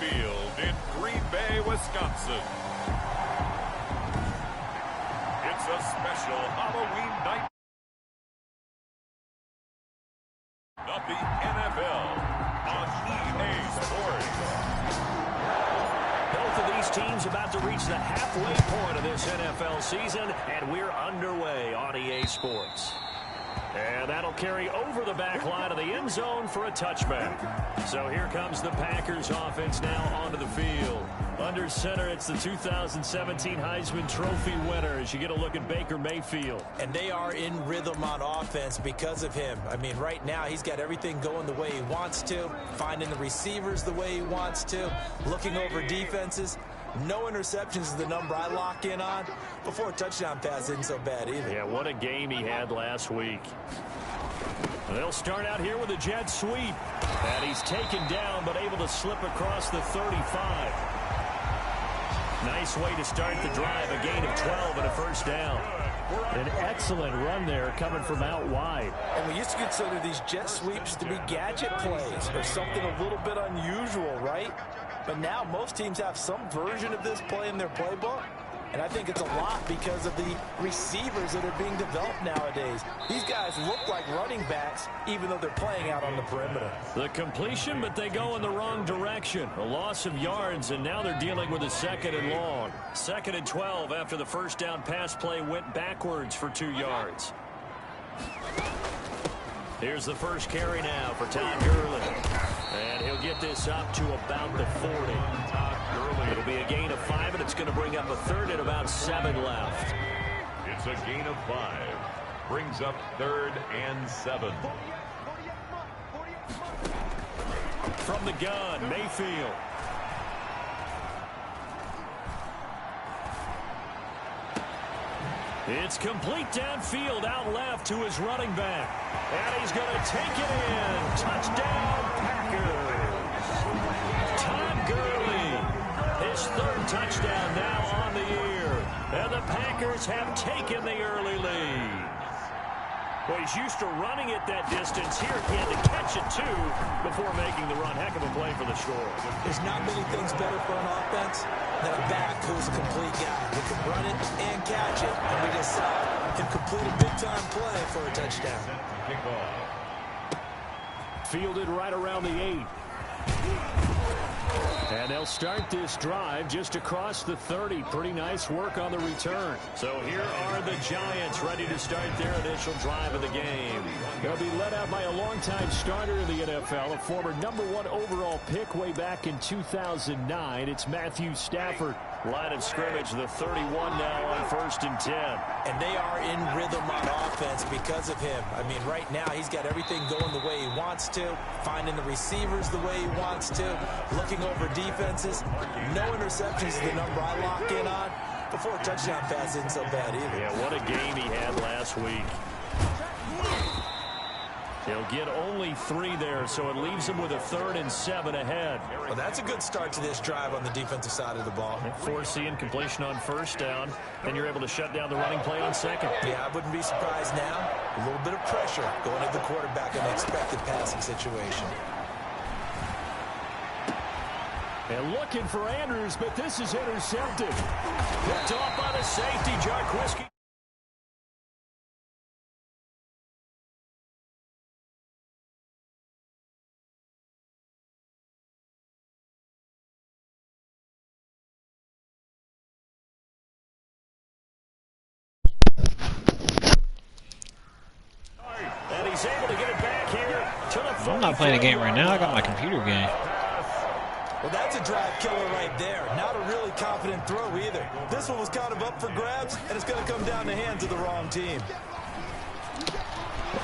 Field in Green Bay, Wisconsin. It's a special Halloween night of the NFL on EA Sports. Both of these teams about to reach the halfway point of this NFL season, and we're underway on EA Sports. And that'll carry over the back line of the end zone for a touchback. So here comes the Packers offense now onto the field. Under center, it's the 2017 Heisman Trophy winner as you get a look at Baker Mayfield. And they are in rhythm on offense because of him. I mean, right now he's got everything going the way he wants to, finding the receivers the way he wants to, looking over defenses. No interceptions is the number I lock in on. Before a touchdown pass isn't so bad either. Yeah, what a game he had last week. They'll start out here with a jet sweep. And he's taken down but able to slip across the 35. Nice way to start the drive. A gain of 12 and a first down. An excellent run there coming from out wide. And we used to consider these jet sweeps to be gadget plays or something a little bit unusual, right? But now most teams have some version of this play in their playbook. And I think it's a lot because of the receivers that are being developed nowadays. These guys look like running backs even though they're playing out on the perimeter. The completion, but they go in the wrong direction. A loss of yards, and now they're dealing with a 2nd and long. 2nd and 12 after the first down pass play went backwards for 2 yards. Here's the first carry now for Todd Gurley. And he'll get this up to about the 40. It'll be a gain of 5, and it's going to bring up a 3rd and about 7 left. It's a gain of 5. Brings up 3rd and 7. From the gun, Mayfield. It's complete downfield out left to his running back. And he's going to take it in. Touchdown, Packers. Todd Gurley, his 3rd touchdown now on the year. And the Packers have taken the early lead. Well, he's used to running it that distance. Here he had to catch it, too, before making the run. Heck of a play for the score. There's not many things better for an offense than a back who's a complete guy who can run it and catch it. And we just saw him complete a big-time play for a touchdown. Fielded right around the 8. And they'll start this drive just across the 30. Pretty nice work on the return. So here are the Giants ready to start their initial drive of the game. They'll be led out by a longtime starter in the NFL, a former #1 overall pick way back in 2009. It's Matthew Stafford. Line of scrimmage, the 31 now on 1st and 10. And they are in rhythm on offense because of him. I mean, right now he's got everything going the way he wants to, finding the receivers the way he wants to, looking over defenses. No interceptions is the number I lock in on. Before a touchdown pass isn't so bad either. Yeah, what a game he had last week. He'll get only 3 there, so it leaves him with a 3rd and 7 ahead. Well, that's a good start to this drive on the defensive side of the ball. Forcing completion on 1st down, and you're able to shut down the running play on 2nd. Yeah, I wouldn't be surprised now. A little bit of pressure going at the quarterback in an expected passing situation. And looking for Andrews, but this is intercepted. Picked off by the safety, Jarquiski. And he's able to get it back here to the 40. I'm not playing a game right now. I got my computer game. Well, that's a drive killer right there. Not a really confident throw either. This one was kind of up for grabs, and it's going to come down the hands of the wrong team.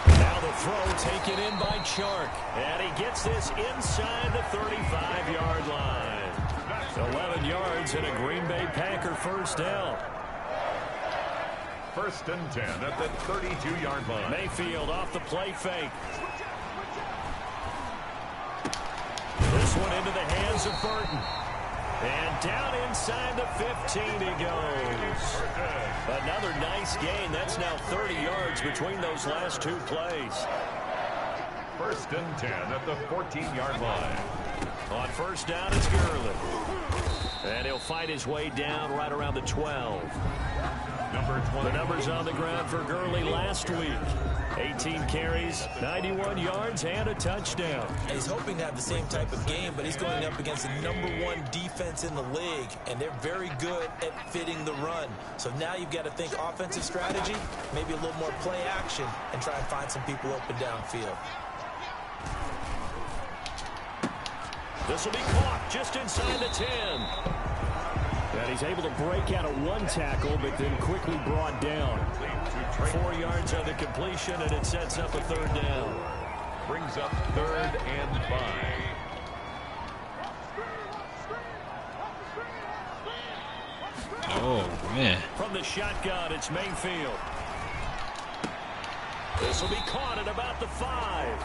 Now the throw taken in by Chark. And he gets this inside the 35-yard line. 11 yards and a Green Bay Packer first down. 1st and 10 at the 32-yard line. Mayfield off the play fake. This one into the hands of Burton. And down inside the 15 he goes. Another nice gain. That's now 30 yards between those last 2 plays. First and 10 at the 14-yard line. On first down, it's Gurley. And he'll fight his way down right around the 12. Number 20. The numbers on the ground for Gurley last week. 18 carries, 91 yards, and a touchdown. And he's hoping to have the same type of game, but he's going up against the #1 defense in the league, and they're very good at fitting the run. So now you've got to think offensive strategy, maybe a little more play action, and try and find some people open downfield. This will be caught just inside the 10. And he's able to break out of one tackle, but then quickly brought down. 4 yards on the completion, and it sets up a third down. Brings up 3rd and 5. Oh, man. From the shotgun, it's Mayfield. This will be caught at about the 5.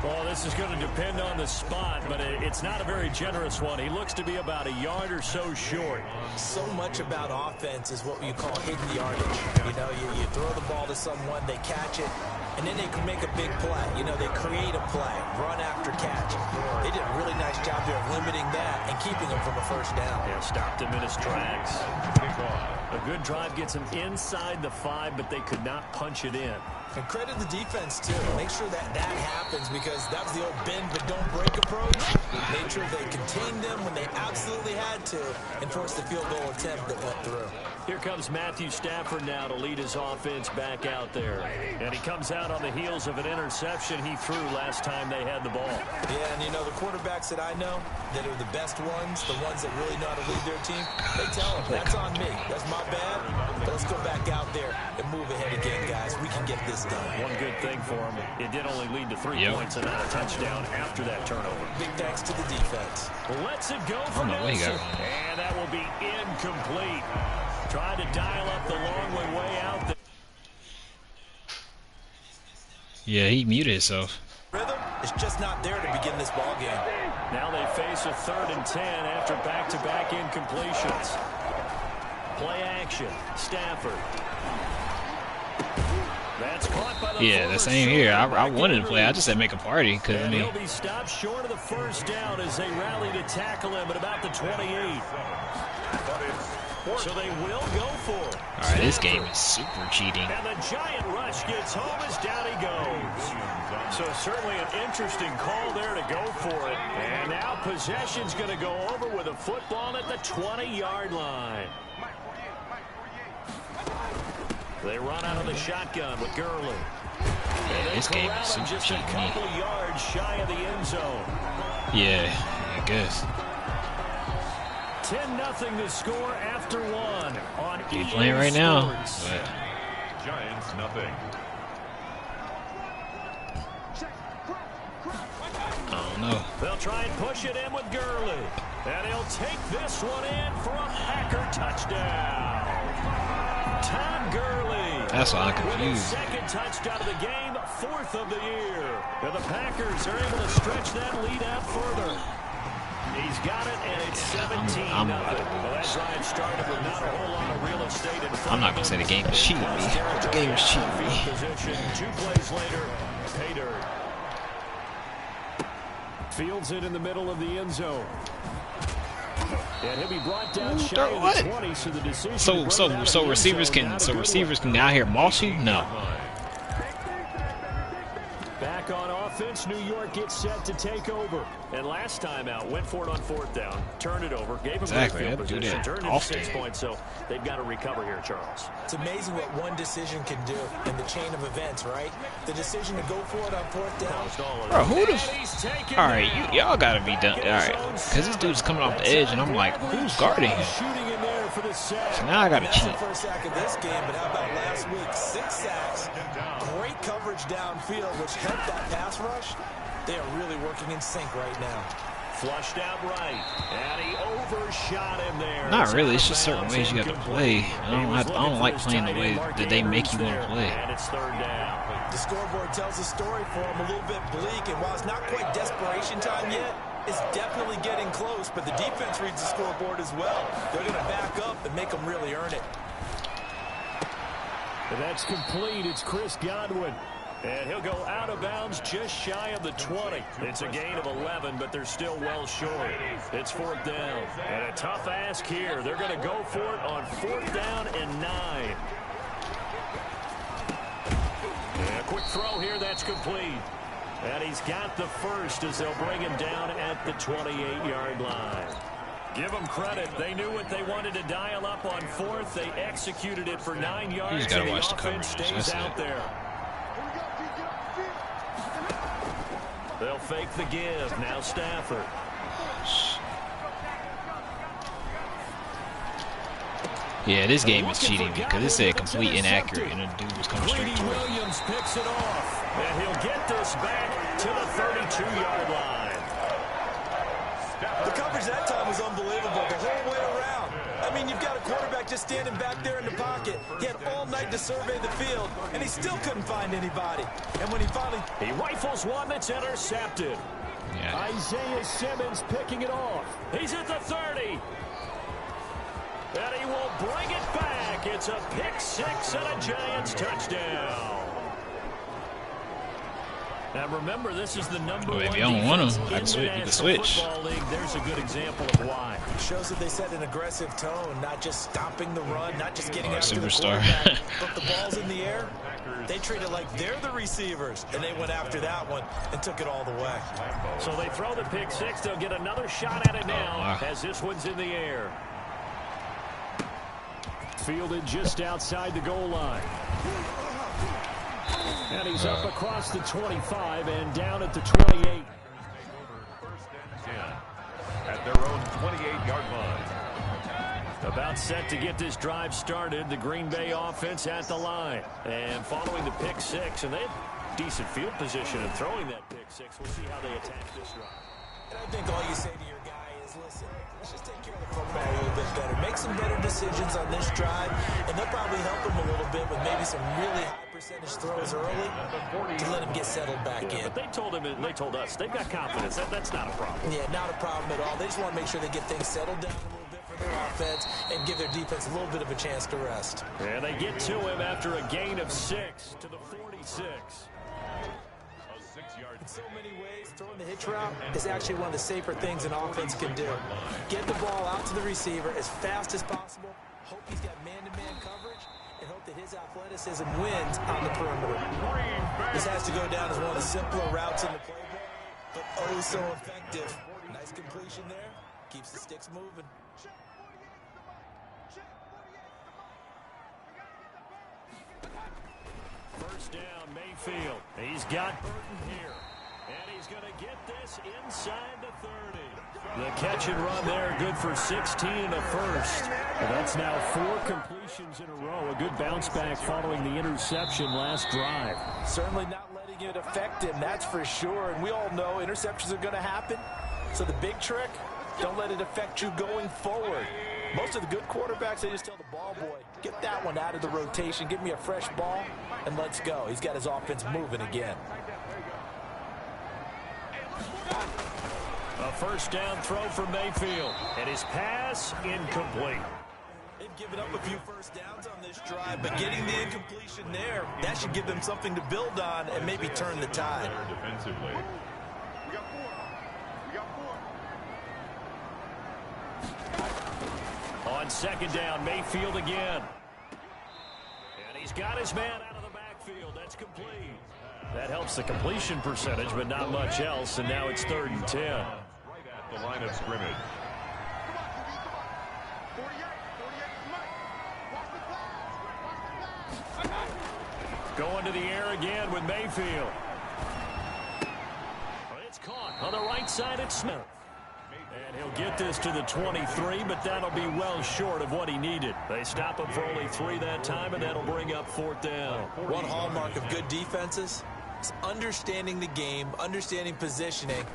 Well, this is going to depend on the spot, but it's not a very generous one. He looks to be about a yard or so short. So much about offense is what you call hidden yardage. You know, you throw the ball to someone, they catch it, and then they can make a big play. You know, they create a play, run after catch. They did a really nice job there of limiting that and keeping him from a first down. Yeah, stopped him in his tracks. A good drive gets him inside the 5, but they could not punch it in. And credit the defense, too. Make sure that happens, because that was the old bend but don't break approach. Made sure they contained them when they absolutely had to and forced the field goal attempt that went through. Here comes Matthew Stafford now to lead his offense back out there. And he comes out on the heels of an interception he threw last time they had the ball. Yeah, and you know, the quarterbacks that I know that are the best ones, the ones that really know how to lead their team, they tell them, that's on me. That's my bad. But let's go back out there and move ahead again, guys. We can get this done. One good thing for him, it did only lead to 3 points and not a touchdown after that turnover. Big thanks to the defense. Let's it go for Nelson. And that will be incomplete. Trying to dial up the long way out there. Yeah, he muted himself. Rhythm is just not there to begin this ball game. Now they face a 3rd and 10 after back-to-back incompletions. Play action. Stafford. That's caught by the the same here. I wanted to play. I just said make a party because I mean. He'll be stopped short of the first down as they rally to tackle him at about the 28. So they will go for it. All right, this game is super cheating. And the giant rush gets home as down he goes. So certainly an interesting call there to go for it. And now possession's going to go over with a football at the 20-yard line. They run out of the shotgun with Gurley. Yeah, this game is super just cheating. a couple yards shy of the end zone. Yeah, I guess. 10-0 to score after 1 on He's playing right now. But Giants nothing. I don't know. They'll try and push it in with Gurley. And he'll take this one in for a Packer touchdown. Todd Gurley. That's why I'm confused. Second touchdown of the game, 4th of the year. And the Packers are able to stretch that lead out further. He's got it, and it's 17. I'm about to well, that drive started with not a whole lot of real estate in front. I'm not gonna say the game is cheating me. The game is cheating me. Position. 2 plays later, pay dirt. Fields it in the middle of the end zone. And he'll be brought down shy of the 20, so the decision So receivers can out here moss you? No. Back on offense, New York gets set to take over. And last time out, went for it on 4th down, turned it over, gave him Exactly, field do position, that turned it to often. 6 points, so they've got to recover here, Charles. It's amazing what one decision can do in the chain of events, right? The decision to go for it on 4th down. Bro, who the... All right, y'all got to be done. All right, because this dude's coming off the edge, and I'm like, who's guarding him? So now I got to cheat. That's the first sack of this game, but how about last week? 6 sacks. Great coverage downfield, which helped that pass rush. They are really working in sync right now. Flushed out right, and he overshot him there. Not really. It's just certain ways you got to play. I don't like playing the way that they make you want to play. And it's 3rd down. The scoreboard tells the story for him, a little bit bleak, and while it's not quite desperation time yet, it's definitely getting close, but the defense reads the scoreboard as well. They're going to back up and make them really earn it. And that's complete. It's Chris Godwin. And he'll go out of bounds just shy of the 20. It's a gain of 11, but they're still well short. It's 4th down. And a tough ask here. They're going to go for it on 4th down and 9. And a quick throw here. That's complete. And he's got the first as they'll bring him down at the 28-yard line. Give them credit. They knew what they wanted to dial up on 4th. They executed it for 9 yards. He's got to watch the offense coverage. stays out there. They'll fake the give. Now Stafford. Yeah, this game is cheating because it said complete inaccurate, and the dude was coming straight to it. Williams picks it off, and he'll get this back to the 32-yard line. The coverage that time was unbelievable the whole way around. I mean, you've got a quarterback just standing back there in the pocket. He had all night to survey the field, and he still couldn't find anybody. And when he finally... He rifles one that's intercepted. Yeah. Isaiah Simmons picking it off. He's at the 30. And he will bring it back. It's a pick 6 and a Giants touchdown. Now remember, this is the number one If you don't want defense him, in I the you can National switch. Football League. There's a good example of why. Shows that they set an aggressive tone, not just stopping the run, not just getting after the superstar. quarterback, but the ball's in the air. They treat it like they're the receivers, and they went after that one and took it all the way. So they throw the pick 6. They'll get another shot at it now as this one's in the air. Fielded just outside the goal line. And he's up across the 25 and down at the 28. At their own 28-yard line. About set to get this drive started. The Green Bay offense at the line. And following the pick 6, and they had decent field position in throwing that pick 6. We'll see how they attack this drive. And I think all you say to your guy is, listen, let's just take care of the football a little bit better. Make some better decisions on this drive, and they'll probably help him a little bit with maybe some really high percentage throws early to let him get settled back in. But they told him, and they told us, they've got confidence. That's not a problem. Yeah, not a problem at all. They just want to make sure they get things settled down a little bit for their offense and give their defense a little bit of a chance to rest. And they get to him after a gain of 6 to the 46. In so many ways, throwing the hitch route is actually one of the safer things an offense can do. Get the ball out to the receiver as fast as possible, hope he's got man-to-man coverage, and hope that his athleticism wins on the perimeter. This has to go down as one of the simpler routes in the playbook, but oh so effective. Nice completion there. Keeps the sticks moving. First down, Mayfield. He's got Burton here. And he's going to get this inside the 30. The catch and run there, good for 16 and a first. Well, that's now 4 completions in a row. A good bounce back following the interception last drive. Certainly not letting it affect him, that's for sure. And we all know interceptions are going to happen. So the big trick, don't let it affect you going forward. Most of the good quarterbacks, they just tell the ball boy, get that one out of the rotation, give me a fresh ball, and let's go. He's got his offense moving again. A first down throw for Mayfield. And his pass incomplete. They've given up a few first downs on this drive, but getting the incompletion there, that should give them something to build on and maybe turn the tide. Defensively. On second down, Mayfield again. And he's got his man out of the backfield. That's complete. That helps the completion percentage, but not much else. And now it's 3rd and 10. Right at the line of scrimmage. Going to the air again with Mayfield. It's caught on the right side. It's Smith. And he'll get this to the 23, but that'll be well short of what he needed. They stop him for only 3 that time, and that'll bring up 4th down. One hallmark of good defenses is understanding the game, understanding positioning,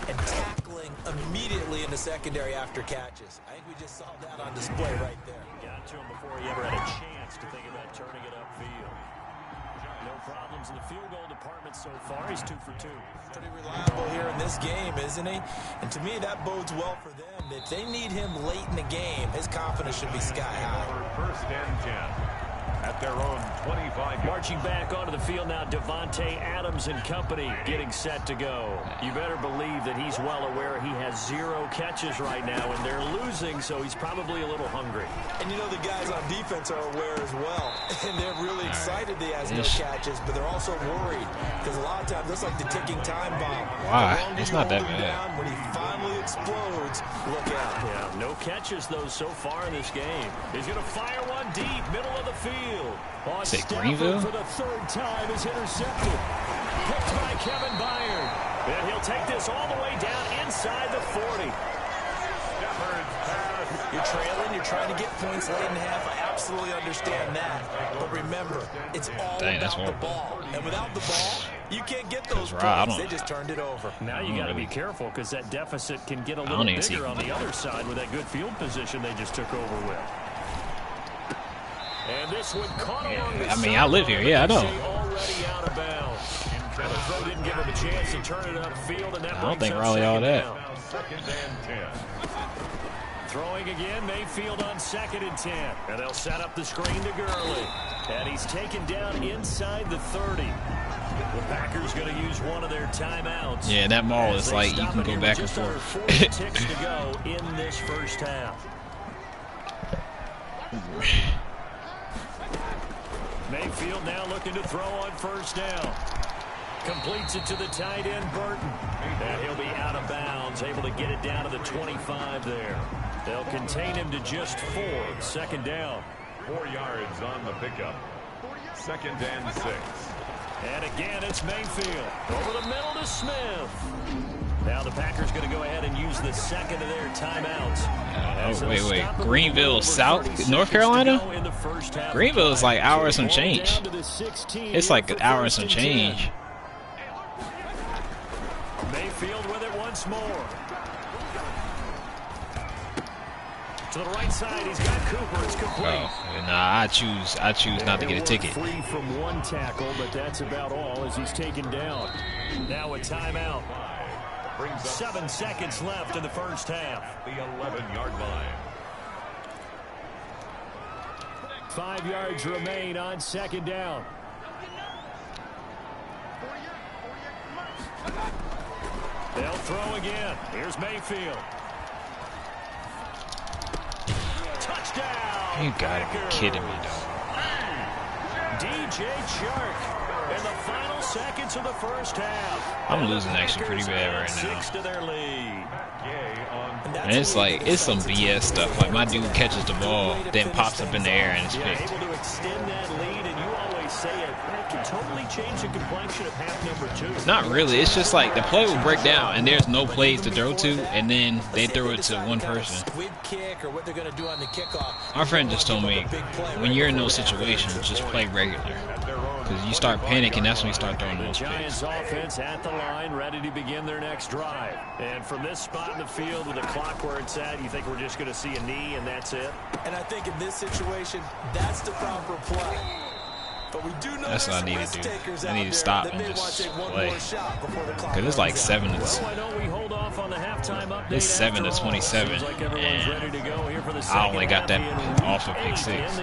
and tackling immediately in the secondary after catches. I think we just saw that on display right there. Got to him before he ever had a chance to think about turning it upfield. No problems in the field goal department so far. He's 2 for 2. Pretty reliable here in this game, isn't he? And to me, that bodes well for them. If they need him late in the game, his confidence should be sky high. First and 10. at their own 25. Marching back onto the field now, Devontae Adams and company getting set to go. You better believe that he's well aware he has 0 catches right now, and they're losing, so he's probably a little hungry. And you know the guys on defense are aware as well, and they're really excited he has no catches, but they're also worried because a lot of times that's like the ticking time bomb. Why? It's not that bad. Down, when he finally explodes, look out. Yeah, no catches, though, so far in this game. He's going to fire one deep, middle of the field. Say Greenville? For the 3rd time is intercepted. Picked by Kevin Byard. And he'll take this all the way down inside the 40. You're trailing, you're trying to get points late in half. I absolutely understand that. But remember, it's all about the ball. And without the ball, you can't get those points. They just turned it over. Now you got to be careful because that deficit can get a little bigger on the other side with that good field position they just took over with. And this one caught along the I mean, I live here. Yeah, I know. Already out of bounds. And the throw didn't give him a chance to turn it upfield, and that I don't think Raleigh all that. Throwing again, Mayfield on 2nd and 10. And they'll set up the screen to Gurley. And he's taken down inside the 30. The Packers going to use one of their timeouts. Yeah, that mall is like you can go back and forth. 40 ticks to go in this first half. Mayfield now looking to throw on 1st down. Completes it to the tight end, Burton. And he'll be out of bounds, able to get it down to the 25 there. They'll contain him to just 4. 2nd down. 4 yards on the pickup. 2nd and 6. And again, it's Mayfield. Over the middle to Smith. Now the Packers going to go ahead and use the 2nd of their timeouts. Oh, wait. Greenville, South, North Carolina? Greenville is like hour and some change. It's like an hour and some change. Mayfield with it once more. To the right side, he's got Cooper. It's complete. Oh, nah, I choose not to get a ticket. Free from one tackle, but that's about all as he's taken down. Now a timeout. 7 seconds left in the first half. The 11-yard line. 5 yards remain on 2nd down. They'll throw again. Here's Mayfield. Touchdown. You gotta be kidding me, though. DJ Chark in the final seconds of the first half. I'm losing actually pretty bad right now. 6 to their lead. And it's like, it's some BS stuff. Like, my dude catches the ball, then pops up in the air and it's picked. Able to extend that lead, and you always say it can totally change the complexion of half number 2. Not really. It's just like the play will break down and there's no plays to throw to, and then they throw it to one person. My friend just told me, when you're in those situations, just play regular. Because you start panicking, that's when you start throwing those Giants picks. offense at the line, ready to begin their next drive. And from this spot in the field with the clock where it's at, you think we're just going to see a knee and that's it? And I think in this situation, that's the proper play. But we do know that's what I need to do. I need to stop and just play. Because it's like 7 to 27, and I only got that off of pick 6.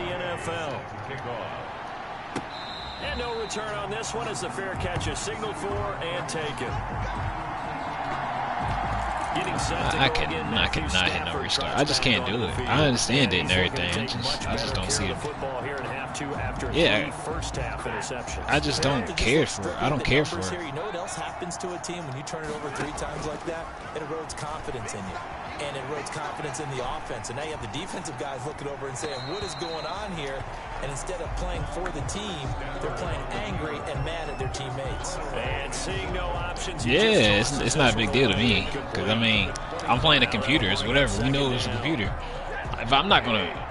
And no return on this one as the fair catch is signaled for and taken. I cannot hit no restart. I just can't do it. I understand it and everything. I just don't see it. Yeah, I just don't care for it. I don't care for it. You know what else happens to a team when you turn it over 3 times like that? It erodes confidence in you. And it erodes confidence in the offense. And now you have the defensive guys looking over and saying, what is going on here? And instead of playing for the team, they're playing angry and mad at their teammates. And seeing no options. Yeah, it's not a big deal to me. Because, I mean, I'm playing the computer. It's whatever. We know it's a computer. If I'm not going to...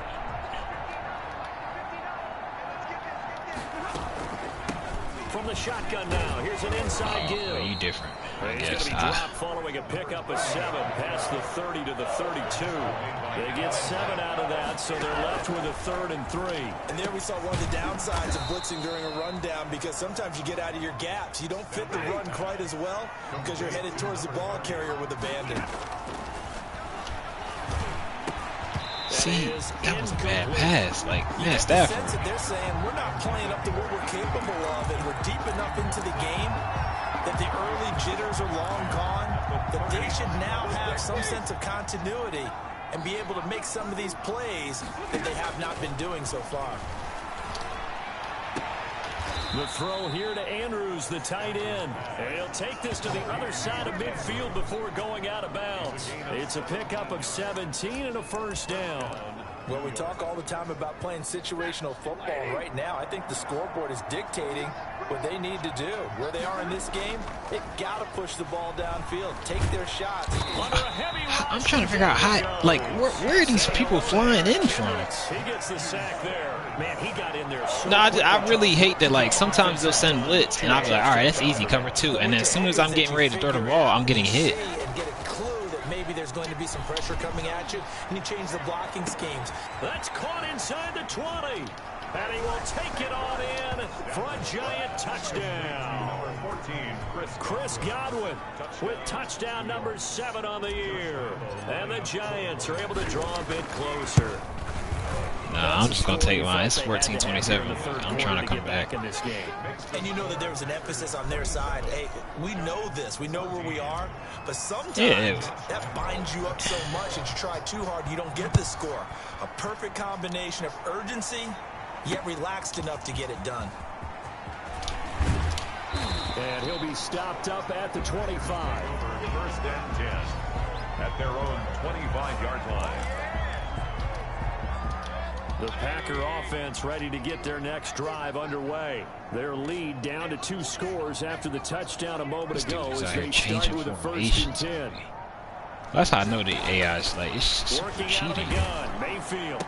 From the shotgun now, here's an inside give. Well, you different. I He's guess. going to be dropped following a pickup of 7 past the 30 to the 32. They get 7 out of that, so they're left with a 3rd and 3. And there we saw one of the downsides of blitzing during a rundown, because sometimes you get out of your gaps. You don't fit the run quite as well because you're headed towards the ball carrier with abandon. See, that was a bad pass. Like, man, Stafford. They're saying we're not playing up to what we're capable of, and we're deep enough into the game that the early jitters are long gone, that they should now have some sense of continuity and be able to make some of these plays that they have not been doing so far. The throw here to Andrews, the tight end. And he'll take this to the other side of midfield before going out of bounds. It's a pickup of 17 and a first down. Well, we talk all the time about playing situational football. Right now, I think the scoreboard is dictating what they need to do. Where they are in this game, they've got to push the ball downfield, take their shots. I'm trying to figure out how, like, where are these people flying in from? He gets the sack there. Man, he got in there. So no, I really hate that, like, sometimes they'll send blitz, and I'll be like, all right, that's easy, cover 2. And then as soon as I'm getting ready to throw the ball, I'm getting hit. Maybe there's going to be some pressure coming at you, and you change the blocking schemes. That's caught inside the 20. And he will take it on in for a giant touchdown. Number 14, Chris Godwin with touchdown number 7 on the year. And the Giants are able to draw a bit closer. Nah, I'm just going to take mine. It's 14-27. I'm trying to come back. In this game. And you know that there was an emphasis on their side. Hey, we know this. We know where we are. But sometimes that binds you up so much that you try too hard, you don't get the score. A perfect combination of urgency, yet relaxed enough to get it done. And he'll be stopped up at the 25. First and 10 at their own 25-yard line. The Packer offense ready to get their next drive underway. Their lead down to 2 scores after the touchdown a moment ago as they start with a 1st and 10. That's how I know the AI is like, it's just working cheating. out of the gun, Mayfield.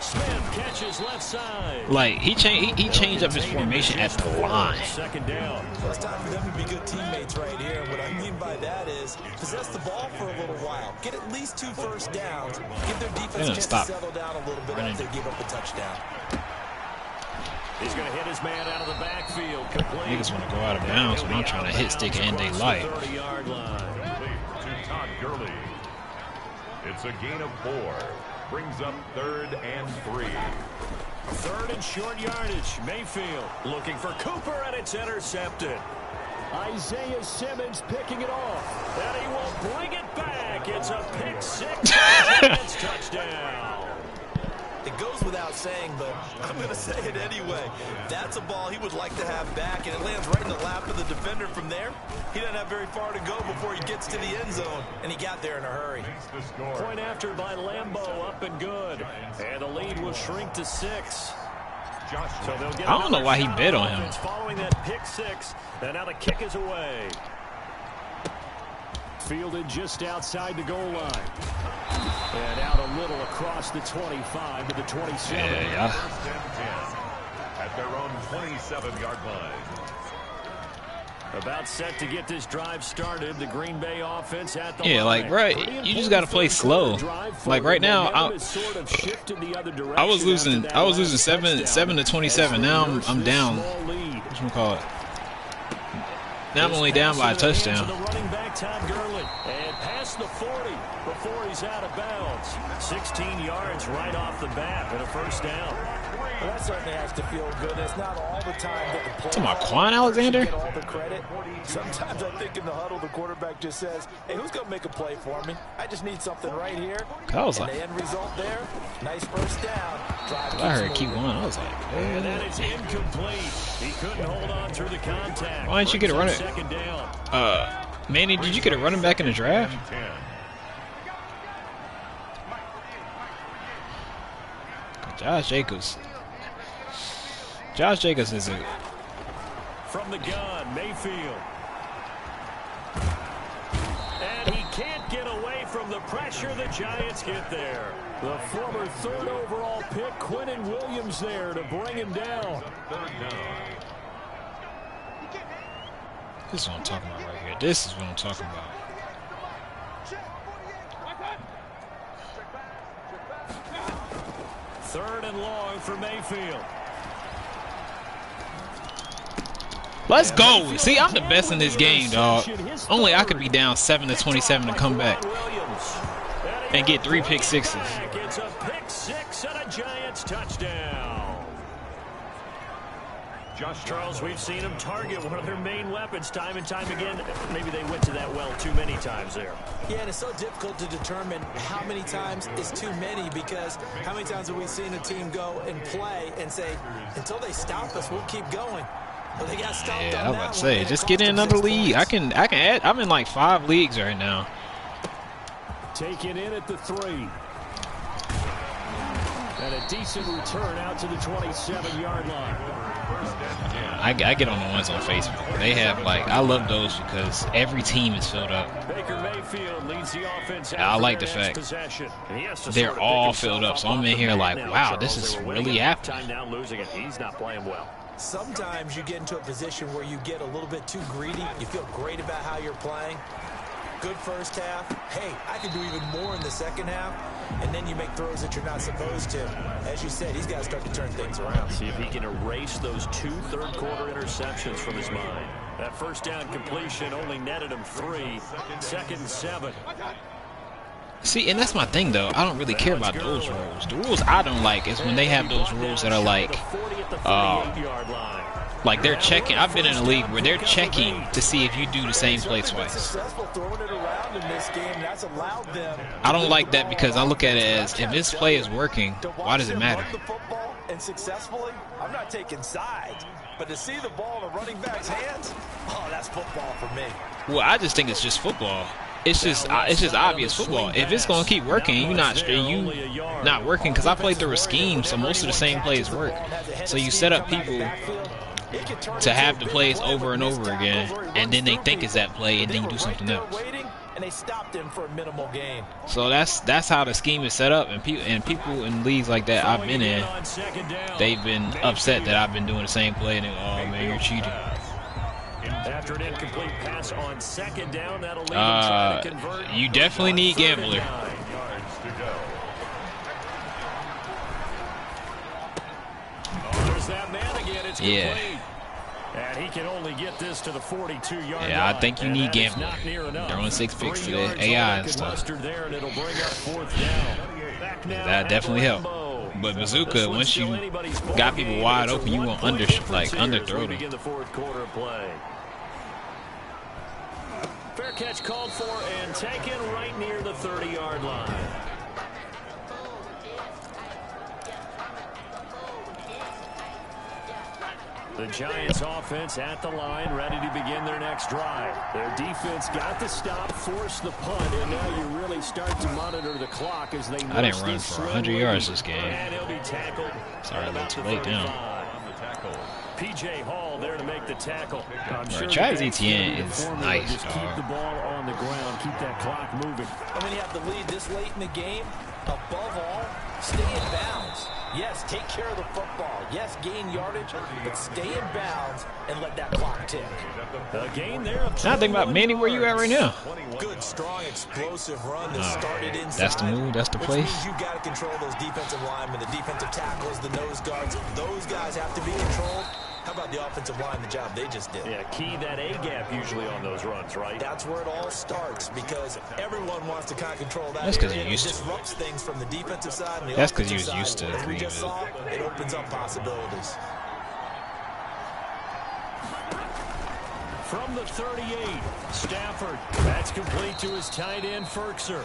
Smith catches left side. Like, he changed up his formation at the line. 2nd down. Well, it's time for them to be good teammates right here. What I mean by that is possess the ball for a little while. Get at least 2 first downs. Give their defense a chance to settle down a little bit after they give up a touchdown. He's going to hit his man out of the backfield. Complete. Niggas want to go out of bounds when I'm trying to hit stick and they light. 30-yard line. To Todd Gurley. It's a gain of 4. Brings up 3rd and 3. 3rd and short yardage. Mayfield looking for Cooper, and it's intercepted. Isaiah Simmons picking it off, and he will bring it back. It's a pick 6. Giants touchdown. It goes without saying, but I'm going to say it anyway. That's a ball he would like to have back, and it lands right in the lap of the defender from there. He doesn't have very far to go before he gets to the end zone, and he got there in a hurry. Point after by Lambeau, up and good. And the lead will shrink to 6. So I don't know why he bid on him. Following that pick 6, and now the kick is away. Fielded just outside the goal line. And out a little across the 25 to the 27. Yeah. First and 10 at their own 27-yard line. About set to get this drive started. The Green Bay offense at the line. Like, right, you just got to play slow. Like right now, I was losing 7 to 27. Now I'm down. What you call it? Now I'm only down by a touchdown. The running back Todd Gurley, and past the 40 before he's out of bounds. 16 yards right off the bat and a first down. Well, that certainly has to feel good. It's not all the time that the Talking about Quan Alexander? get all the credit. Sometimes I think in the huddle, the quarterback just says, hey, who's going to make a play for me? I just need something right here. I was like, the end result there, nice first down. I heard Q1. I was like, and that is incomplete. He couldn't hold on through the contact. Why didn't you get a running? Second down. Manny, did you get a running back in the draft? Josh Jacobs is a... From the gun, Mayfield. And he can't get away from the pressure. The Giants get there. The former 3rd overall pick, Quinnen Williams, there to bring him down. This is what I'm talking about right here. This is what I'm talking about. Third and long for Mayfield. Let's go. See, I'm the best in this game, dog. Only I could be down 7 to 27 to come back and get 3 pick sixes. It's a pick six and a Giants touchdown. Charles, we've seen them target one of their main weapons time and time again. Maybe they went to that well too many times there. Yeah, and it's so difficult to determine how many times is too many, because how many times have we seen a team go and play and say, until they stop us, we'll keep going. Well, they got stopped. Yeah, I was about to say, just get in another league. I can add. I'm in like 5 leagues right now. Taken in at the 3. And a decent return out to the 27-yard line. I get on the ones on Facebook. They have, like, I love those because every team is filled up. Baker Mayfield leads the offense. I like the fact they're all filled up. So I'm in here like, wow, this is really happening. Time now losing it. He's not playing well. Sometimes you get into a position where you get a little bit too greedy. You feel great about how you're playing. Good first half. Hey, I can do even more in the second half. And then you make throws that you're not supposed to. As you said, he's got to start to turn things around. See if he can erase those 2 third-quarter interceptions from his mind. That first down completion only netted him 3. 2nd and 7. See, and that's my thing, though. I don't really care about those rules. The rules I don't like is when they have those rules that are like they're checking. I've been in a league where they're checking to see if you do the same play twice. I don't like that because I look at it as, if this play is working, why does it matter? And successfully, I'm not taking sides, but to see the ball in a running back's hands, oh, that's football for me. Well, I just think it's just football. It's just obvious football. If it's gonna keep working, you not working, because I played through a scheme, so most of the same plays work. So you set up people to have the plays over and over again, and then they think it's that play, and then you do something else. And they stopped him for a minimal gain. So that's how the scheme is set up, and people in leagues like that I've been in, they've been upset that I've been doing the same play, and they go, oh man, you're cheating. After an incomplete pass on 2nd down, that'll leave him trying to convert. You definitely need Gambler. There's that man again. It's yeah. complete. And he can only get this to the 42-yard line. Yeah, I think you need Gambler. They're on 6 picks today, AI and stuff. There, and it'll bring up 4th down. That definitely helped. But Bazooka, once you got people wide open, you won't underthrow them. The 4th quarter play. Fair catch called for and taken right near the 30-yard line. The Giants offense at the line, ready to begin their next drive. Their defense got the stop, forced the punt, and now you really start to monitor the clock as they I didn't run for 100 yards this game. And he'll be tackled. Sorry, a little too late down. P.J. Hall there to make the tackle. Travis Etienne is nice, just keep the ball on the ground, keep that clock moving. And when you have the lead this late in the game, above all, stay in bounds. Yes, take care of the football. Yes, gain yardage, but stay in bounds and let that clock tick. A gain there. Now think about Manny, where you at right now? Good, strong, explosive run that started inside. That's the move. That's the place. Which means you got to control those defensive linemen, the defensive tackles, the nose guards. Those guys have to be controlled. How about the offensive line, the job they just did? Yeah, key that A-gap usually on those runs, right? That's where it all starts, because everyone wants to kind of control that. That's because you're used to. Disrupts things from the defensive side and the That's because you offensive was used side. to. As we just saw, it opens up possibilities. From the 38, Stafford. That's complete to his tight end, Ferkser.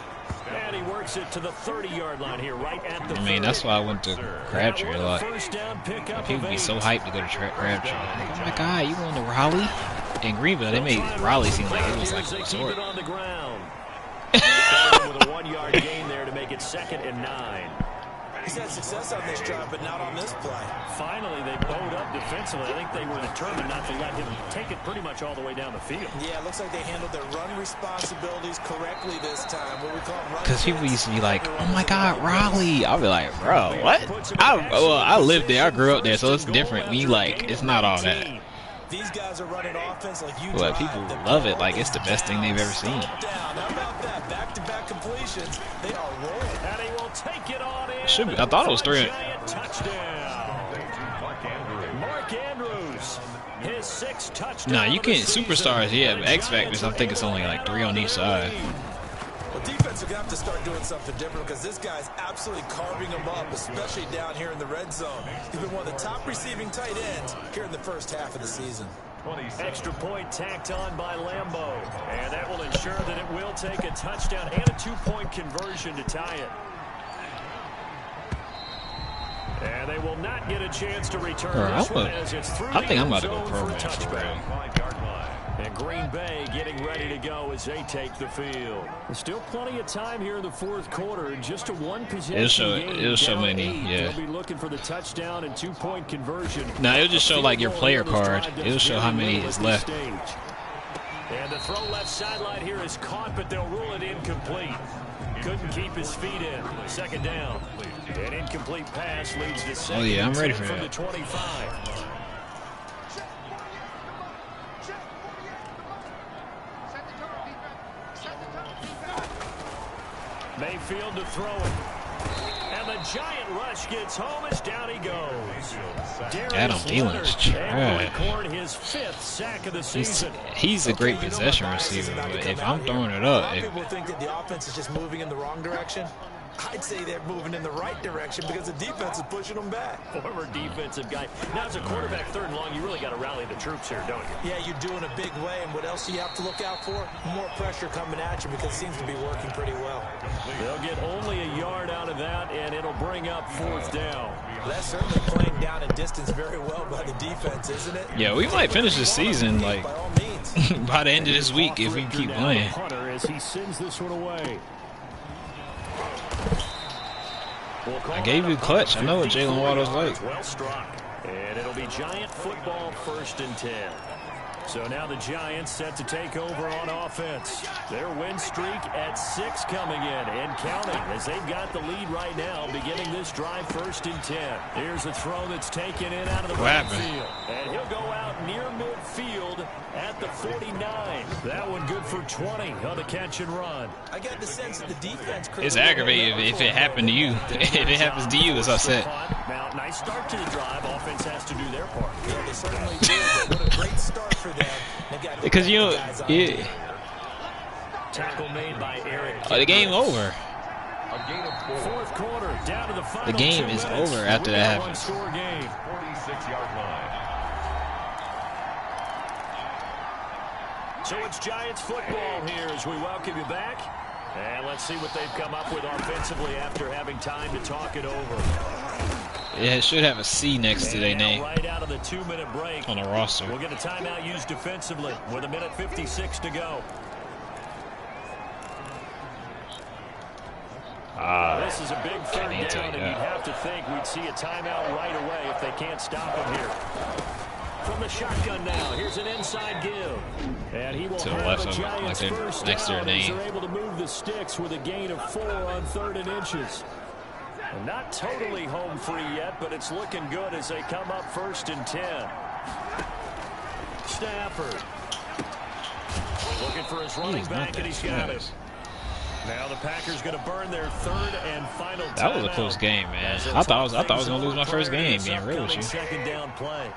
And he works it to the 30-yard line here, right at the 30. I mean, that's why I went to Crabtree a lot. People be so hyped to go to Crabtree. Like, oh my God, you going to Raleigh? In Greenville, they made Raleigh seem like it was like a resort. On the ground. With a 1-yard gain there to make it 2nd and 9. He's had success on this drive, but not on this play. Finally, they bowed up defensively. I think they were determined not to let him take it pretty much all the way down the field. Yeah, it looks like they handled their run responsibilities correctly this time. What we call run. Because people used to be like, oh my God, Raleigh. I'll be like, bro, what? I lived there. I grew up there, so it's different. When you like, it's not all that. These guys are running offense like you. But people love it like it's the best thing they've ever seen. How about that? Back-to-back completions. They are rolling. And he will take it on in. Should be. I thought it was 3. Touchdown. Mark Andrews. His 6th touchdown. Nah, you can't. Superstars, yeah, but X Factors, I think it's only like 3 on each side. Well, defense are going to have to start doing something different because this guy's absolutely carving them up, especially down here in the red zone. He's been one of the top receiving tight ends here in the first half of the season. Extra point tacked on by Lambeau. And that will ensure that it will take a touchdown and a 2-point conversion to tie it. And they will not get a chance to return this one as it's through I think I'm about to the go end pro zone man for a for touchback. real. And Green Bay getting ready to go as they take the field. There's still plenty of time here in the fourth quarter. Just a one-possession game. It'll show many, yeah. They'll be looking for the touchdown and 2-point conversion. No, it'll just show like your player card. It'll show how many is left. And the throw left sideline here is caught, but they'll rule it incomplete. Couldn't keep his feet in. Second down. An incomplete pass leads to second. Oh yeah, I'm ready for from that. the 25. Mayfield to throw it. And the giant rush gets home as down he goes. Adam Thielen's trash. His 5th sack of the season. He's a great possession receiver, but if I'm throwing it up... People think that the offense is just moving in the wrong direction. I'd say they're moving in the right direction because the defense is pushing them back. Former defensive guy. Now, as a quarterback, 3rd and long, you really got to rally the troops here, don't you? Yeah, you do in a big way. And what else do you have to look out for? More pressure coming at you because it seems to be working pretty well. They'll get only a yard out of that, and it'll bring up 4th down. Well, that's certainly playing down in distance very well by the defense, isn't it? Yeah, we might finish the season like by all means. by the end of this week if we keep playing. Hunter as he sends this one away. I gave you the clutch. I know what Jalen Waddle's like. Well struck. And it'll be Giant football 1st and 10. So now the Giants set to take over on offense. Their win streak at 6 coming in and counting as they've got the lead right now beginning this drive 1st and 10. Here's a throw that's taken in out of the backfield. And he'll go out near midfield at the 49. That one good for 20 on the catch and run. I got the sense that the defense... It's aggravating if it happened to you. If it happens to you, it's upset. Now, nice start to the drive. Offense has to do their part. Yeah, they certainly do, but what a great start for them. Because you know, Tackle made by Eric. the game over. Fourth quarter, down to the final. The game is over after that happens. 46-yard line. So it's Giants football here as we welcome you back. And let's see what they've come up with offensively after having time to talk it over. Yeah, it should have a C next to their name right out of the 2-minute break on the roster. We'll get a timeout used defensively with 1:56 to go. This is a big 3rd down, and you'd have to think we'd see a timeout right away if they can't stop him here. From the shotgun now, here's an inside give. And he will to the have left a of Giants like first next to their down as name. they're able to move the sticks with a gain of 4 on 3rd and inches. And not totally home free yet, but it's looking good as they come up 1st and 10. Stafford looking for his running back, and he's got it. Now the Packers going to burn their 3rd and final timeout. That was a close game, man. I thought I was going to lose my first game, being real with you. Second down play.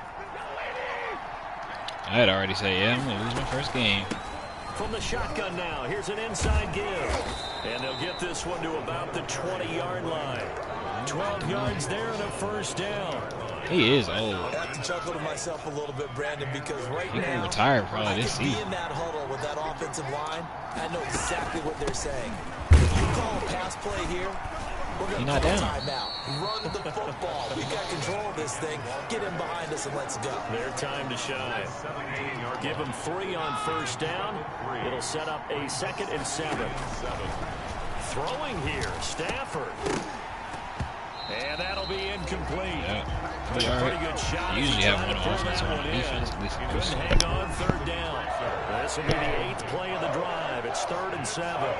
I had already said, yeah, I'm going to lose my first game. From the shotgun now, here's an inside give. And they'll get this one to about the 20-yard line. 12 yards there and a 1st down. He is old. I have to chuckle to myself a little bit, Brandon, because right now, he can retire probably this I could be season. in that huddle with that offensive line. I know exactly what they're saying. If you call a pass play here, we're going to call a timeout. Run the football. We've got control of this thing. Get him behind us and let's go. Their time to shine. Give them 3 on 1st down. It'll set up a 2nd and 7. Throwing here, Stafford. And that'll be incomplete. Yeah. Pretty good shot. Usually have one offense and one defense. Couldn't hang on 3rd down. This will be the 8th play of the drive. It's 3rd and 7.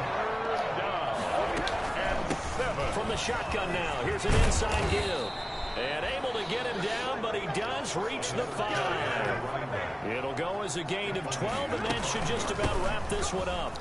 From the shotgun now, here's an inside give. And able to get him down, but he does reach the 5. It'll go as a gain of 12, and that should just about wrap this one up.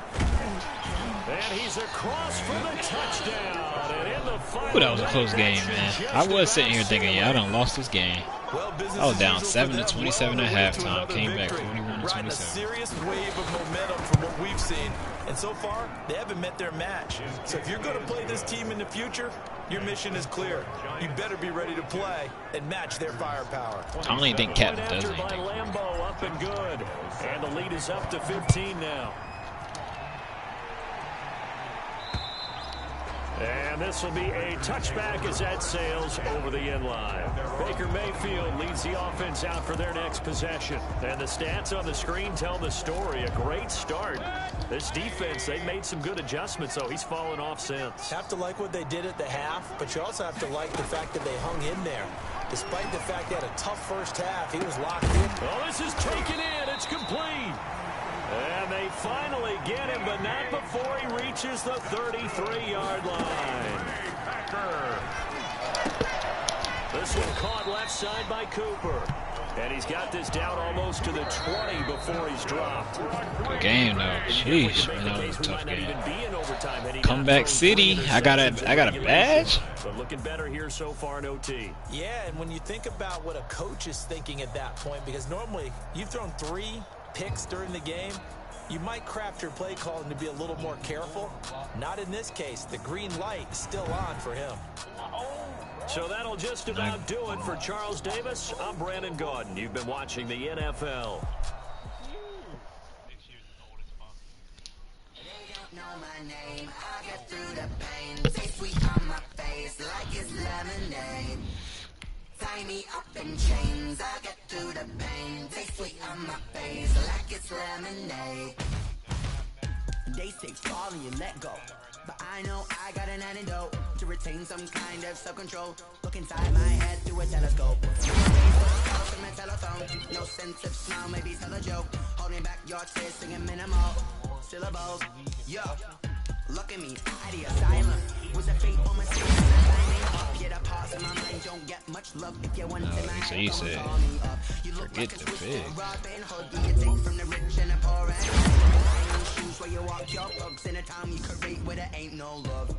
And he's across for the touchdown. And in the final, Ooh, that was a close game, man. I was sitting here thinking, yeah, I done lost this game. I was down 7-27 at halftime. Came back 41-7. riding a serious wave of momentum from what we've seen. And so far, they haven't met their match. So if you're going to play this team in the future, your mission is clear. You better be ready to play and match their firepower. I don't even think Captain does anything. By Lambeau, up and good. And the lead is up to 15 now. And this will be a touchback as that sails over the end line. Baker Mayfield leads the offense out for their next possession. And the stats on the screen tell the story. A great start. This defense, they've made some good adjustments, so he's fallen off since. Have to like what they did at the half, but you also have to like the fact that they hung in there. Despite the fact they had a tough first half, he was locked in. Oh, this is taken in. It's complete. And they finally get him, but not before he reaches the 33-yard line. This one caught left side by Cooper. And he's got this down almost to the 20 before he's dropped. Good game, though. Sheesh, man, that was a tough game. Comeback City. I got a badge. But looking better here so far in OT. Yeah, and when you think about what a coach is thinking at that point, because normally you've thrown 3 picks during the game, you might craft your play calling to be a little more careful. Not in this case. The green light is still on for him. So that'll just about do it for Charles Davis. I'm Brandon Gaudin. You've been watching the NFL. Tie me up in chains, I get through the pain. Taste sweet on my face like it's lemonade. Day 6, fall and you let go. But I know I got an antidote to retain some kind of self-control. Look inside my head through a telescope. From a telephone, no sense of smile, maybe tell a joke. Holding back your tears, singing minimal syllables. Yo, look at me, out of the asylum. Was a fate or mistake? Get a pause in my mind, don't get much love if you want to my so you said, forget the pig. You take from the rich and the poor and shoes where you walk your bugs in a town you create where there ain't no love.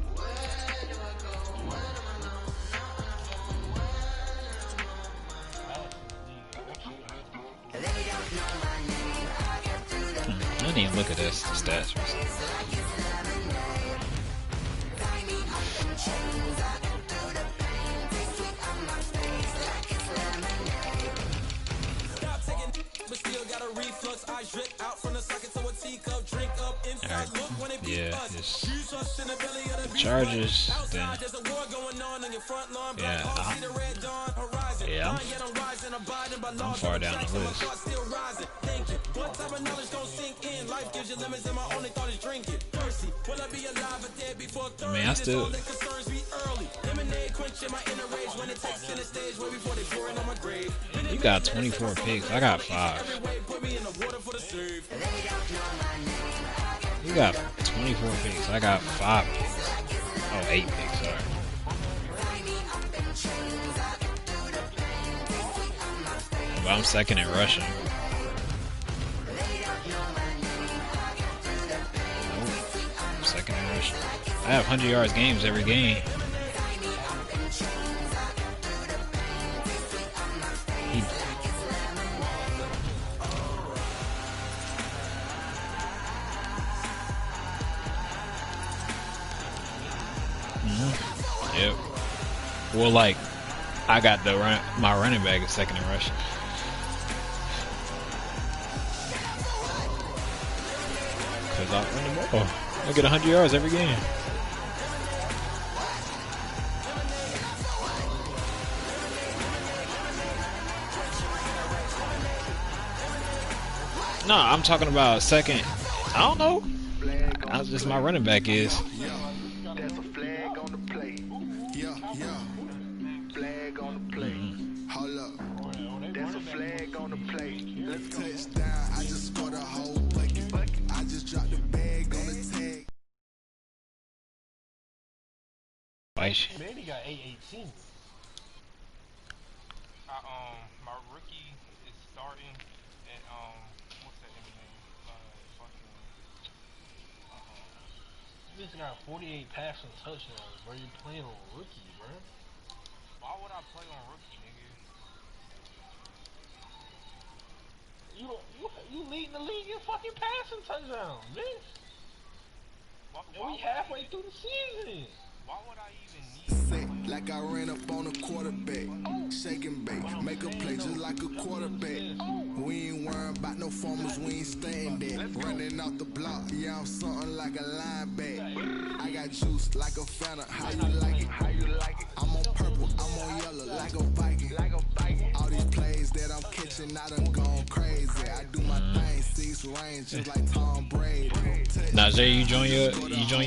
I didn't even look at this, the stats. Yeah, it's the Chargers. Then, I'm far down the list. I mean, I still. You got 24 picks. I got 5. You got 24 picks. I got 5 picks. Oh, 8 picks. Sorry. But I'm second in rushing. I'm second in rushing. I have 100 yards games every game. Yep. Well, like, I got my running back is second in rushing. Cause I run the ball. I get 100 yards every game. No, I'm talking about second. I don't know. That's just my running back is. Manny got 818. My rookie is starting at what's that name? This got 48 passing touchdowns, bro. You playing on rookie, bro? Why would I play on rookie, nigga? You leading the league in fucking passing touchdowns, bitch. And we halfway through the season. Why would I even need like I ran up on a quarterback, shake and bake, make a play just like a quarterback. We ain't worrying about no formers, we ain't staying there. Running off the block, yeah, I'm something like a linebacker. I got juice like a Fanta, how you like it? How you like it? I'm on purple, I'm on yellow, like a Viking. All these plays that I'm catching, I done gone crazy. I do my thing, 6 range, just like Tom Brady. Now, Jay, you join your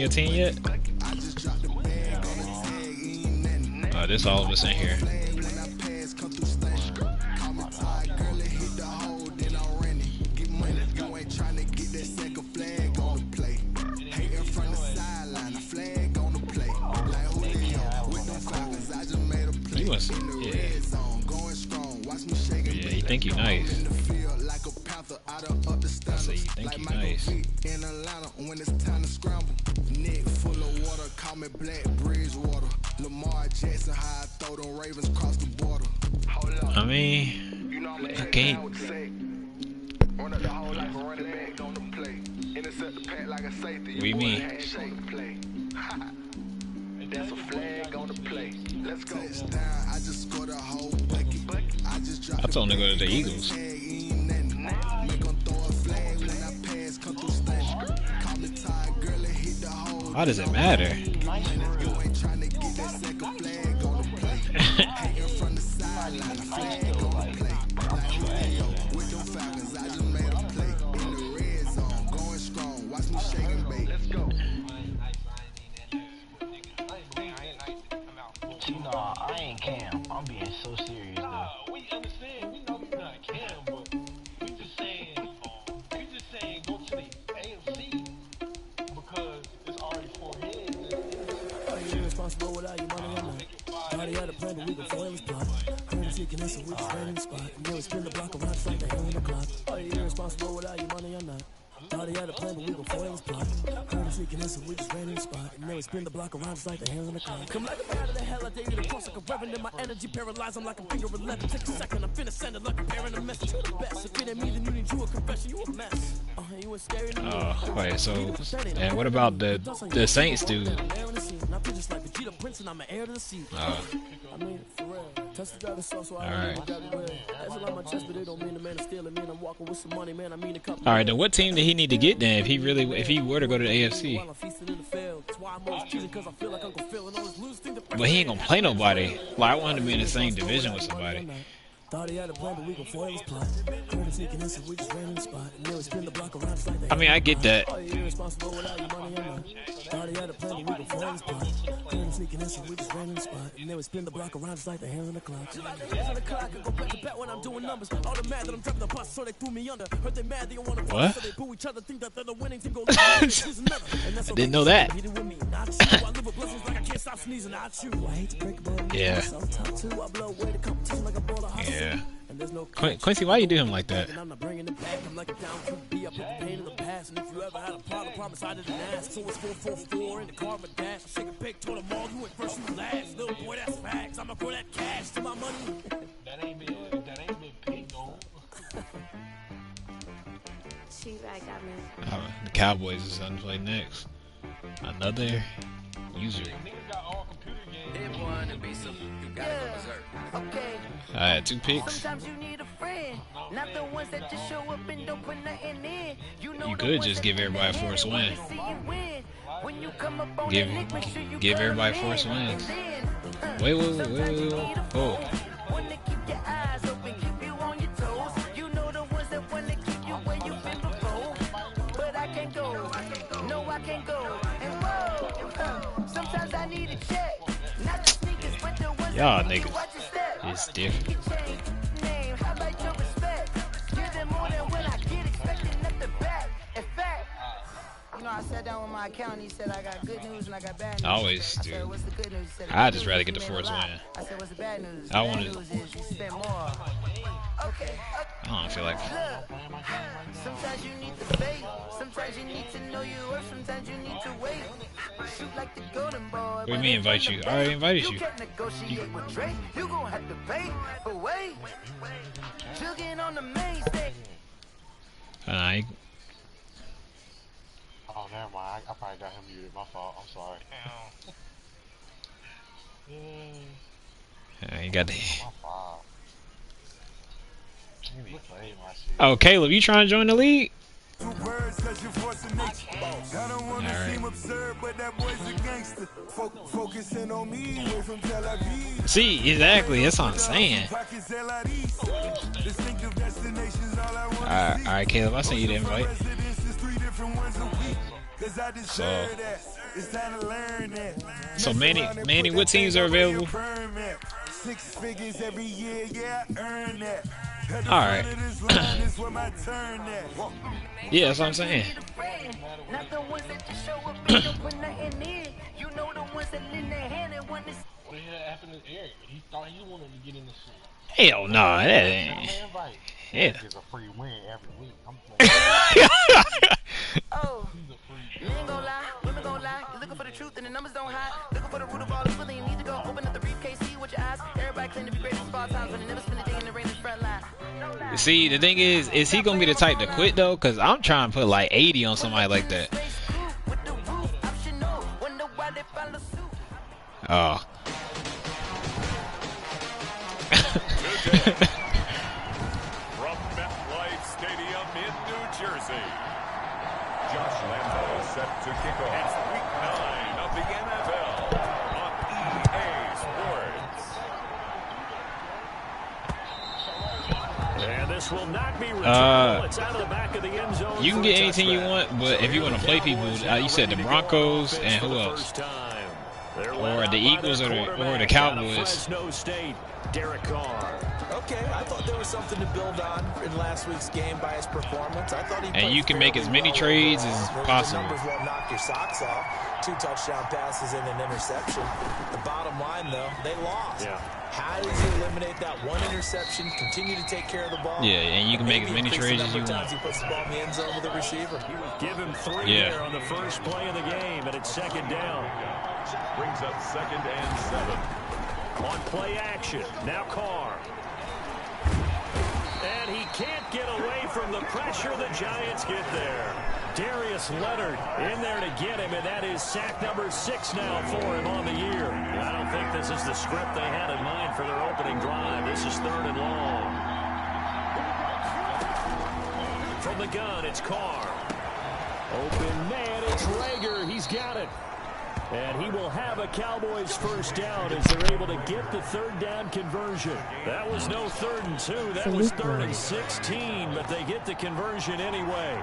team yet? I just dropped the bag on the tag, ain't nothing. There's all of us in here. You must, yeah. Yeah, you think you nice. I say you think you nice. When it's time to scramble, neck full of water, call me Black Bridgewater. Lamar Jackson, how I throw them Ravens across the border. I mean, I can't. Run up the hole like a running back on the play. Intercept the pack like a safety. What do you mean? That's a flag on the play. Let's go. Touchdown, I just scored a whole bucket. I just dropped I told him to go to the Eagles. Why does it matter? Nah, I ain't Cam. I'm being so serious, though. We understand. We know you're not Cam, but we just saying go to the AFC because it's already 4 heads. Are you irresponsible without your money or not? Already had a plan, but we gon' foil this plot. Heard us seeking us, so we just ran in the spot. And then we spin the block around just like the hell in the clock. Are you irresponsible without your money or not? Already had a plan, but we gon' foil this plot. Heard us seeking us, so we just ran in the spot. And then we spin the block around just like the hell in the clock. Come like a bat of the hell, I dare you to cross like a reverend. My energy paralyzed, I'm like a finger 11. Take a second, I'm finna send it like a parent a message. You the best. If it ain't me, then you need you a confession. You a mess. You was scary to me. Wait, so, and what about the Saints dude? I mean, for real. Test the sauce, so I don't know that's a lot of my chest, but it don't mean the man is stealing. Man, I'm walking with some money, man. I mean a couple. All right, then what team did he need to get then if he were to go to the AFC? But he ain't gonna play nobody. Like, I want him to be in the same division with somebody. I mean, I get that. What? I didn't know that. Yeah. Yeah. Quincy, why you do him like that? The Cowboys is on play next. Another user. I had 2 picks. You could just give everybody a forced win. Give everybody forced wins. Wait. Oh. Y'all niggas is different. You know, I sat down with my accountant. He said I got good news and I got bad news. I always do. I said, what's the good news? He said, I'd just rather get the force win. I said, what's the bad news? I The wanted. bad news is you spent more. Okay. I don't feel like. Look, sometimes you need to fake. Sometimes you need to know your worth. Sometimes you need to wait. Shoot like the golden boy. What do you mean invite you? I already invited you. You can't negotiate with Drake. You gon' have to pay. But wait, jugging on the main stage. Alright. Oh, never mind. I probably got him muted. My fault. I'm sorry. You got the. My fault. Oh, Caleb, you trying to join the league? Alright. See, exactly. That's what I'm saying. Alright, Caleb, I sent you the invite. So Manny, what teams are available? Alright. Yeah, that's what I'm saying. He thought he wanted to get in the shit. Hell no, that ain't. Yeah. It's a free win every week. Oh, you ain't gonna lie, women gonna lie. You're looking for the truth and the numbers don't hide. Looking for the root of all this feeling. You need to go open up the briefcase, see what your eyes. Everybody claim to be great for all times, but they never spend a day in the rain in the front line. See, the thing is he gonna be the type to quit though? Cause I'm trying to put like 80 on somebody like that. Oh. From MetLife Stadium in New Jersey, Josh Lambo set to kick off. It's Week 9 of the NFL on EA Sports. And this will not be returned. It's out of the back of the end zone. You can get anything you want, but if you want to play people, you said the Broncos and who else? Or the Eagles or the Cowboys. Derek Carr. Okay, I thought there was something to build on in last week's game by his performance. I thought he and you can make as many trades as possible. The numbers won't knock your socks off. 2 touchdown passes and an interception. The bottom line, though, they lost. Yeah. How does he eliminate that one interception, continue to take care of the ball? Yeah, and you can make as many trades as you want. He puts the ball in the end zone with the receiver. Give him 3 there on the first play of the game, and it's second down. Brings up 2nd and 7. On play action, now Carr. And he can't get away from the pressure the Giants get there. Darius Leonard in there to get him, and that is sack number 6 now for him on the year. I don't think this is the script they had in mind for their opening drive. This is 3rd and long. From the gun, it's Carr. Open man, it's Rager. He's got it. And he will have a Cowboys first down as they're able to get the 3rd down conversion. That was no 3rd and 2. That was 3rd and 16, but they get the conversion anyway.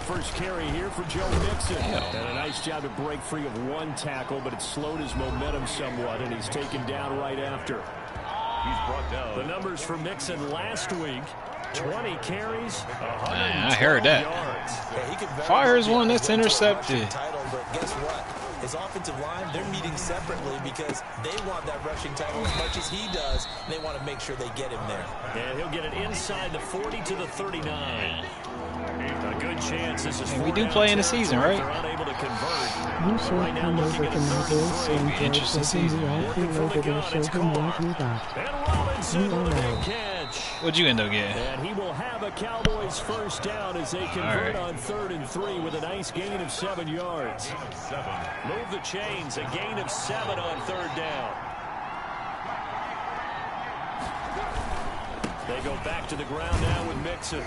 First carry here for Joe Mixon. And a nice job to break free of 1 tackle, but it slowed his momentum somewhat, and he's taken down right after. He's brought down. The numbers for Mixon last week. 20 carries, I heard that. Fires one that's intercepted. But guess what? His offensive line, they're meeting separately because they want that rushing title as much as he does. And they want to make sure they get him there. And he'll get it inside the 40 to the 39. A good chance this is. And we do play in the season, right? They're unable to convert. You should come over to my voice and interesting season. Looking for the guy. And Robinson with a big catch. What'd you end up getting? And he will have a Cowboys first down as they convert on 3rd and 3 with a nice gain of 7 yards. Move the chains, a gain of 7 on 3rd down. They go back to the ground now with Mixon.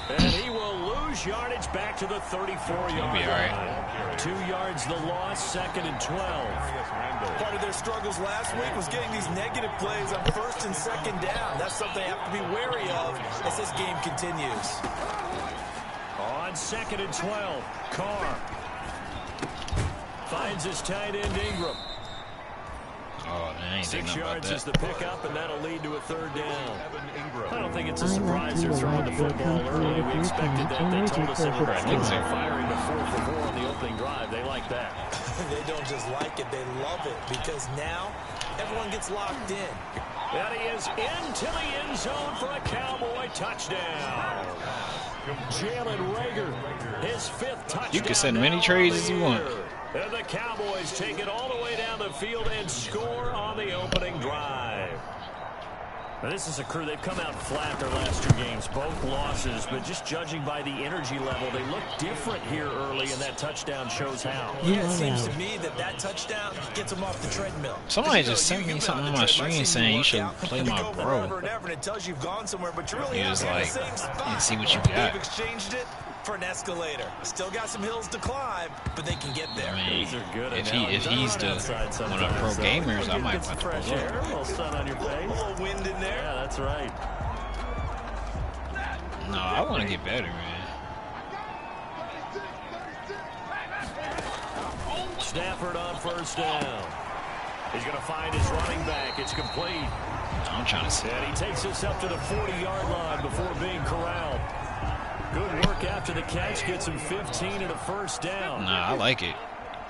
And he will lose yardage back to the 34-yard line. Right. 2 yards the loss, 2nd and 12. Part of their struggles last week was getting these negative plays on 1st and 2nd down. That's something they have to be wary of as this game continues. On 2nd and 12, Carr finds his tight end Ingram. Oh, I ain't 6 thinking about yards that. is the pickup, and that'll lead to a 3rd down. I don't think it's a surprise they're throwing the football early. We expected that. They told us they were going to firing the 4 for 4 on the opening drive. They like that. They don't just like it, they love it, because now everyone gets locked in. And he is into the end zone for a Cowboy touchdown. Jalen Rager, his 5th touchdown. You can send many trades as you want. And the Cowboys take it all the way down the field and score on the opening drive. Now, this is a crew, they've come out flat their last 2 games, both losses, but just judging by the energy level, they look different here early, and that touchdown shows how. Yeah, it seems to me that touchdown gets them off the treadmill. Somebody just sent me something on my screen saying you should play my bro. He was like, and see what you got. Exchanged it for an escalator. Still got some hills to climb, but they can get there. I mean, if he's one of the pro gamers, I might put fresh air, a little sun on your face. A little wind in there. Yeah, that's right. No, I want to get better, man. Stafford on first down. He's going to find his running back. It's complete. I'm trying to see. And he takes us up to the 40-yard line before being corralled. Good work after the catch. Gets him 15 and a first down. Nah, I like it.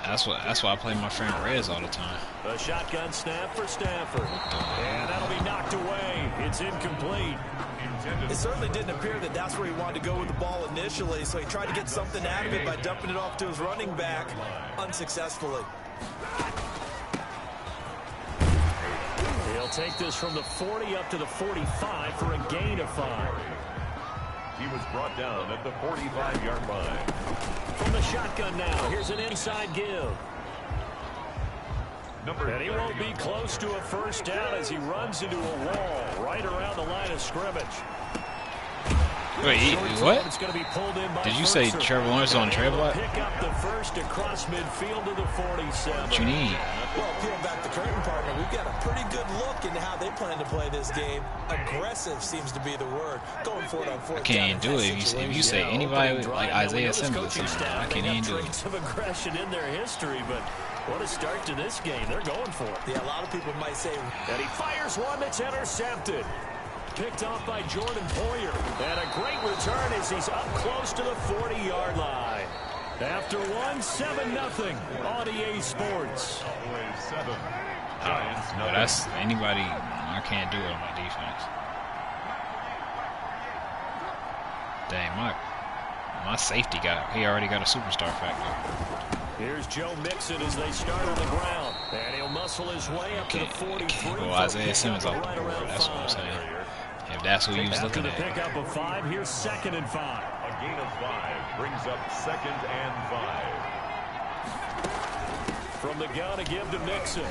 That's why I play my friend Rez all the time. A shotgun snap for Stafford. And that'll be knocked away. It's incomplete. It certainly didn't appear that that's where he wanted to go with the ball initially, so he tried to get something out of it by dumping it off to his running back unsuccessfully. He'll take this from the 40 up to the 45 for a gain of 5. He was brought down at the 45-yard line. From the shotgun now, here's an inside give. And he won't be close to a first down as he runs into a wall right around the line of scrimmage. Wait, what? It's going to be pulled in by Did you say Trevor Lawrence on trade block? Pick up the first across midfield to the 47. What you need? Well, peel back the curtain, partner. We've got a pretty good look into how they plan to play this game. Aggressive seems to be the word. Going for it on fourth down. I can't even do it. If you say anybody like Isaiah Simmons, I can't even do it. Traits of aggression in their history, but what a start to this game. They're going for it. Yeah, a lot of people might say. And he fires one that's intercepted. Picked off by Jordan Poyer. And a great return as he's up close to the 40-yard line. After one, 7-0 on EA Sports. No, that's anybody. I can't do it on my defense. Dang, my safety he already got a superstar factor. Here's Joe Mixon as they start on the ground. And he'll muscle his way up to the 43. Can't go Isaiah Simmons off the board. That's what I'm saying. If that's what he was looking at. After the pickup of 5, here's 2nd and 5. A gain of 5 brings up 2nd and 5. From the gun to give to Mixon.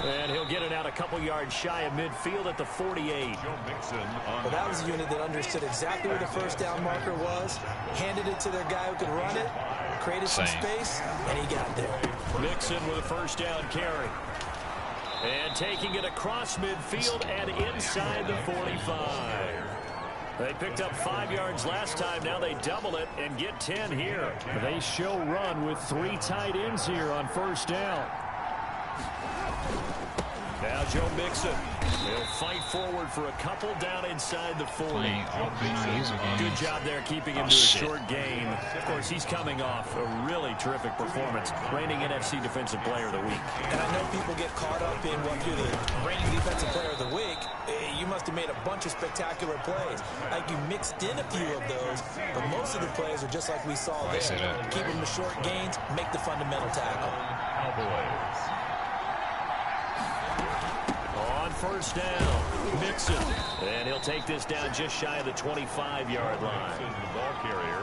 And he'll get it out a couple yards shy of midfield at the 48. Joe Mixon on Well, that was a unit that understood exactly where the first down marker was, handed it to their guy who could run it, created some space, and he got there. Mixon with a first down carry. And taking it across midfield and inside the 45. They picked up 5 yards last time. Now they double it and get 10 here. They show run with 3 tight ends here on first down. Now Joe Mixon. He'll fight forward for a couple down inside the 40. Good job there keeping him to a short gain. Of course, he's coming off a really terrific performance. Reigning NFC Defensive Player of the Week. And I know people get caught up in what you're the reigning Defensive Player of the Week. You must have made a bunch of spectacular plays. Like you mixed in a few of those, but most of the plays are just like we saw there. Keep them to short gains, make the fundamental tackle. Cowboys. First down, Mixon, and he'll take this down just shy of the 25-yard line.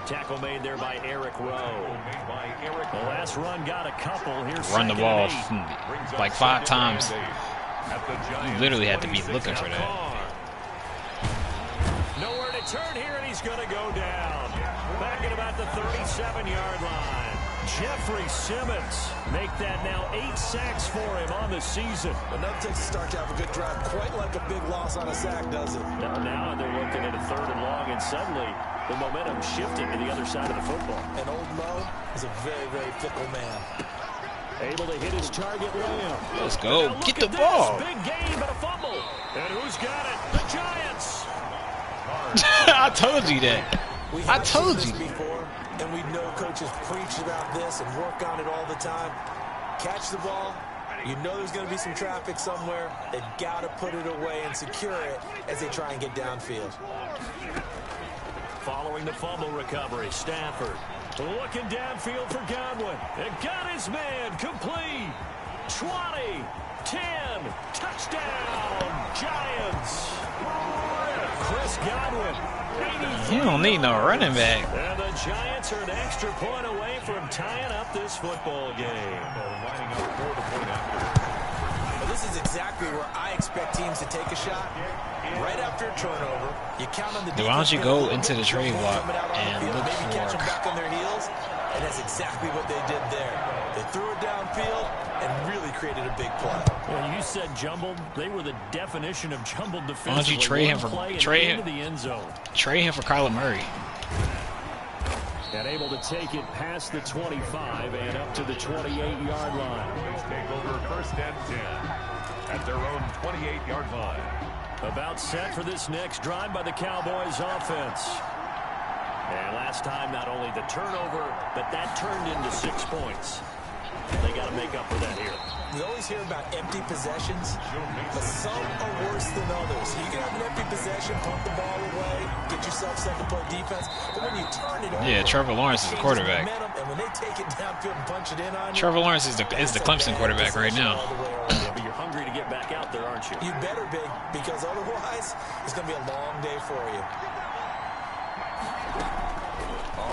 Tackle made there by Eric Rowe. The last run got a couple. Here's run the ball like 5 times. You literally have to be looking for that. Nowhere to turn here, and he's going to go down. Back at about the 37-yard line. Jeffrey Simmons make that now 8 sacks for him on the season. Another takes a start to have a good drive, quite like a big loss on a sack, does it? Now they're looking at a 3rd and long, and suddenly the momentum shifted to the other side of the football. And old Mo is a very, very fickle man. Able to hit his target layup. Let's go. Get the ball. Big game, but a fumble. And who's got it? The Giants. I told you that. I told you. Before, and we know coaches preach about this and work on it all the time. Catch the ball. You know there's going to be some traffic somewhere. They've got to put it away and secure it as they try and get downfield. Following the fumble recovery, Stafford looking downfield for Godwin. And got his man complete. 20, 10. Touchdown, Giants. Chris Godwin. You don't need no running back. And the Giants are an extra point away from tying up this football game. Lining up for the point after. Well, this is exactly where I expect teams to take a shot. Right after a turnover, you count on the defense. Why don't you go into the trade block and look maybe catch them for... back on their heels? And that's exactly what they did there. They threw it downfield and really created a big play. When you said jumbled, they were the definition of jumbled defensively. Why don't you trade him for trade him for Kyler Murray? And able to take it past the 25 and up to the 28-yard line. Let's take over first and 10 at their own 28-yard line. About set for this next drive by the Cowboys offense. And last time, not only the turnover, but that turned into 6 points. They got to make up for that here. We always hear about empty possessions, but some are worse than others. You can have an empty possession, pump the ball away, get yourself second play defense, but when you turn it over, yeah, Trevor Lawrence is the quarterback. And when they take it downfield and punch it in on you, Trevor Lawrence is the Clemson quarterback right now. Yeah, but you're hungry to get back out there, aren't you? You better be, because otherwise, it's going to be a long day for you.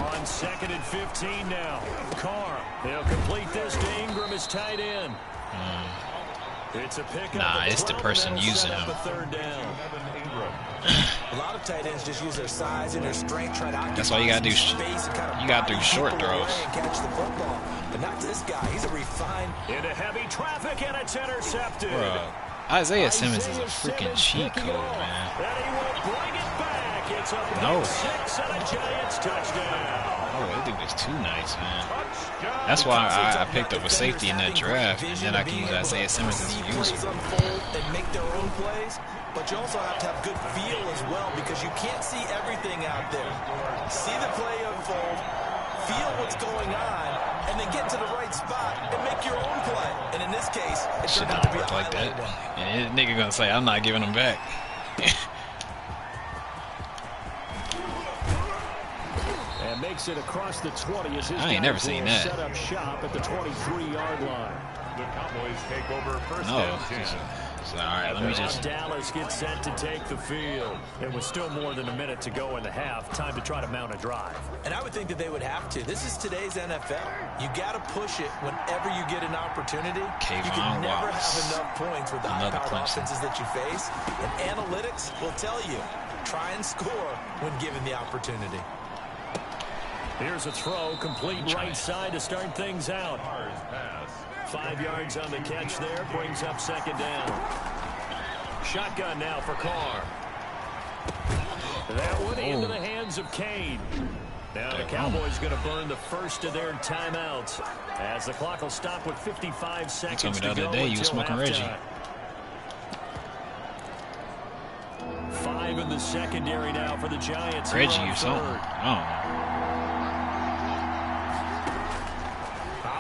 On second and 15 now. Carr. They'll complete this to Ingram as tight end. It's a pick. Nah, it's the person using him. Third down. A lot of tight ends just use their size and their strength. That's why you gotta do. You gotta do short throws. Catch the football, but not this guy. He's a refined. Into heavy traffic and it's intercepted. Bro, Isaiah Simmons is a freaking cheat code, man. And he will bring it back. It's a big 6 and a Giants touchdown. Oh, that dude is too nice, man. That's why I picked up a safety in that draft, and then I can use Isaiah Simmons as a user. And make their own plays, but you also have to have good feel as well, because you can't see everything out there. See the play unfold, feel what's going on, and then get to the right spot and make your own play. And in this case, it should turned out to not be work like that. And this nigga gonna say, I'm not giving him back. And makes it across the 20 as his I ain't never seen that. Set up shop at the 23-yard line. The Cowboys take over first No. and 10. So, all right, let me just... Dallas gets set to take the field. And with still more than a minute to go in the half, time to try to mount a drive. And I would think that they would have to. This is today's NFL. You got to push it whenever you get an opportunity. You can never have enough points with the high-powered offenses that you face. And analytics will tell you, try and score when given the opportunity. Here's a throw, complete right side to start things out. 5 yards on the catch there, brings up second down. Shotgun now for Carr. That one into the hands of Kane. Now the Cowboys going to burn the first of their timeouts, as the clock will stop with 55 seconds to go. You told me the other day you was smoking Reggie. 5 in the secondary now for the Giants. Reggie or something. I don't know.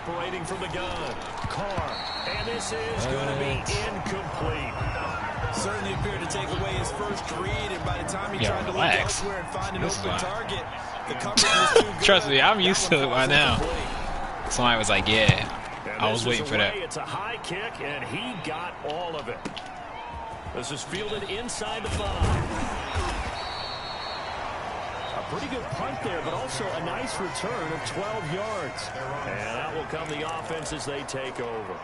Operating from the gun, Carr, and this is going to be incomplete. Certainly appeared to take away his first read, and by the time he tried to look elsewhere and find an open target, the coverage was too good. Trust me, I'm used to it by now. Somebody was like, yeah, I was waiting for that. It's a high kick, and he got all of it. This is fielded inside the 5. Pretty good punt there, but also a nice return of 12 yards. And out will come the offense as they take over.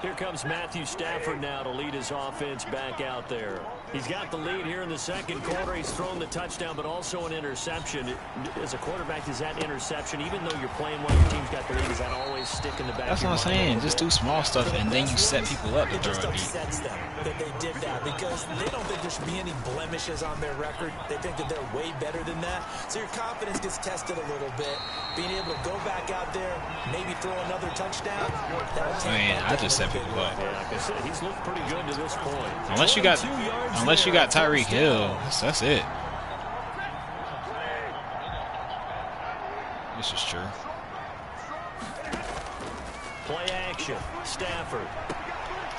Here comes Matthew Stafford now to lead his offense back out there. He's got the lead here in the second quarter. He's thrown the touchdown, but also an interception. As a quarterback, is that interception, even though you're playing well, your team's got the lead, does that always stick in the back? That's what I'm saying. Just do small stuff, and then you set people up to throw it deep. It just upsets them that they did that, because they don't think there should be any blemishes on their record. They think that they're way better than that. So your confidence gets tested a little bit. Being able to go back out there, maybe throw another touchdown. I just set people up. Yeah, like I said, he's looked pretty good to this point. Unless you got Tyreek Hill, that's it. This is true. Play action. Stafford.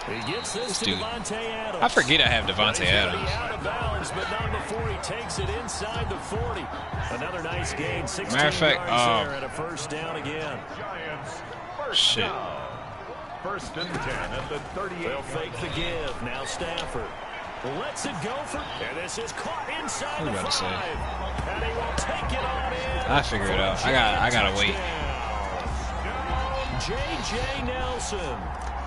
He gets this to Devontae Adams. I forget I have Devontae Adams. Out of bounds, but not before he takes it inside the 40. Another nice gain. 16 Matter of fact, yards there and a first down again. Shit. First and 10 at the 38. They'll fake the give. Now Stafford lets it go for, and this is caught inside the 5. And he will take it on in. I figure it out. I gotta wait. J.J. Nelson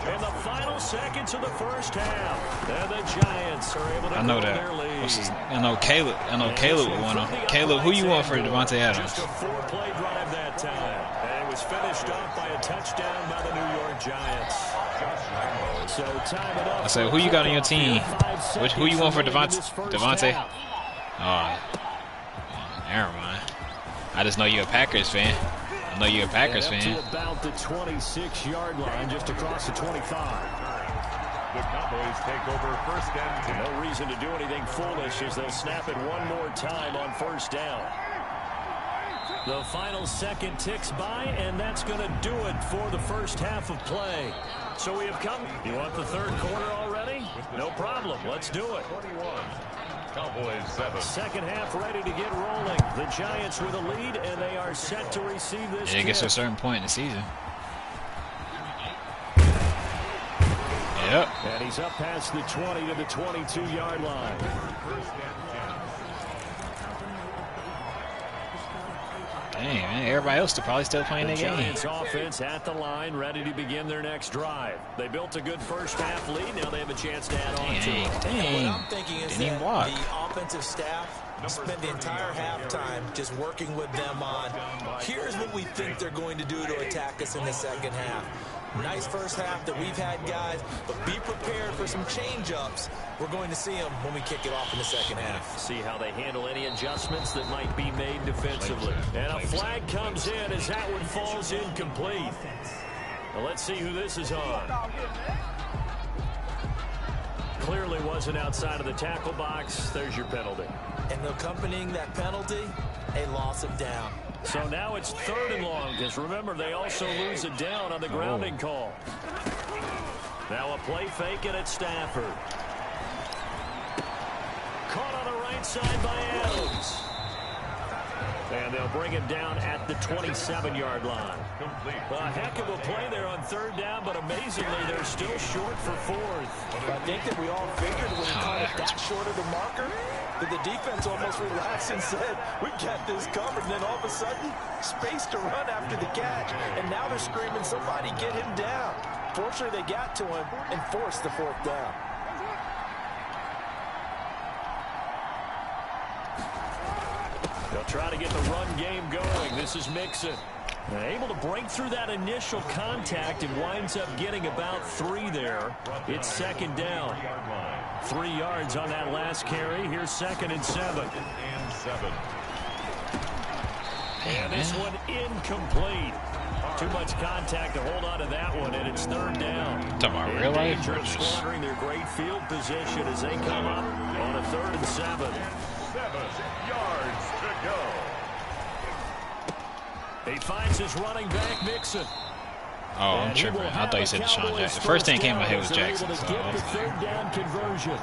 in the final seconds of the first half. And the Giants are able to grow their lead. I know Caleb would want to. Caleb, who you want for Devontae Adams? Just a 4-play drive that time. And it was finished off by a touchdown by the New York Giants. So time it up. I said, who you got on your team? Who you want for Devontae? Oh, never mind. I just know you're a Packers fan. I know you're a Packers fan. To about the 26-yard line, just across the 25. The Cowboys take over first and 10. No reason to do anything foolish as they'll snap it one more time on first down. The final second ticks by, and that's going to do it for the first half of play. So we have come. You want the third quarter already? No problem. Let's do it. 21. Cowboys 7. Second half ready to get rolling. The Giants with a lead, and they are set to receive this. Yeah, it gets to a certain point in the season. Yep. And he's up past the 20 to the 22-yard line. Dang, man, everybody else is probably still playing their game. Giants offense at the line, ready to begin their next drive. They built a good first half lead. Now they have a chance to add on to it. What I'm thinking is Didn't even that block. the offensive staff spent the entire halftime just working with them on, here's what we think they're going to do to attack us in the second half. Nice first half that we've had, guys, but be prepared for some change-ups. We're going to see them when we kick it off in the second half. See how they handle any adjustments that might be made defensively. And a flag comes in as that one falls incomplete. Now let's see who this is on. Clearly wasn't outside of the tackle box. There's your penalty. And accompanying that penalty, a loss of down. So now it's 3rd and long, because remember, they also lose it down on the grounding call. Now a play fake, and it's Stafford. Caught on the right side by Adams. And they'll bring him down at the 27-yard line. A heck of a play there on 3rd down, but amazingly, they're still short for 4th. I think that we all figured when we caught it that short of the marker, that the defense almost relaxed and said, we got this covered. And then all of a sudden, space to run after the catch. And now they're screaming, somebody get him down. Fortunately, they got to him and forced the 4th down. They'll try to get the run game going. This is Mixon. Able to break through that initial contact and winds up getting about 3 there. It's 2nd down. 3 yards on that last carry. Here's 2nd and 7. And this one incomplete. Too much contact to hold on to that one, and it's 3rd down. Talking about real life or just squandering their great field position as they come up on a 3rd and 7. 7 yards to go. He finds his running back, Mixon. Oh, I'm tripping. I thought you said Deshaun Jackson. The first thing that came to my head was Jackson. So Get the 3rd down conversion.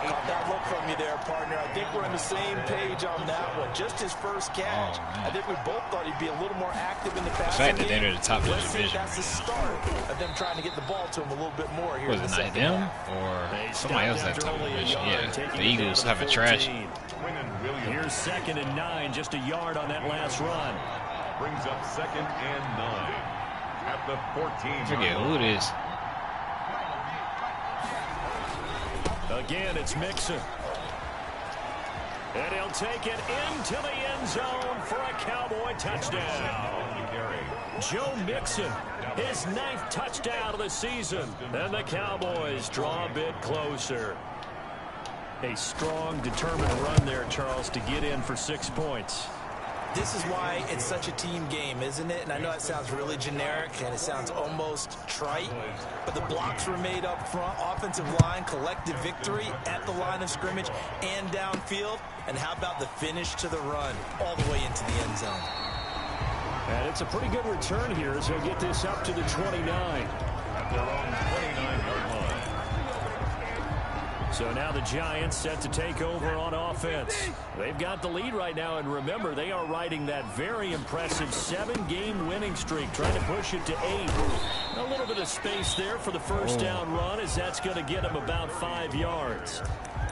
Caught that look from you there, partner. I think we're on the same page on that one. Just his first catch. I think we both thought he'd be a little more active in the passing game. The fact that they're game. at the top of the division. That's the start of them trying to get the ball to him a little bit more here. Was it not them or somebody else at the top of the division? Yeah, the Eagles have a trash. Here's 2nd and 9, just a yard on that last run. Brings up 2nd and 9 at the 14. I forget who it is. Again, it's Mixon. And he'll take it into the end zone for a Cowboy touchdown. Joe Mixon, his 9th touchdown of the season. And the Cowboys draw a bit closer. A strong, determined run there, Charles, to get in for 6 points. This is why it's such a team game, isn't it? And I know it sounds really generic and it sounds almost trite, but the blocks were made up front, offensive line, collective victory at the line of scrimmage and downfield. And how about the finish to the run all the way into the end zone? And it's a pretty good return here as they'll get this up to the 29. At their own 29-yard line. So now the Giants set to take over on offense. They've got the lead right now, and remember, they are riding that very impressive 7-game winning streak, trying to push it to 8. A little bit of space there for the first down run, as that's going to get him about 5 yards.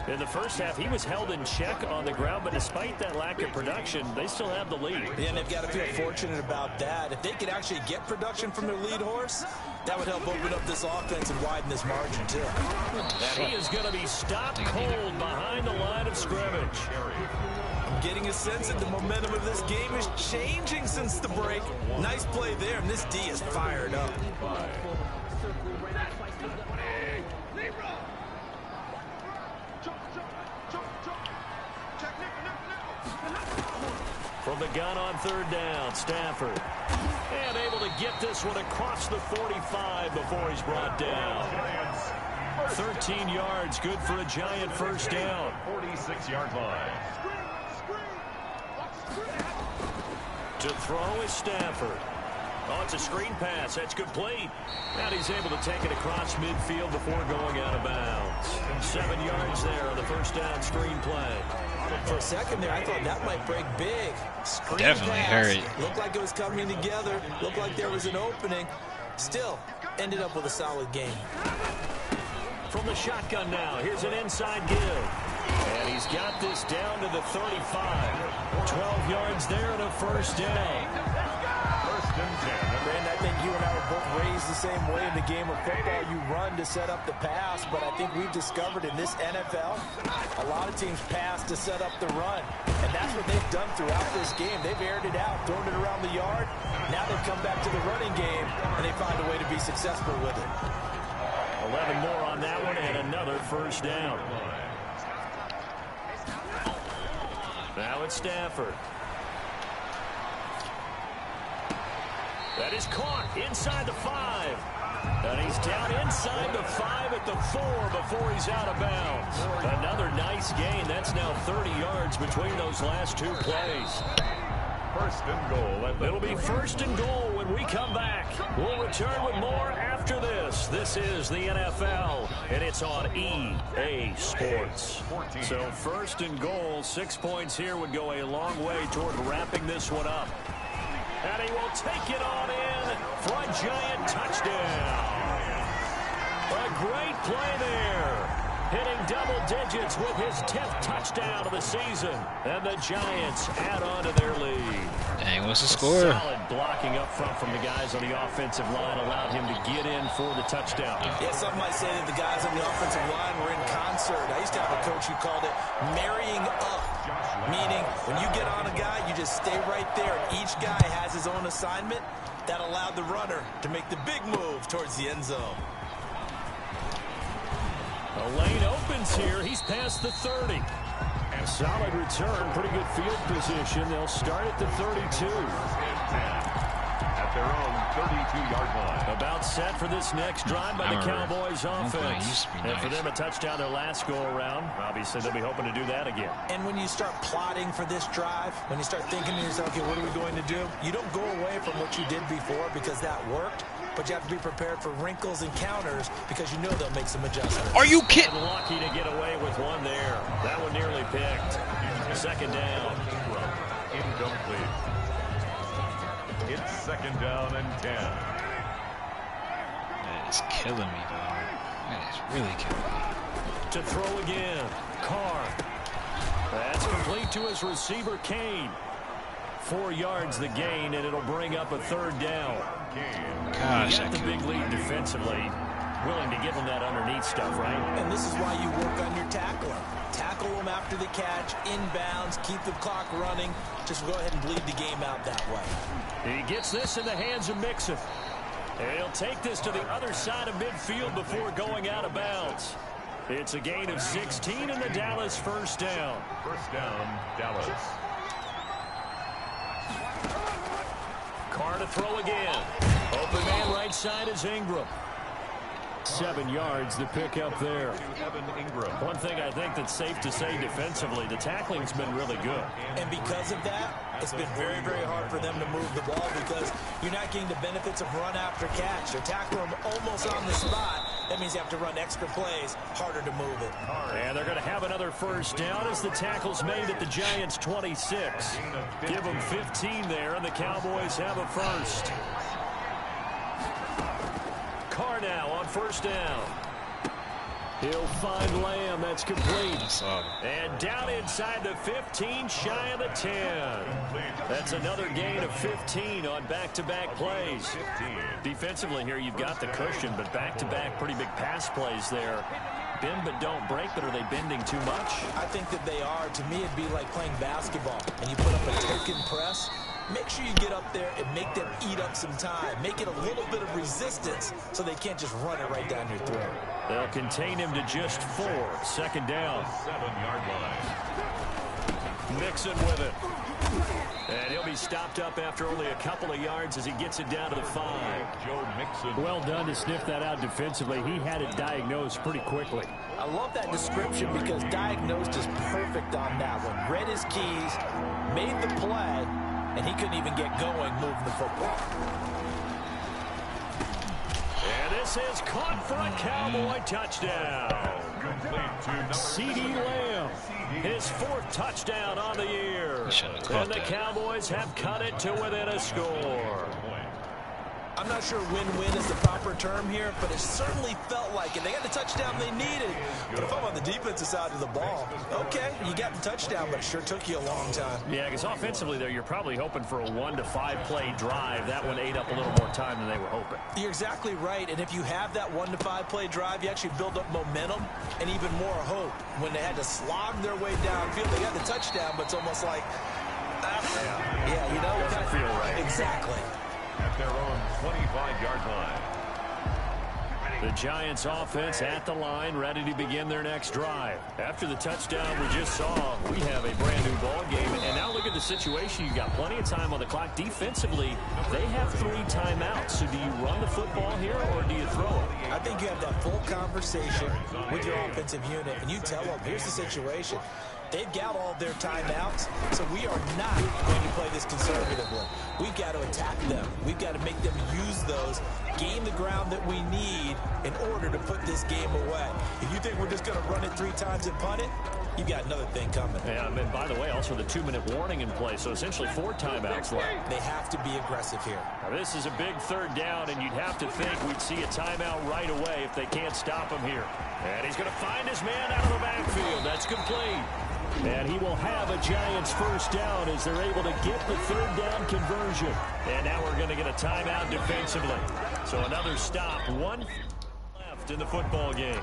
In the first half, he was held in check on the ground, but despite that lack of production, they still have the lead. Yeah, and they've got to feel fortunate about that. If they could actually get production from their lead horse, that would help open up this offense and widen this margin, too. And he is going to be stopped cold behind the line of scrimmage. I'm getting a sense that the momentum of this game is changing since the break. Nice play there, and this D is fired up. From the gun on third down, Stafford. And able to get this one across the 45 before he's brought down. 13 yards, good for a Giant first down. 46-yard line. To throw is Stafford. Oh, it's a screen pass. That's complete. And he's able to take it across midfield before going out of bounds. 7 yards there on the first down screen play. For a second there, I thought that might break big. Screen Definitely pass. hurt. Looked like it was coming together. Looked like there was an opening. Still, ended up with a solid game. From the shotgun now, here's an inside give. And he's got this down to the 35. 12 yards there and a first down. First and 10. Brandon, I think you and I were both raised the same way in the game of football. You run to set up the pass, but I think we've discovered in this NFL, a lot of teams pass to set up the run. And that's what they've done throughout this game. They've aired it out, thrown it around the yard. Now they've come back to the running game, and they find a way to be successful with it. 11 more on that one, and another first down. Now it's Stafford. That is caught inside the 5. And he's down inside the 5 at the 4 before he's out of bounds. Another nice gain. That's now 30 yards between those last 2 plays. First and goal. It'll be first and goal when we come back. We'll return with more after this. This is the NFL, and it's on EA Sports. So first and goal, 6 points here would go a long way toward wrapping this one up. And he will take it on in for a Giant touchdown. A great play there. Hitting double digits with his 10th touchdown of the season. And the Giants add on to their lead. Dang, what's the score? Solid blocking up front from the guys on the offensive line allowed him to get in for the touchdown. Yeah, some might say that the guys on the offensive line were in concert. I used to have a coach who called it marrying up. Meaning, when you get on a guy, you just stay right there. Each guy has his own assignment. That allowed the runner to make the big move towards the end zone. A lane opens here. He's past the 30. A solid return. Pretty good field position. They'll start at the 32. At their own 32-yard line. About set for this next drive by the Cowboys offense. And for them, a touchdown their last go-around. Obviously, they'll be hoping to do that again. And when you start plotting for this drive, when you start thinking to yourself, okay, what are we going to do? You don't go away from what you did before because that worked. But you have to be prepared for wrinkles and counters because you know they'll make some adjustments. Are you kidding? Lucky to get away with one there. That one nearly picked. Second down. Incomplete. It's second down and 10. That is killing me, dog. That is really killing me. To throw again. Carr. That's complete to his receiver, Kane. 4 yards the gain, and it'll bring up a third down. Gosh, you got the big lead defensively. Willing to give them that underneath stuff, right? And this is why you work on your tackling. Tackle them after the catch, inbounds, keep the clock running. Just go ahead and bleed the game out that way. He gets this in the hands of Mixon. And he'll take this to the other side of midfield before going out of bounds. It's a gain of 16 in the Dallas first down. First down, Dallas. Carr to throw again. Open man right side is Ingram. 7 yards the pick up there. Evan Ingram. One thing I think that's safe to say defensively, the tackling's been really good. And because of that, it's been very, very hard for them to move the ball because you're not getting the benefits of run after catch. They're tackling them almost on the spot, That means you have to run extra plays, harder to move it. And they're going to have another first down as the tackle's made at the Giants' 26. Give them 15 there, and the Cowboys have a first. Carr now on first down. He'll find Lamb. That's complete. And down inside the 15, shy of the 10. That's another gain of 15 on back-to-back plays. Defensively here, you've got the cushion, but back-to-back pretty big pass plays there. Bend but don't break, but are they bending too much? I think that they are. To me, it'd be like playing basketball, and you put up a token press. Make sure you get up there and make them eat up some time. Make it a little bit of resistance so they can't just run it right down your throat. They'll contain him to just 4. Second down. 7-yard line. Mixon with it. And he'll be stopped up after only a couple of yards as he gets it down to the 5. Joe Mixon. Well done to sniff that out defensively. He had it diagnosed pretty quickly. I love that description because diagnosed is perfect on that one. Read his keys, made the play, and he couldn't even get going moving the football. And this is caught for a Cowboy touchdown. CeeDee Lamb, his 4th touchdown on the year. And the Cowboys have cut it to within a score. I'm not sure win-win is the proper term here, but it certainly felt like it. They got the touchdown they needed. But if I'm on the defensive side of the ball, okay, you got the touchdown, but it sure took you a long time. Yeah, because offensively there, you're probably hoping for a 1 to 5 play drive. That one ate up a little more time than they were hoping. You're exactly right, and if you have that 1 to 5 play drive, you actually build up momentum and even more hope. When they had to slog their way downfield, they got the touchdown, but it's almost like, yeah, you know, it doesn't feel right. Exactly. At their own 25-yard line. The Giants offense at the line, ready to begin their next drive. After the touchdown we just saw, we have a brand new ball game. And now look at the situation. You've got plenty of time on the clock. Defensively, they have 3 timeouts. So do you run the football here or do you throw it? I think you have that full conversation with your offensive unit, and you tell them, here's the situation. They've got all their timeouts, so we are not going to play this conservatively. We've got to attack them. We've got to make them use those, gain the ground that we need in order to put this game away. If you think we're just going to run it 3 times and punt it, you got another thing coming. Yeah, and by the way, also the 2-minute warning in play, so essentially 4 timeouts left. They have to be aggressive here. Now, this is a big 3rd down, and you'd have to think we'd see a timeout right away if they can't stop him here. And he's going to find his man out of the backfield. That's complete. And he will have a Giants first down as they're able to get the 3rd down conversion. And now we're going to get a timeout defensively. So another stop, 1 left in the football game.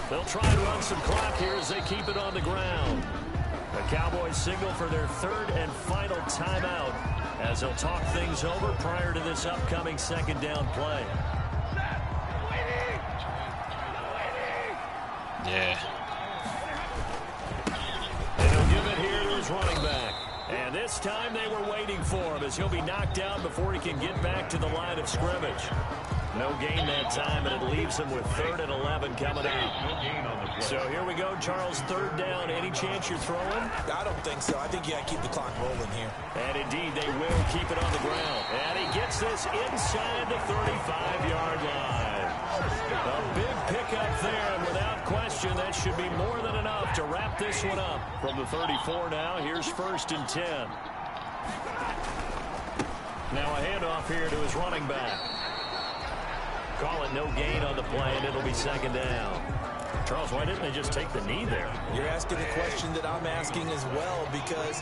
They'll try and run some clock here as they keep it on the ground. The Cowboys signal for their 3rd and final timeout as they'll talk things over prior to this upcoming 2nd down play. Yeah. And he'll give it here to his running back. And this time they were waiting for him as he'll be knocked down before he can get back to the line of scrimmage. No gain that time, and it leaves him with 3rd and 11 coming out. So here we go, Charles, 3rd down. Any chance you're throwing? I don't think so. I think you got to keep the clock rolling here. And indeed, they will keep it on the ground. And he gets this inside the 35-yard line. A big pickup there, and without question, that should be more than enough to wrap this one up. From the 34 now, here's 1st and 10. Now a handoff here to his running back. Call it no gain on the play, and it'll be 2nd down. Charles, why didn't they just take the knee there? You're asking the question that I'm asking as well, because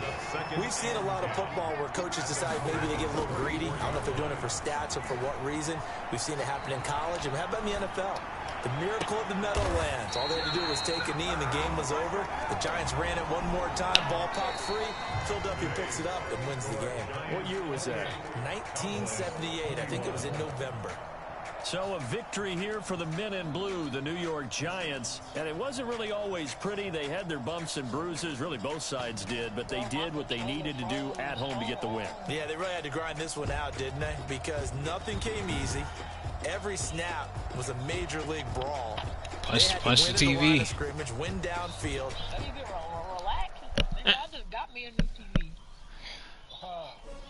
we've seen a lot of football where coaches decide maybe they get a little greedy. I don't know if they're doing it for stats or for what reason. We've seen it happen in college, and how about in the NFL? The miracle of the Meadowlands. All they had to do was take a knee, and the game was over. The Giants ran it one more time, ball popped free. Philadelphia picks it up and wins the game. What year was that? 1978. I think it was in November. So a victory here for the men in blue, the New York Giants. And it wasn't really always pretty. They had their bumps and bruises. Really, both sides did. But they did what they needed to do at home to get the win. Yeah, they really had to grind this one out, didn't they? Because nothing came easy. Every snap was a major league brawl. Punch the TV. Scrimmage, win downfield. Relax. I just got me a new TV.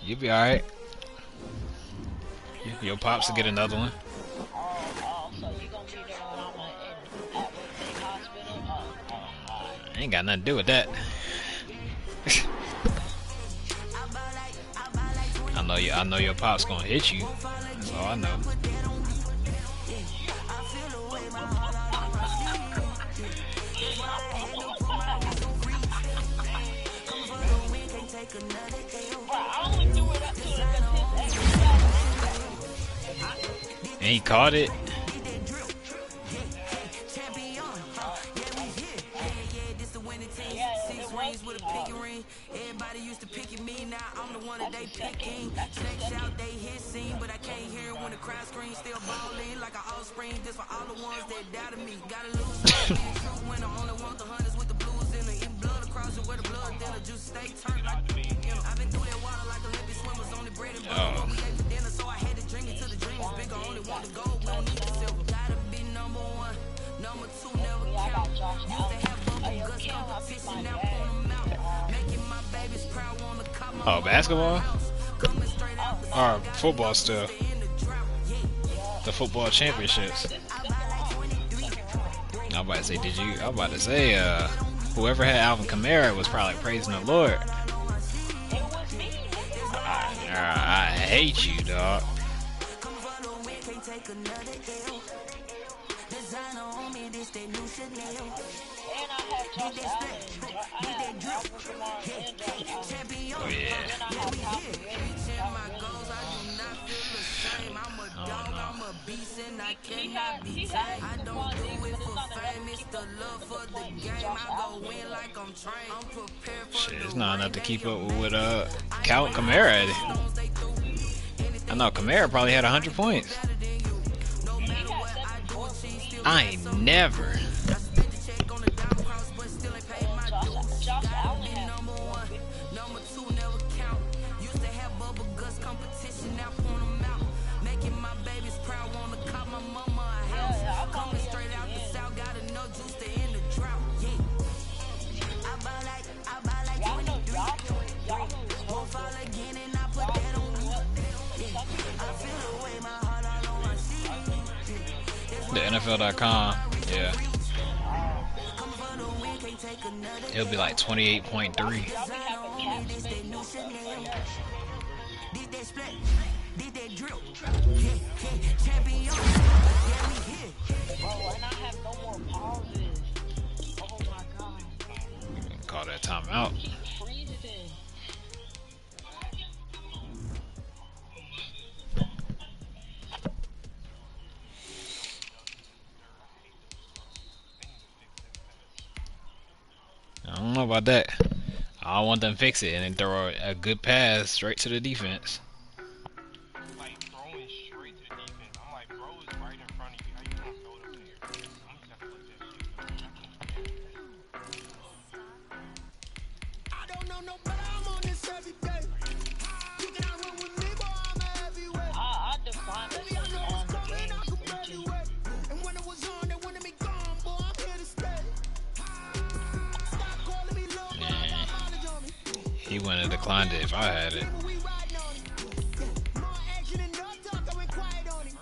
You'll be alright. Your pops will get another one. So you gonna be there when I'm at the hospital? Ain't got nothing to do with that. I know your pops gonna hit you. That's all I know. And he caught it. Everybody used to pick at me, now I'm the one that they picking. Snakes out, they hit scene, but I can't hear when the crowd screams. Still balling like an offspring, just for all the ones that doubted me. Gotta lose being true when I only want the hunters with the blues in it. Even blood across it where the blood thinner, juice stay turned like I've been through that water like Olympic swimmers, only bread and butter. We ate for dinner, so I had to drink it till the dream was bigger. Only want the gold, we don't need the silver. Gotta be number one, number two never count. Used to have bubble guts competition, now point them out. Making my babies proud, wanna cop my basketball? Or football stuff. The football championships. I was about to say, whoever had Alvin Kamara was probably praising the Lord. I hate you, dog. Oh yeah. Shit, it's not enough to keep up with Cal Kamara. I know Kamara probably had 100 points. I ain't never. The NFL.com, yeah. It'll be like 28.3. Call that timeout. I don't know about that. I want them to fix it and then throw a good pass straight to the defense. Like throwing straight to the defense. I'm like, bro, it's right in front of you. How you gonna throw it up there? I'm just gonna look that shit. I don't know no better, I'm on this every day. You cannot run with me, boy, I'm a heavyweight. I define myself on the game. And when it was on, they wanted me gone, boy, I'm here to stay. Stop calling me little, boy, I got mileage on me. He wouldn't have declined it if I had it. We riding on it. More action and no talk, I went quiet on it.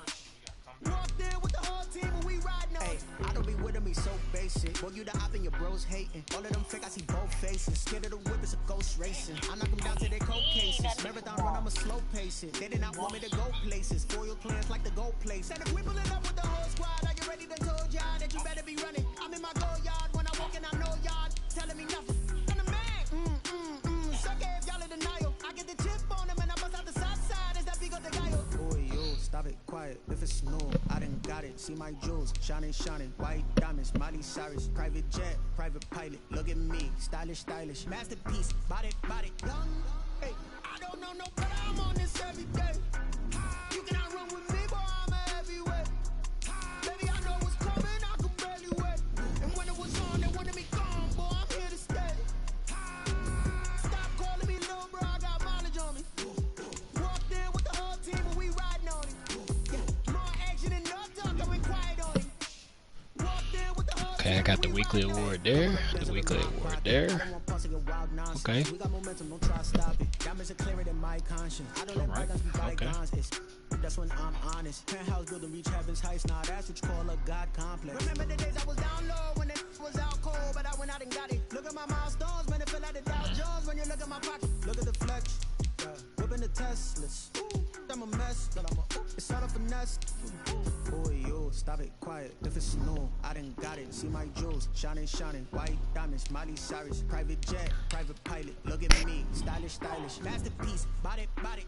Walked in with the whole team and we riding on it. I don't be with me so basic. Boy, you the op and your bros hating. All of them fake, I see both faces. Scared of the whip, it's a ghost racing. I knock them down to their cold cases. Marathon run, I'm a slow pace it. They did not want me to go places. Foil plans like the gold place. Said if we pulling up with the whole squad, are you ready to told y'all that you better be running? I'm in my go yard when I walk in, I know y'all telling me nothing. And the man, suck it if y'all in denial. I get the chip on him and I bust out the south side. Is that big of the guy? Boy, yo, stop it, quiet. If it's snow, I done got it. See my jewels, shining, shining. White diamonds, Miley Cyrus. Private jet, private pilot. Look at me, stylish, stylish. Masterpiece, body, body. Young, hey, I don't know no better, I'm on this every day. You cannot run with me, boy, I'm a heavyweight. Okay, I got the weekly award there. The weekly award there. Okay. Alright. Okay. That's when I'm honest. Penthouse building reach heaven's heights. Now that's what you call a God complex. Remember the days I was down low when it was out cold, but I went out and got it. Look at my milestones, man, it feel like the Dow Jones when you look at my pocket. Look at the flex, whipping the Teslas. I'm a mess, but it's all a finesse. Boy, yo, stop it, quiet. If it's snow, I done got it. See my jewels, shining, shining. White diamonds, Miley Cyrus. Private jet, private pilot. Look at me, stylish, stylish. Masterpiece, body, body.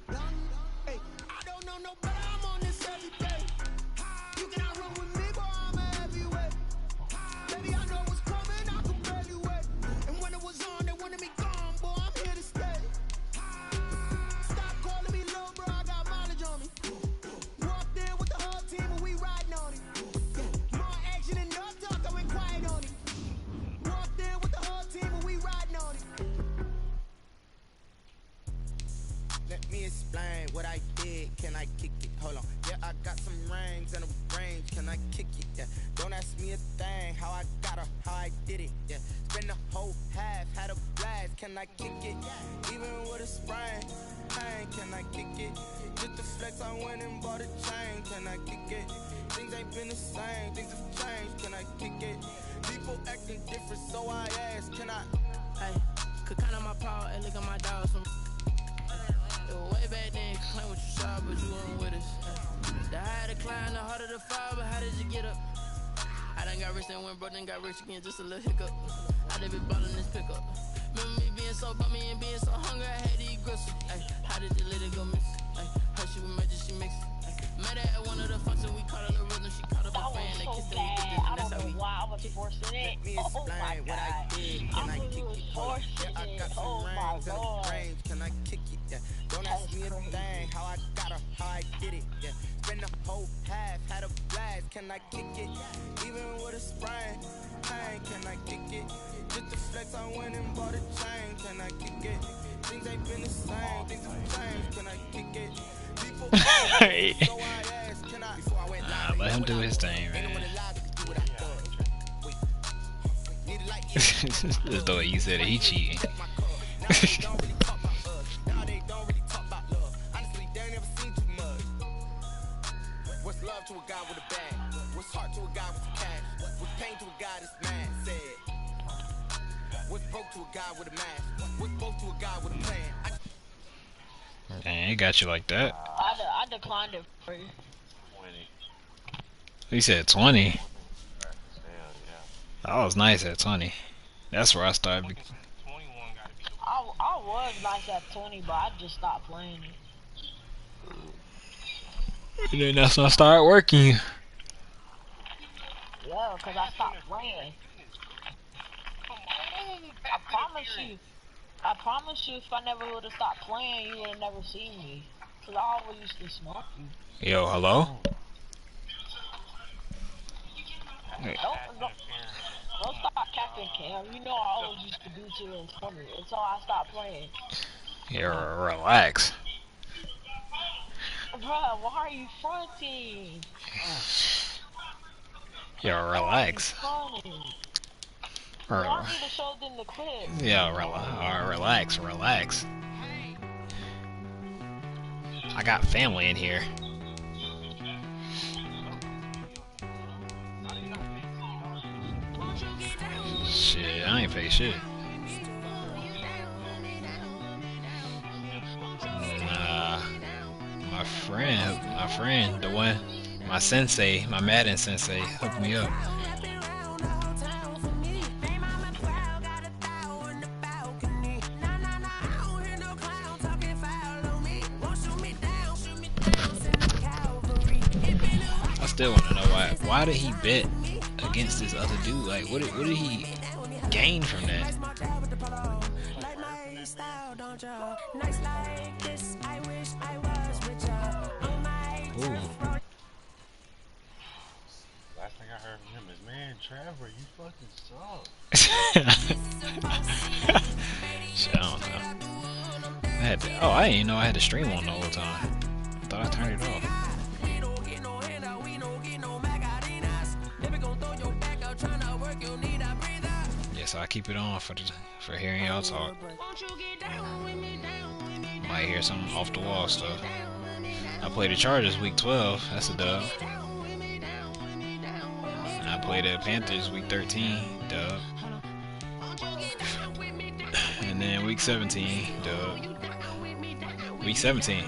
Hey, I don't know no better. I'm on this every day. You cannot run with me, boy, I'm a heavyweight. Baby, I know what's coming, I can barely wait. And when it was on, they wanted me gone, boy, I'm here to stay. Stop calling me little bro, I got mileage on me. Walked in with the whole team and we riding on it. More action and no talk, I went quiet on it. Walked in with the whole team and we riding on it. Let me explain what I did. Can I kick it? Hold on. Yeah, I got some rings and a range. Can I kick it? Yeah. Don't ask me a thing. How I got her, how I did it. Yeah. Spend the whole half, had a blast. Can I kick it? Even with a sprain. Hey, can I kick it? Just the flex, I went and bought a chain. Can I kick it? Things ain't been the same. Things have changed. Can I kick it? People acting different, so I ask. Can I? Hey, could count on my power and look at my dogs from. Way back then, you claim what you saw, but you weren't with us. The higher the climb, the harder the fall, but how did you get up? I done got rich and went broke, then got rich again, just a little hiccup. I done been ballin' this pickup. Remember me being so bummy and being so hungry, I had to eat gristle. Ay, how did the little go miss? Ay, her she was magic, she mixed. Met her at one of the functions, we caught her the rhythm, she caught up a fan, they kissed her with the dick, and that's how we. Why I was forcing it. Let me explain what I did. Can I kick it? Hold on. Yeah, I got some rings and a range. Can I kick it? Yeah. Don't ask me a thing. How I got her, how I did it. Yeah. Spend the whole half, had a blast. Can I kick it? Even with a sprain. Hey, can I kick it? Just the flex, I went and bought a chain. Can I kick it? Things ain't been the same. Things have changed. Can I kick it? People so I asked, can I? Before I went live, let him do his thing, man. This is the way you said it, he cheating. What's love to a guy with a bag? What's heart to a guy with cash? What's pain to a guy that's mad? Said. What's broke to a guy with a mask? What's both to a guy with a plan? Dang, he got you like that. I declined it for you. 20. He said 20. I was nice at 20. That's where I started. 21 gotta be the I was nice at 20, but I just stopped playing it. And then that's when I started working. Yeah, because I stopped playing. I promise you, if I never would have stopped playing, you would have never seen me. Because I always used to smoke you. Yo, hello? Don't stop capping, Cam. You know I always used to beat you in 20 until I stopped playing. Yeah, relax. Bruh, why are you fronting? Yeah, relax. Y'all need to show them the clip. Yeah, relax, relax. I got family in here. Shit, I ain't pay shit. My friend, the one, my sensei, my Madden sensei, hooked me up. I still want to know why did he bet against this other dude? Like, what did he gain from that? Ooh. last thing I heard from him is, man, Trevor, you fucking suck. Shit, I don't know. I didn't even know I had the stream on the whole time. I thought I turned it off. Tryna work you so I keep it on for hearing y'all talk. Might hear some off the wall stuff. I played the Chargers week 12. That's a dub. I played the Panthers week 13. Dub. And then week 17. Dub. Week 17.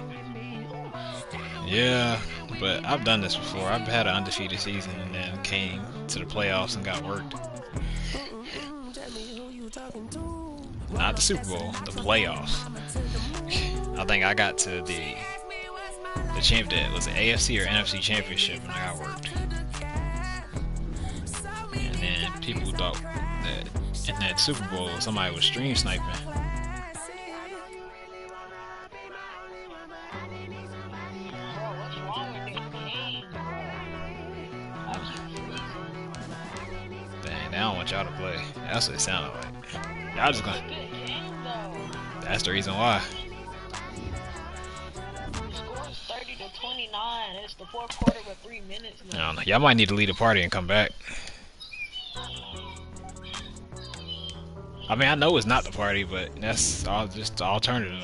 Yeah, but I've done this before. I've had an undefeated season and then came to the playoffs and got worked. Not the Super Bowl, the playoffs. I think I got to the champ that was the AFC or NFC championship and I got worked. And then people thought that in that Super Bowl somebody was stream sniping. Dang, they don't want y'all to play. That's what it sounded like. Y'all just gonna. That's the reason why. It's the fourth quarter with 3 minutes left. I don't know. Y'all might need to leave the party and come back. I mean, I know it's not the party, but that's all just the alternative.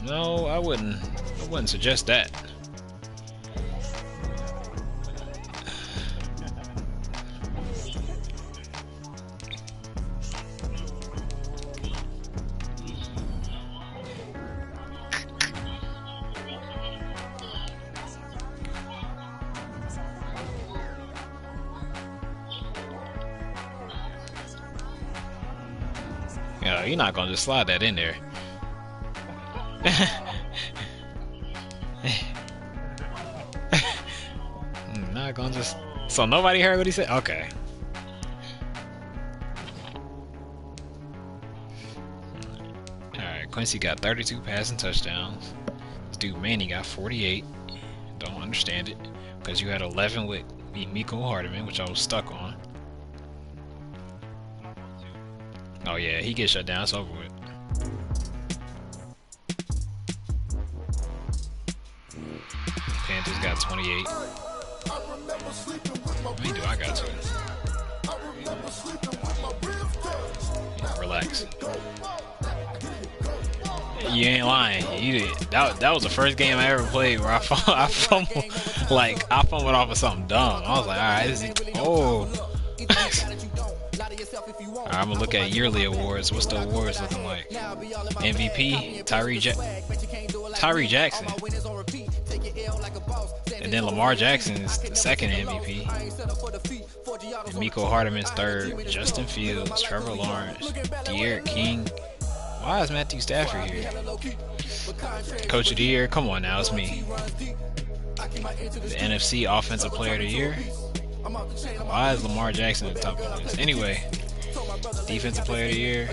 No, I wouldn't suggest that. You're not gonna just slide that in there. Not gonna just. So nobody heard what he said? Okay. Alright, Quincy got 32 passing touchdowns. This dude Manny got 48. Don't understand it. Because you had 11 with Miko Hardeman, which I was stuck on. Oh yeah, he gets shut down. It's over with. Panthers got 28. How many do I got to? Yeah, relax. You ain't lying. You did. That was the first game I ever played where I fumbled like I fumbled off of something dumb. I was like, all right, oh. Alright, I'm gonna look at yearly awards. What's the awards looking like? MVP, Tyree Jackson. And then Lamar Jackson is the second MVP. And Miko Hardeman's third. Justin Fields, Trevor Lawrence, De'Aaron King. Why is Matthew Stafford here? Coach of the Year? Come on now, it's me. The NFC Offensive Player of the Year? Why is Lamar Jackson at the top of this? Anyway, Defensive Player of the Year.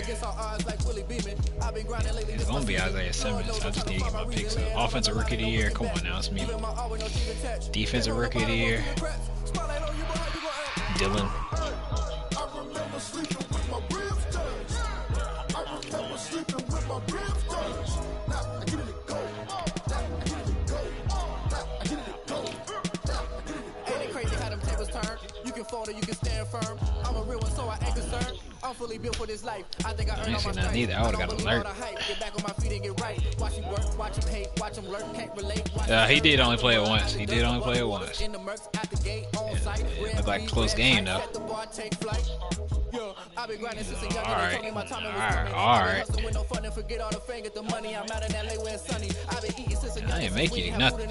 It's gonna be Isaiah Simmons. I just need to get my picks up. Offensive Rookie of the Year. Come on now, it's me. Defensive Rookie of the Year. Dylan. You can stand firm. I'm a real one, so I ain't concerned. I'm fully built for this life. I think I ain't seen that neither. I would've got an alert. He did only play it once. He did only play it once. Yeah, it looked like a close game though. Alright. I didn't make you do nothing.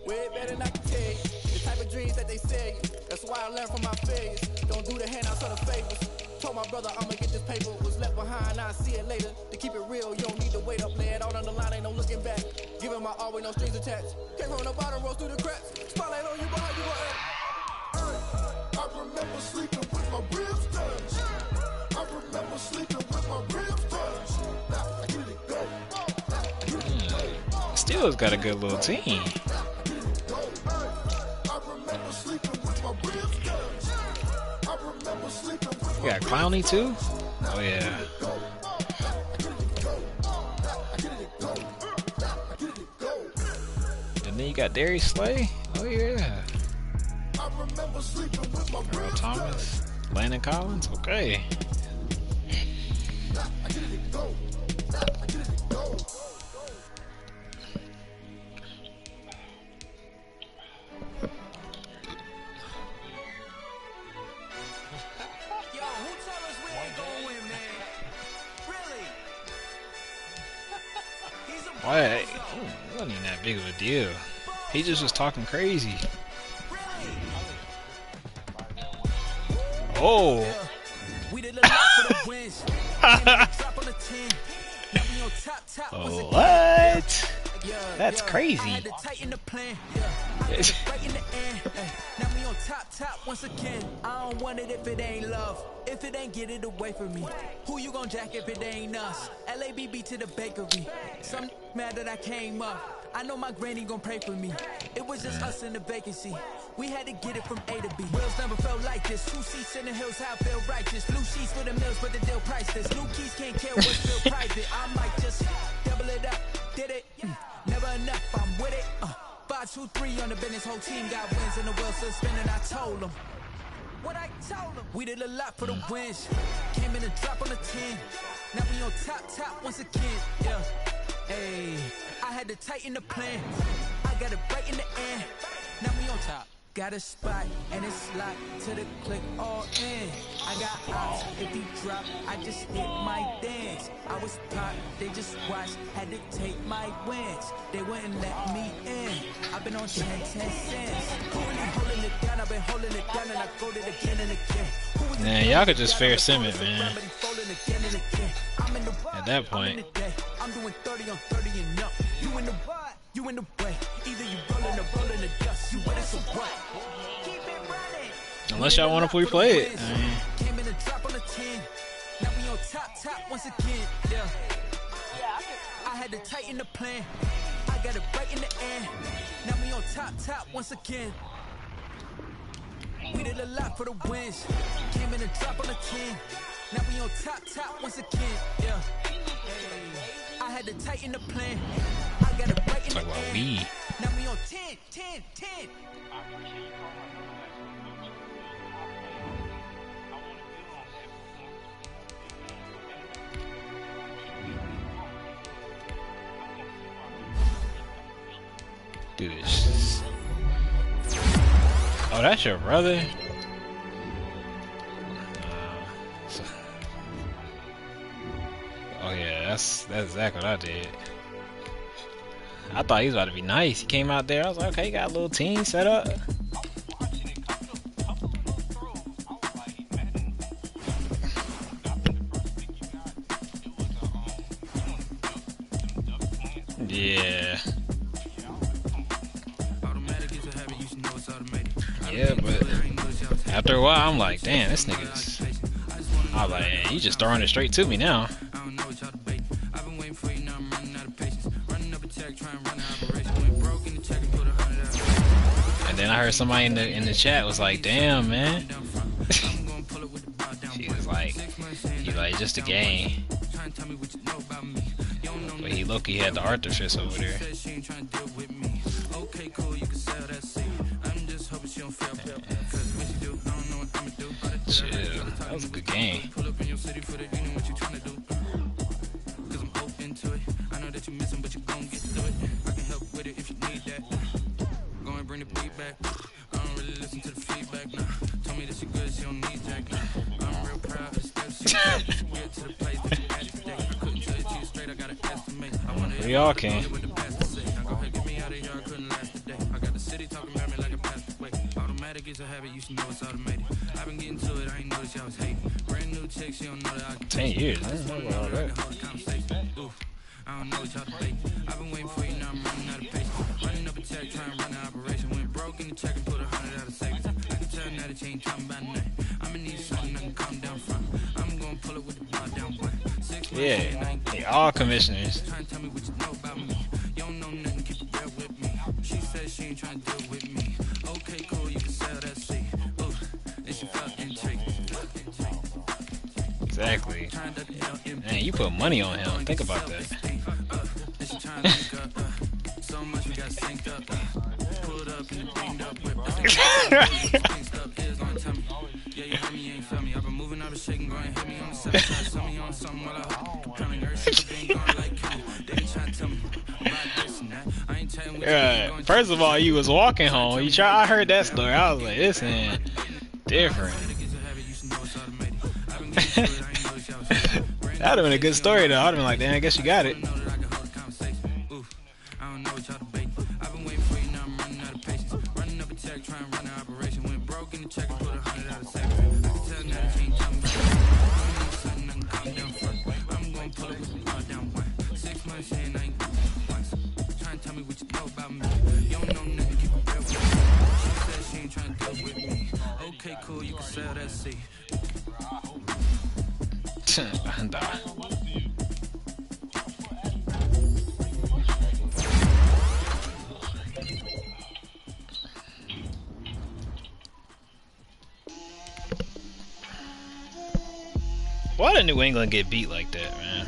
Way better than I can tell you. The type of dreams that they say. That's why I learned from my failures. Don't do the handouts or the favors. Told my brother I'ma get this paper. Was left behind, I'll see it later. To keep it real, you don't need to wait up. Lay it out on the line, ain't no looking back. Giving my all with no strings attached. Came from the bottom, rose through the cracks. Spotlight on you, behind you, I remember sleeping with my ribs touched. I remember sleeping with my ribs touched. Now I get it go. Steelers got a good little team. You got Clowney too? Oh yeah. got Darius Slay. Oh yeah. Earl Thomas, Landon Collins. Okay. Why? It wasn't even that big of a deal. He just was talking crazy. Oh. What? That's crazy. Top once again. I don't want it if it ain't love. If it ain't, get it away from me. Who you gon' jack if it ain't us? LABB to the bakery. Some mad that I came up. I know my granny gon' pray for me. It was just us in the vacancy. We had to get it from A to B. Wheels never felt like this. 2 seats in the hills, how I feel righteous. Blue sheets for the mills, but the deal priceless. New keys can't care what's still private. I might just double it up. Did it? Never enough. I'm with it. 5, 2, 3 on the business. Whole team got wins and the wheels still spinning. I told them. What I told them. We did a lot for the wins. Came in and drop on the 10. Now we on top once again. Yeah. Hey, I had to tighten the plan. I got it right in the end. Now we on top. Got a spot and it's locked to the click all in. I got odds if he drop, I just hit my dance. I was taught, they just watched, had to take my wins. They wouldn't let me in. I've been on 10 cents. Who really holding it down? I've been holding it down and I go it again and again. Man, y'all could just fair sim it, man. At that point. I'm doing 30 on 30 and up. You in the what? You in the way. Either you rolling or rolling the dust. You with it, so what? Keep it running. Unless y'all want to replay it. Came in and drop on the 10. Now we on top once again. Yeah. I had to tighten the plan. I got it right in the end. Now we on top once again. We did a lot for the wins. Came in and drop on the 10. Now we on top once again. Yeah. I had to tighten the plan. I got it right in the end. Now we on 10. Dude, oh, that's your brother? Oh yeah, that's exactly what I did. I thought he was about to be nice. He came out there, I was like, okay, he got a little team set up. Yeah. Yeah, but after a while, I'm like, damn, this nigga's. I was like, man, he just throwing it straight to me now. And then I heard somebody in the chat was like, damn, man. She was like, he's like, just a game. But he low-key had the artifice over there. Chill. That was a good game. We all can. you know it's automated. I've been getting to it, I ain't noticed y'all was hating. Brand new chick, she don't know that I can 10 years, I don't know about that. I don't know what y'all debate. I've been waiting for you, now I'm running out of patience. Running up a check, trying to run an operation. Went broke in the check and put 100 out of savings. I can tell now that you ain't talking about nothing. I'm in need something I can calm down from. I'm gonna pull it with the bar down one. Yeah, they all commissioners. Trying to tell me what you know about me. You don't know nothing, keep it real with me. She said she ain't trying to deal with me. Okay, cool, you can sell that seat. Ooh, and she felt intrigued. Exactly. Man, you put money on him. Think about that. First of all, you was walking home. I heard that story. I was like, this ain't different. That'd have been a good story though. I'd have been like, damn, I guess you got it. Okay, cool, you can sell that seat. Why did New England get beat like that, man?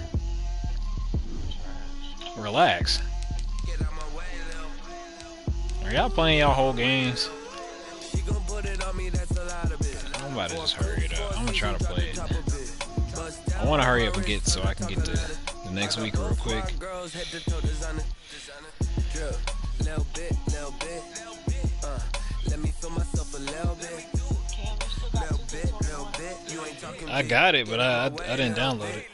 Relax. Are y'all playing y'all whole games? I'm about to just hurry it up. I'm gonna try to play it. I want to hurry up and get so I can get to the next week real quick. I got it, but I didn't download it.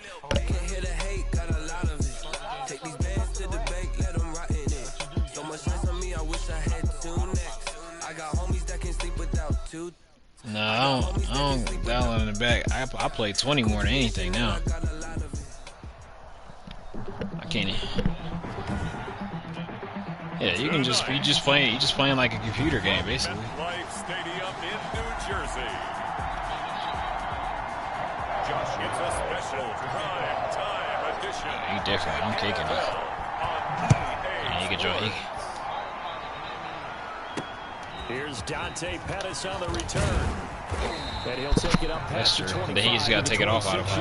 No, I don't download it back. I play 20 more than anything now. I can't. Yeah, you just playing like a computer game basically. Life Stadium in New Jersey. Josh gets a special prime time edition. You different. I'm kicking it. Yeah, you can join. Here's Dante Pettis on the return. And he'll take it up past the 25. Then he's got to take it off out of The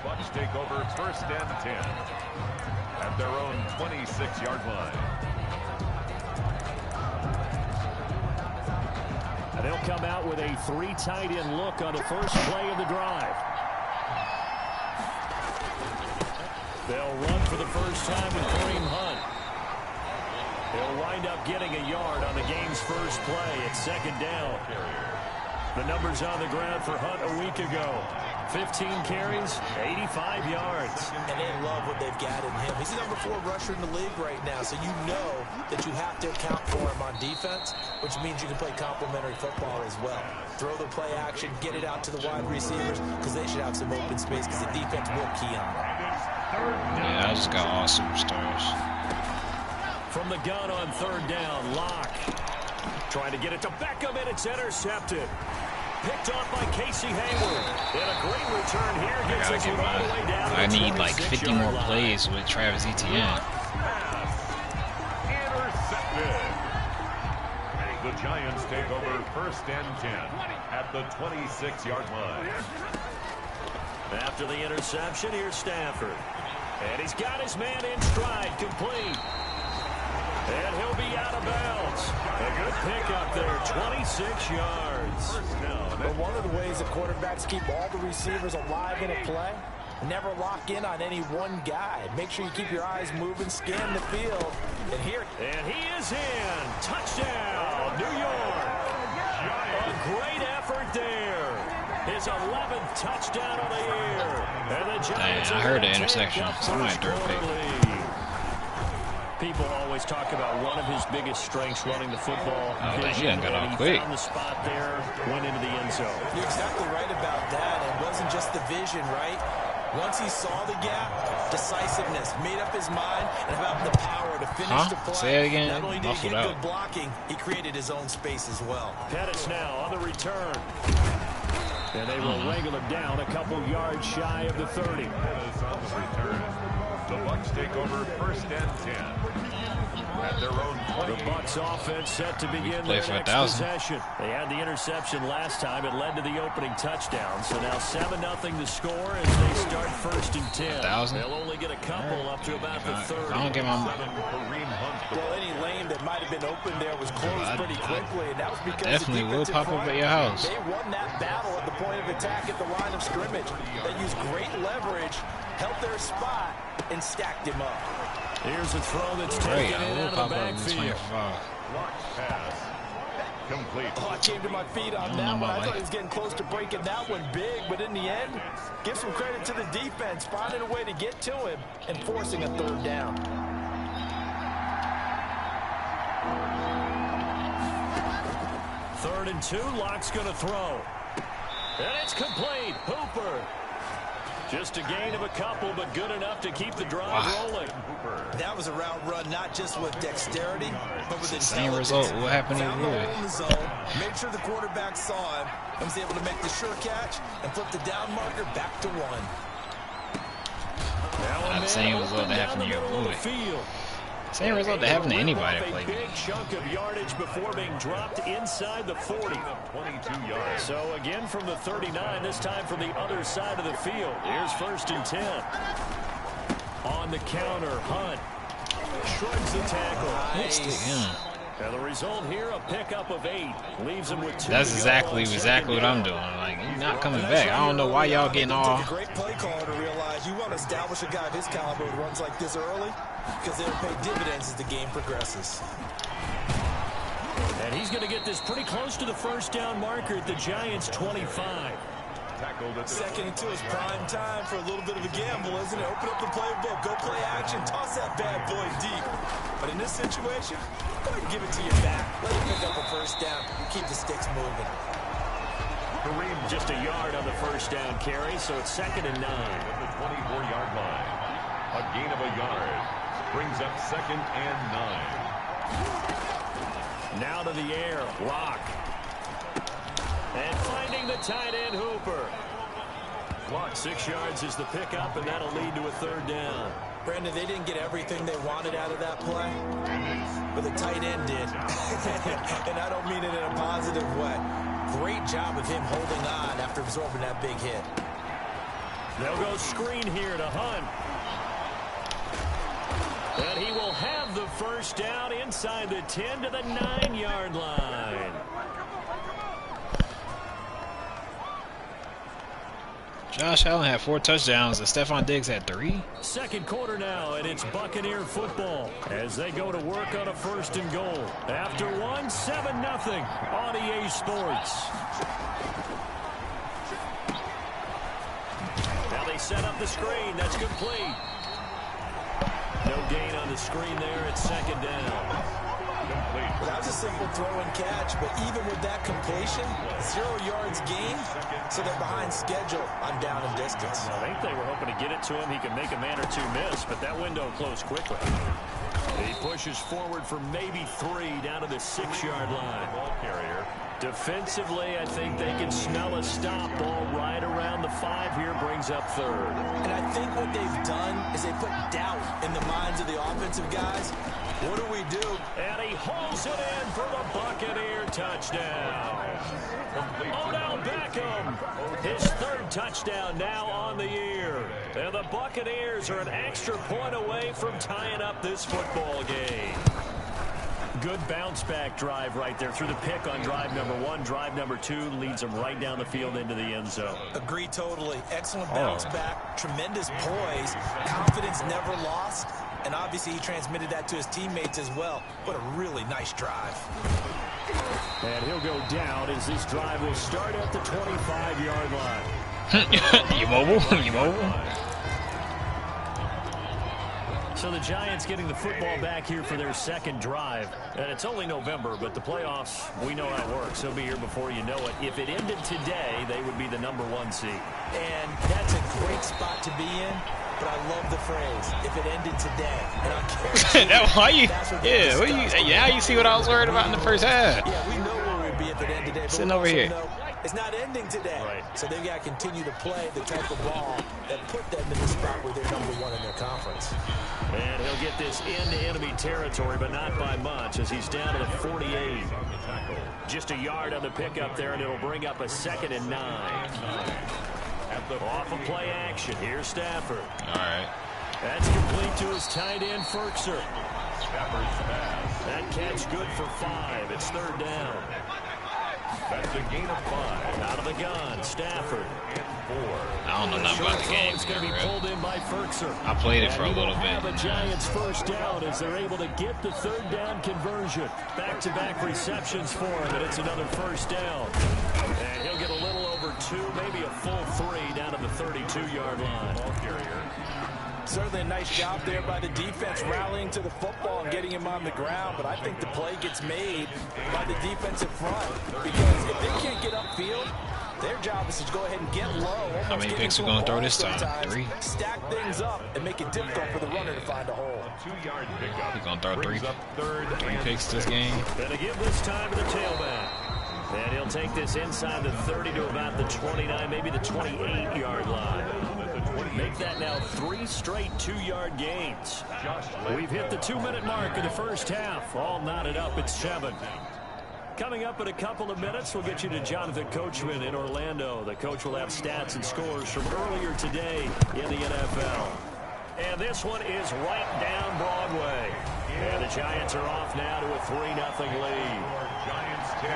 Bucs take over 1st and 10 at their own 26-yard line. And they'll come out with a 3 tight end look on the first play of the drive. They'll run for the first time with Kareem Hunt. He'll wind up getting a yard on the game's first play at 2nd down. The numbers on the ground for Hunt a week ago. 15 carries, 85 yards. And they love what they've got in him. He's the number 4 rusher in the league right now, so you know that you have to account for him on defense, which means you can play complementary football as well. Throw the play action, get it out to the wide receivers, because they should have some open space, because the defense will key on it. Yeah, I just got all superstars. From the gun on 3rd down, Locke trying to get it to Beckham, and it's intercepted. Picked off by Casey Hayward. And a great return here. Gets us all the way down. I need like 50 more plays with Travis Etienne. Intercepted. The Giants take over 1st and 10 at the 26-yard line. After the interception, here's Stafford. And he's got his man in stride, complete. And he'll be out of bounds. A good pickup there, 26 yards. But one of the ways that quarterbacks keep all the receivers alive in a play, never lock in on any one guy. Make sure you keep your eyes moving, scan the field, and And he is in. Touchdown, New York. A great effort there. His 11th touchdown of the year. And the Giants I heard the intersection. Somebody threw a pick. People always talk about one of his biggest strengths running the football. Oh, dang, he got off quick. Found the spot there, went into the end zone. You're exactly right about that. It wasn't just the vision, right? Once he saw the gap, decisiveness, made up his mind, and about the power to finish the play. Say it again. Not only did he Muffled get out. good blocking, he created his own space as well. Pettis now on the return. And they will wrangle it down a couple yards shy of the 30. Pettis on the return. The Bucs take over 1st and 10 at their own 20. The Bucs offense set to begin Play their for next 1,000. possession. They had the interception last time. It led to the opening touchdown. So now 7-0 to score as they start first and 10. 1,000. They'll only get a couple up to about the 30. I don't get my. Well, any lane that might have been open there was closed pretty quickly, and that was because definitely will pop up at your house. They won that battle at the point of attack at the line of scrimmage. They used great leverage, held their spot, and stacked him up. Here's a throw that's taken out of the backfield. Pass. Complete. Oh, I came to my feet on that one. I thought he was getting close to breaking that one big, but in the end, give some credit to the defense, finding a way to get to him and forcing a third down. Third and 2, Lock's going to throw. And it's complete. Hooper. Just a gain of a couple, but good enough to keep the drive rolling. That was a route run, not just with dexterity, but with same result. What happened in the zone, made sure the quarterback saw him, and was able to make the sure catch and flip the down marker back to 1. Not the same result that happened to your boy. Same result that happened to anybody that played. Big chunk of yardage before being dropped inside the 40. 22 yards. So again from the 39, this time from the other side of the field. Here's first and 10. On the counter, Hunt shrugs the tackle. Now the result here, a pickup of 8. Leaves him with 2. That's exactly what I'm doing. Like, he's not coming back. I don't know why y'all getting all. It's a great play caller to realize you want to establish a guy of his caliber who runs like this early, because it'll pay dividends as the game progresses. And he's going to get this pretty close to the first down marker at the Giants' 25. Second and 2 is prime time for a little bit of a gamble, isn't it? Open up the playbook, go play action, toss that bad boy deep. But in this situation, go ahead and give it to your back. Let him pick up a first down. Keep the sticks moving. Kareem just a yard on the first down carry, so it's second and 9. At the 24-yard line. A gain of a yard brings up second and 9. Now to the air, Rock. And finding the tight end, Hooper. 6 yards is the pickup, and that'll lead to a third down. Brandon, they didn't get everything they wanted out of that play, but the tight end did. And I don't mean it in a positive way. Great job of him holding on after absorbing that big hit. They'll go screen here to Hunt. And he will have the first down inside the 10 to the 9-yard line. Josh Allen had 4 touchdowns and Stephon Diggs had 3. Second quarter now, and it's Buccaneer football as they go to work on a first and goal. After 1, 7-0 on EA Sports. Now they set up the screen. That's complete. No gain on the screen there. It's second down. Well, that was a simple throw and catch, but even with that completion, 0 yards gained, so they're behind schedule on down and distance. I think they were hoping to get it to him. He could make a man or 2 miss, but that window closed quickly. He pushes forward for maybe 3 down to the 6-yard line. Ball carrier. Defensively, I think they can smell a stop. Ball right around the 5 here, brings up third. And I think what they've done is they put doubt in the minds of the offensive guys. What do we do? And he hauls it in for the Buccaneer touchdown. Odell Beckham, his 3rd touchdown now on the year. And the Buccaneers are an extra point away from tying up this football game. Good bounce-back drive right there through the pick on drive number 1. Drive number 2 leads them right down the field into the end zone. Agree totally. Excellent bounce back. Tremendous poise. Confidence never lost. And obviously he transmitted that to his teammates as well. What a really nice drive. And he'll go down as this drive will start at the 25-yard line. You mobile? You mobile? So the Giants getting the football back here for their second drive. And it's only November, but the playoffs, we know how it works. They'll be here before you know it. If it ended today, they would be the #1 seed. And that's a great spot to be in. But I love the phrase, if it ended today. And I'm now you see what I was worried about in the first half. Yeah, we know where we'd be if it ended today. Sitting over here. It's not ending today. Right. So they've got to continue to play the type of ball that put them in the spot where they're #1 in their conference. And he'll get this into enemy territory, but not by much, as he's down to the 48. Just a yard on the pickup there, and it'll bring up a 2nd and 9. At Off of play action. Here's Stafford. All right. That's complete to his tight end, Ferkser. Stafford's pass. That catch good for 5. It's 3rd down. That's a gain of 5. Out of the gun, Stafford. I don't know nothing about the game. It's going to be pulled in by Ferkser. I played it for a little Have bit. a Giants first down as they're able to get the 3rd down conversion. Back-to-back receptions for him, and it's another first down. And he'll get a little over 2, maybe a full 3 down to the 32-yard line. Ball carrier. Certainly a nice job there by the defense rallying to the football and getting him on the ground, but I think the play gets made by the defensive front because if they can't get upfield, their job is to go ahead and get low. How many picks are going to throw this time? 3? Stack things up and make it difficult for the runner to find a hole. 2-yard pickup. He's going to throw 3 picks this game. Going to give this time to the tailback. And he'll take this inside the 30 to about the 29, maybe the 28-yard line. Make that now 3 straight 2-yard gains. We've hit the 2-minute mark of the first half. All knotted up at 7. Coming up in a couple of minutes, we'll get you to Jonathan Coachman in Orlando. The coach will have stats and scores from earlier today in the NFL. And this one is right down Broadway. And the Giants are off now to a 3-0 lead. Giants 10.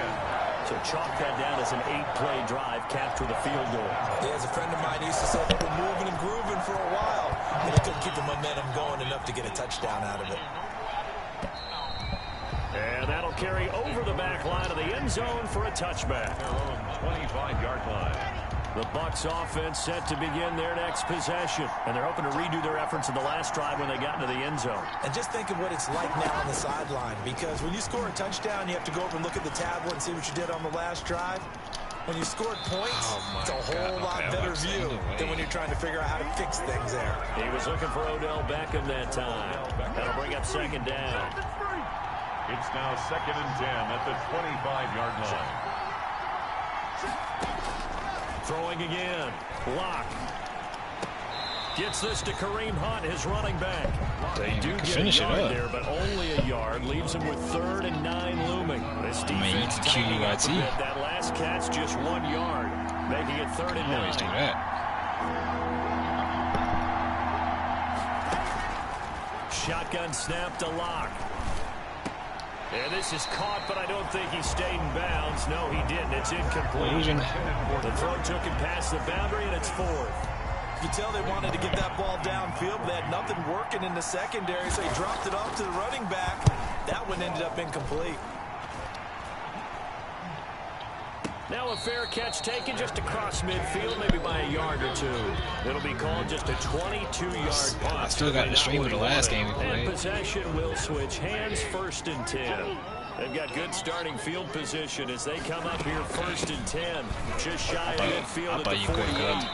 So chalk that down as an 8-play drive, capture the field goal. Yeah, as a friend of mine used to say, they were moving and grooving for a while, but they couldn't keep the momentum going enough to get a touchdown out of it. And that'll carry over the back line of the end zone for a touchback. Their own 25-yard line. The Bucs offense set to begin their next possession. And they're hoping to redo their efforts in the last drive when they got into the end zone. And just think of what it's like now on the sideline, because when you score a touchdown, you have to go over and look at the tablet and see what you did on the last drive. When you scored points, it's a whole lot better view than when you're trying to figure out how to fix things there. He was looking for Odell Beckham that time. That'll bring up 2nd down. It's now 2nd and 10 at the 25-yard line. Throwing again. Lock. Gets this to Kareem Hunt, his running back. They do get a yard there, but only a yard. Leaves him with 3rd and 9 looming. This defense tightening up a bit. That last catch, just 1 yard, making it 3rd and 9. Always do that. Shotgun snap to Lock. And this is caught, but I don't think he stayed in bounds. No, he didn't. It's incomplete. The throw took him past the boundary, and it's 4th. You can tell they wanted to get that ball downfield, but they had nothing working in the secondary, so he dropped it off to the running back. That one ended up incomplete. Now a fair catch taken just across midfield, maybe by a yard or 2. It'll be called just a 22-yard punt. I still got the stream of the last game we played. And possession will switch hands, 1st and 10. They've got good starting field position as they come up here 1st and 10. Just shy of midfield at the 48.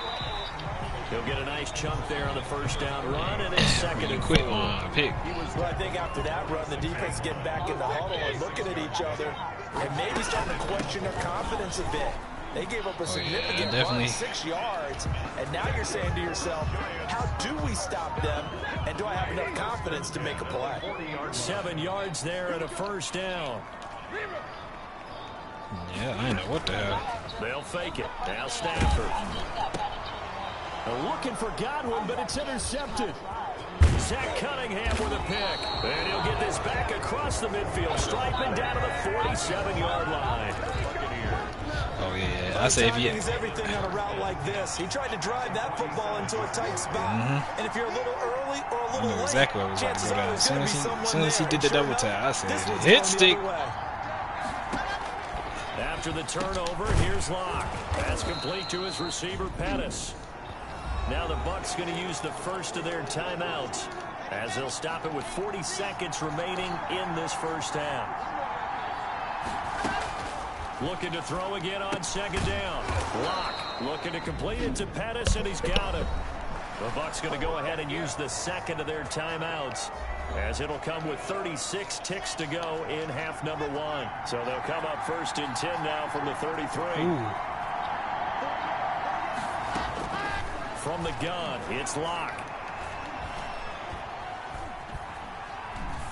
He'll get a nice chunk there on the first down run, and it's 2nd and 4. Well, I think after that run, the defense is getting back in the huddle and looking at each other and maybe starting to question their confidence a bit. They gave up a significant run, 6 yards, and now you're saying to yourself, how do we stop them, and do I have enough confidence to make a play? 7 yards there and a first down. Yeah, I know what the hell. They'll fake it. Now Stafford. Looking for Godwin, but it's intercepted. Zach Cunningham with a pick. And he'll get this back across the midfield. Striping down to the 47-yard line. Oh, yeah. I say if you... everything on a route like this. He tried to drive that football into a tight spot. And if you're a little early or a little late, exactly what was going to go down. As soon as he did the double tap, I said, hit stick. After the turnover, here's Locke. That's complete to his receiver, Pettis. Now the Bucs going to use the first of their timeouts as they'll stop it with 40 seconds remaining in this first half. Looking to throw again on 2nd down. Locke looking to complete it to Pettis, and he's got it. The Bucs going to go ahead and use the 2nd of their timeouts as it'll come with 36 ticks to go in half number 1. So they'll come up 1st and 10 now from the 33. Ooh. From the gun, it's Locke.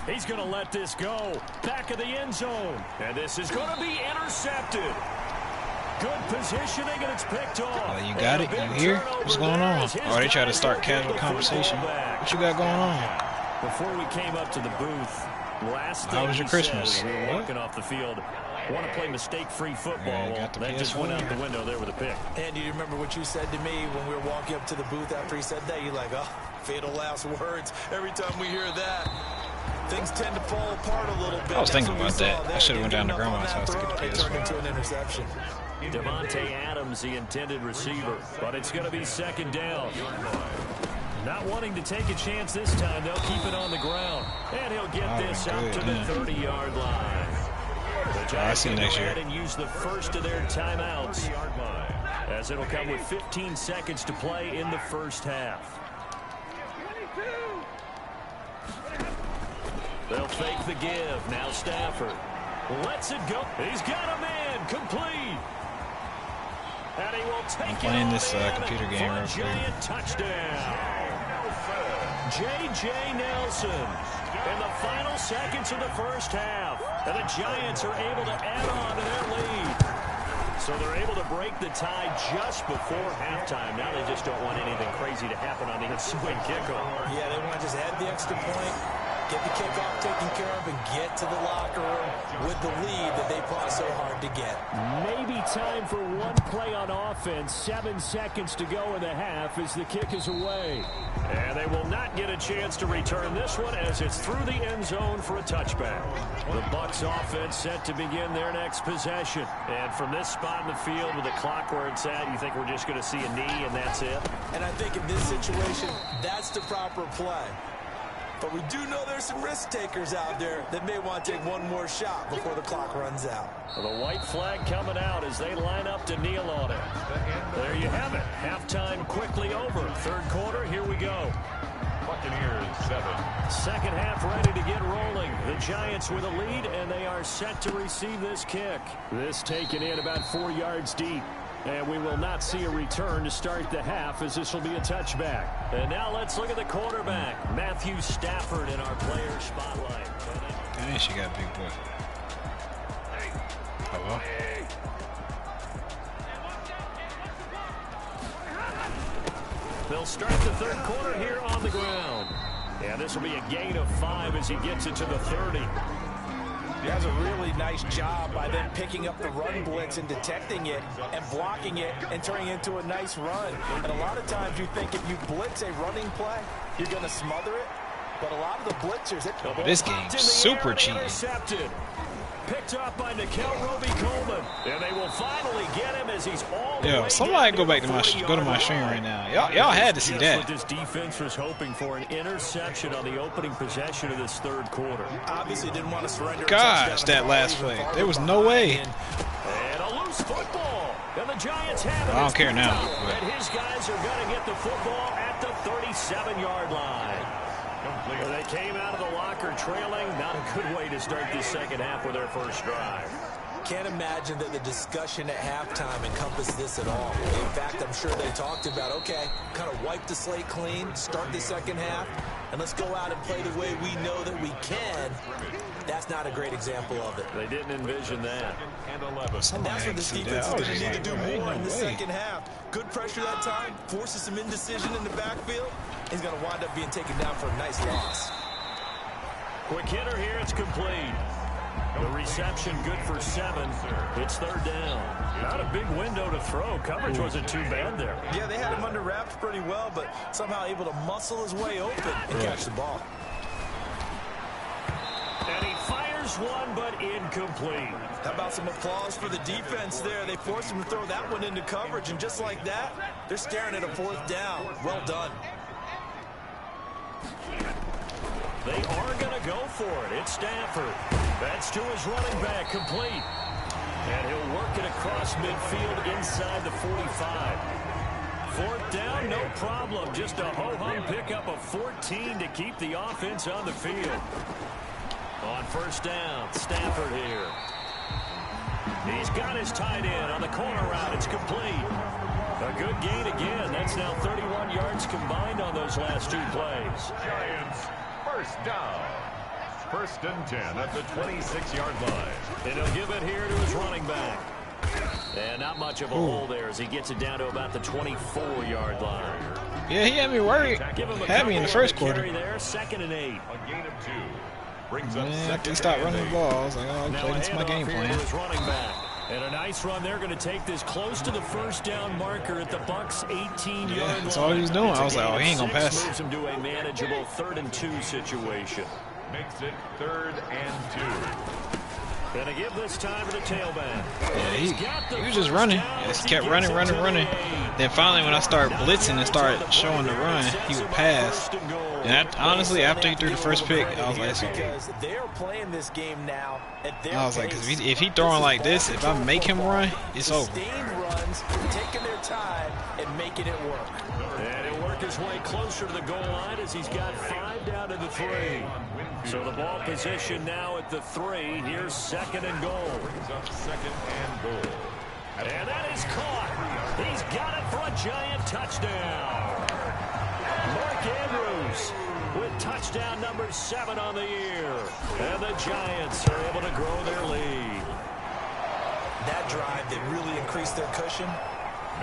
He's going to let this go. Back of the end zone. And this is going to be intercepted. Good positioning, and it's picked off. Oh, you got it? You here? What's going on? Oh, they try to start casual conversation. What you got going on? Before we came up to the booth, last thing how was your Christmas? We were walking off the field. Want to play mistake-free football. Well, that just went out the window there with a pick. And do you remember what you said to me when we were walking up to the booth after he said that? You're like, oh, fatal last words. Every time we hear that, things tend to fall apart a little bit. I was thinking about that. I should have went down to Grandma's house to get the PS4. Turned into an interception. Devontae Adams, the intended receiver, but it's going to be second down. Not wanting to take a chance this time, they'll keep it on the ground. And he'll get this out to the 30-yard line. The Giants will go ahead and use the first of their timeouts, as it'll come with 15 seconds to play in the first half. They'll fake the give. Now Stafford lets it go. He's got him in. Complete. And he will take I'm playing this computer game real quick. Giant touchdown. J.J. Nelson in the final seconds of the first half. And the Giants are able to add on to their lead. So they're able to break the tie just before halftime. Now they just don't want anything crazy to happen on the ensuing kickoff. Yeah, they want to just add the extra point, get the kickoff taken care of, and get to the locker room with the lead that they fought so hard to get. Maybe time for one play on offense. 7 seconds to go in the half as the kick is away. And they will not get a chance to return this one as it's through the end zone for a touchback. The Bucs offense set to begin their next possession. And from this spot in the field with the clock where it's at, you think we're just going to see a knee and that's it? And I think in this situation, that's the proper play. But we do know there's some risk takers out there that may want to take one more shot before the clock runs out. The white flag coming out as they line up to kneel on it. There you have it. Halftime quickly over. Third quarter, here we go. Buccaneers 7. Second half ready to get rolling. The Giants with a lead, and they are set to receive this kick. This taken in about 4 yards deep. And we will not see a return to start the half as this will be a touchback. And now let's look at the quarterback, Matthew Stafford, in our player spotlight. Dang, she got a big boy. Hello? They'll start the third quarter here on the ground. Yeah, this will be a gain of 5 as he gets it to the 30. He does a really nice job by them picking up the run blitz and detecting it and blocking it and turning it into a nice run. And a lot of times you think if you blitz a running play, you're going to smother it. But a lot of the blitzers... Oh, but this game's super cheating. Picked up by Nikel Roby-Coleman. And they will finally get him as he's all the way somebody go back to my stream right now. Y'all had to see that. What this defense was hoping for, an interception on the opening possession of this third quarter. Obviously didn't want to surrender. Gosh, that last play. There was no way. And a loose football. And the Giants have it. I don't care now. And his guys are going to get the football at the 37-yard line. They came out of the locker trailing. Not a good way to start this second half with their first drive. Can't imagine that the discussion at halftime encompassed this at all. In fact, I'm sure they talked about, okay, kind of wipe the slate clean, start the second half, and let's go out and play the way we know that we can. That's not a great example of it. They didn't envision that. And that's what this defense is going to need to do more in the second half. Good pressure that time, forces some indecision in the backfield. He's going to wind up being taken down for a nice loss. Quick hitter here, it's complete. The reception good for 7. It's third down. Not a big window to throw. Coverage wasn't too bad there. Yeah, they had him under wraps pretty well, but somehow able to muscle his way open and catch the ball. And he fires one, but incomplete. How about some applause for the defense there? They forced him to throw that one into coverage, and just like that, they're staring at a fourth down. Well done. They are going to go for it. It's Stafford. That's to his running back, complete. And he'll work it across midfield inside the 45. Fourth down, no problem. Just a ho-hum pickup of 14 to keep the offense on the field. On first down, Stafford here. He's got his tight end on the corner route. It's complete. A good gain again. That's now 31 yards combined on those last 2 plays. Giants, first down. First and 10 at the 26-yard line. And he'll give it here to his running back. And not much of a hole there as he gets it down to about the 24-yard line. Yeah, he had me worried. Had me in the first quarter. There, 2nd and 8. A gain of 2. Brings up Man, after he stopped running the ball, I was like, oh, he played into my game plan. And a nice run. They're going to take this close to the first down marker at the Bucs' 18-yard line. Yeah, that's all he was doing. I was like, oh, he ain't going to pass. Moves him to a manageable 3rd and 2 situation. Makes it 3rd and 2. Gonna give this time to the tailback. Yeah, he was just running. He just kept running. Then finally, when I started blitzing and started showing the run, he would pass. And honestly, after he threw the first pick, I was like, because they're playing this game now at their I was like, cause if he throwing like this, if I make him run, it's over. Sustained runs, taking their time and making it work. And he'll work his way closer to the goal line as he's got 5 down to the 3. So the ball position now at the 3. Here's 2nd and goal. Brings up 2nd and goal. And that is caught. He's got it for a giant touchdown. Mark Andrews with touchdown number 7 on the year. And the Giants are able to grow their lead. That drive that really increased their cushion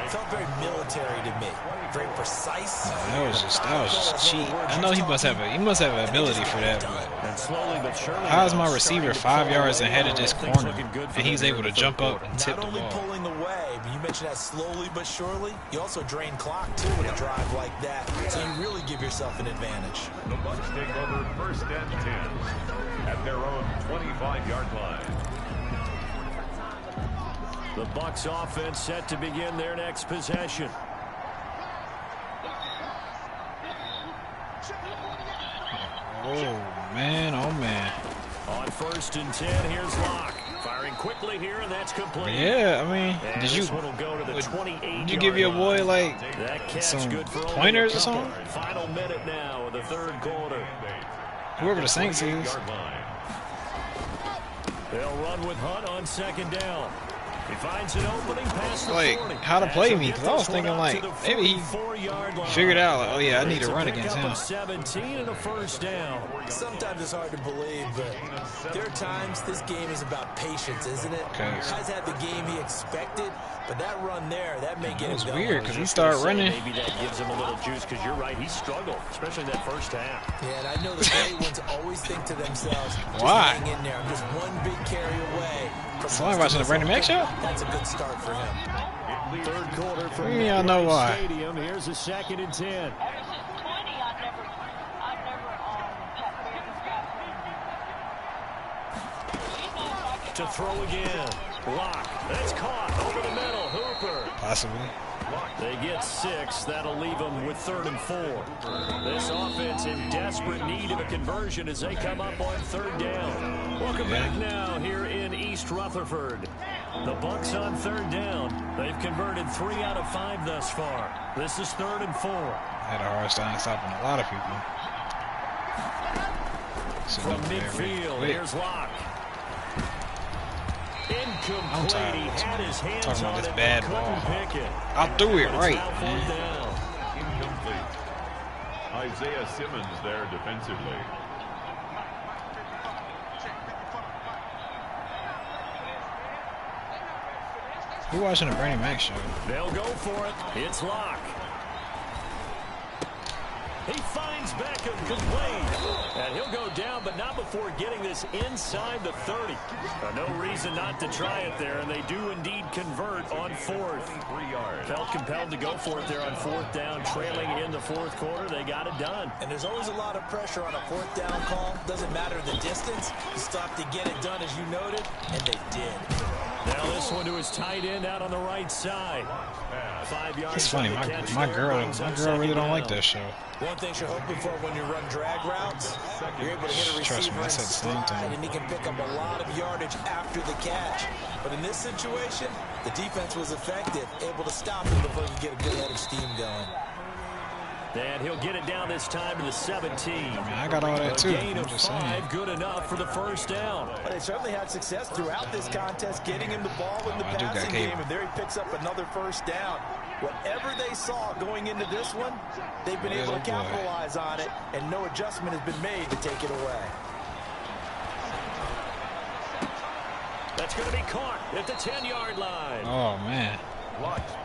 felt very military to me. Very precise. That was just cheap. I know he must have an ability for that, but how is my receiver 5 yards ahead of this corner and he's able to jump up and tip the ball? Not only pulling away, but you mentioned that slowly but surely. You also drain clock too with a drive like that, so you really give yourself an advantage. The Bucs take over 1st and 10 at their own 25-yard line. The Bucs offense set to begin their next possession. Oh man, oh man. On 1st and 10, here's Locke. Firing quickly here, and that's complete. Yeah, I mean, did you give your boy like some pointers or something? Final minute now of the 3rd quarter. Whoever the Saints is. They'll run with Hunt on 2nd down. He finds an opening past the 40. How to play me, because I was thinking like maybe he figured out like, oh yeah, I need to run against him. 17 and a 1st down. Sometimes it's hard to believe, but there are times this game is about patience, isn't it? Guys had the game he expected, but that run there, that may get him going. It was weird because he started running. Maybe that gives him a little juice because you're right, he struggled, especially that 1st half. Yeah, and I know the great ones always think to themselves, why? Just hang in there, I'm just one big carry away. Somebody watching the Brandon Mack show? That's a good start for him. 3rd quarter from y'all know why. Stadium. Here's a 2nd and 10. To throw again. Block. That's caught over the middle. Hooper. Possibly. They get 6. That'll leave them with 3rd and 4. This offense in desperate need of a conversion as they come up on 3rd down. Welcome back now here in East Rutherford. The Bucs on 3rd down. They've converted 3 out of 5 thus far. This is 3rd and 4. Had a hard time stopping a lot of people. From midfield, here's Locke. I'm tired. He had his hands Talking about on this it, bad couldn't ball. pick it. I threw it right, man. Incomplete. Isaiah Simmons there defensively. Who watching the Brandon Mack show? They'll go for it. It's Locke. He finds Beckham complete. And he'll go down, but not before getting this inside the 30. No reason not to try it there, and they do indeed convert on 4th. 3 yards. Felt compelled to go for it there on 4th down, trailing in the 4th quarter. They got it done. And there's always a lot of pressure on a 4th down call. Doesn't matter the distance. You stop to get it done, as you noted, and they did. Now this one to his tight end out on the right side. 5 yards. It's funny, my girl really don't like that show. One thing you're hoping for when you run drag routes, you're able to hit a receiver in stride, and he can pick up a lot of yardage after the catch. But in this situation, the defense was effective, able to stop him before he could get a good head of steam going. And he'll get it down this time to the 17. I got all that too. Gain of 5, good enough for the 1st down. But they certainly had success throughout this contest, getting him the ball in the passing game, and there he picks up another 1st down. Whatever they saw going into this one, they've been able to capitalize on it, and no adjustment has been made to take it away. That's going to be caught at the 10-yard line. Oh, man.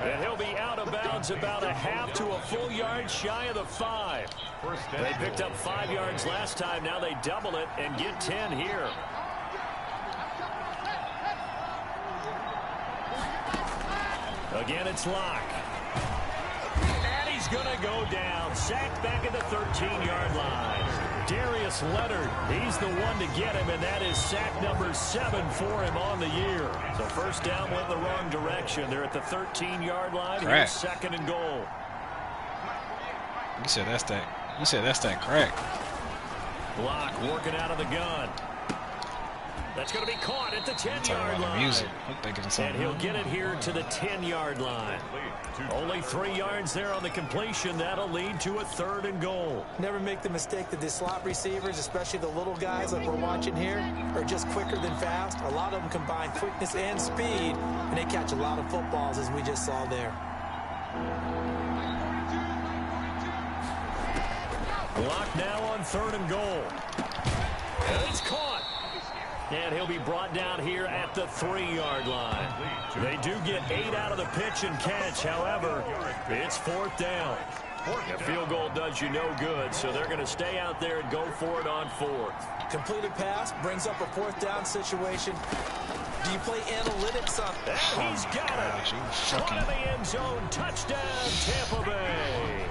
And he'll be out of bounds about a half to a full yard shy of the 5. They picked up 5 yards last time. Now they double it and get 10 here. Again, it's Locke. And he's going to go down. Sacked back at the 13-yard line. Darius Leonard, he's the one to get him, and that is sack number 7 for him on the year. So first down went the wrong direction. They're at the 13-yard line. Here's 2nd and goal. You said that's that. You said that's that crack. Locke working out of the gun. That's going to be caught at the 10-yard line. Music. And he'll get it here to the 10-yard line. Only 3 yards there on the completion. That'll lead to a 3rd and goal. Never make the mistake that the slot receivers, especially the little guys like we're watching here, are just quicker than fast. A lot of them combine quickness and speed, and they catch a lot of footballs, as we just saw there. Locke now on 3rd and goal. And it's caught. And he'll be brought down here at the 3-yard line. They do get 8 out of the pitch and catch. However, it's 4th down. A field goal does you no good, so they're going to stay out there and go for it on 4th. Completed pass brings up a 4th down situation. Do you play analytics on? And he's got it. Caught in the end zone. Touchdown, Tampa Bay.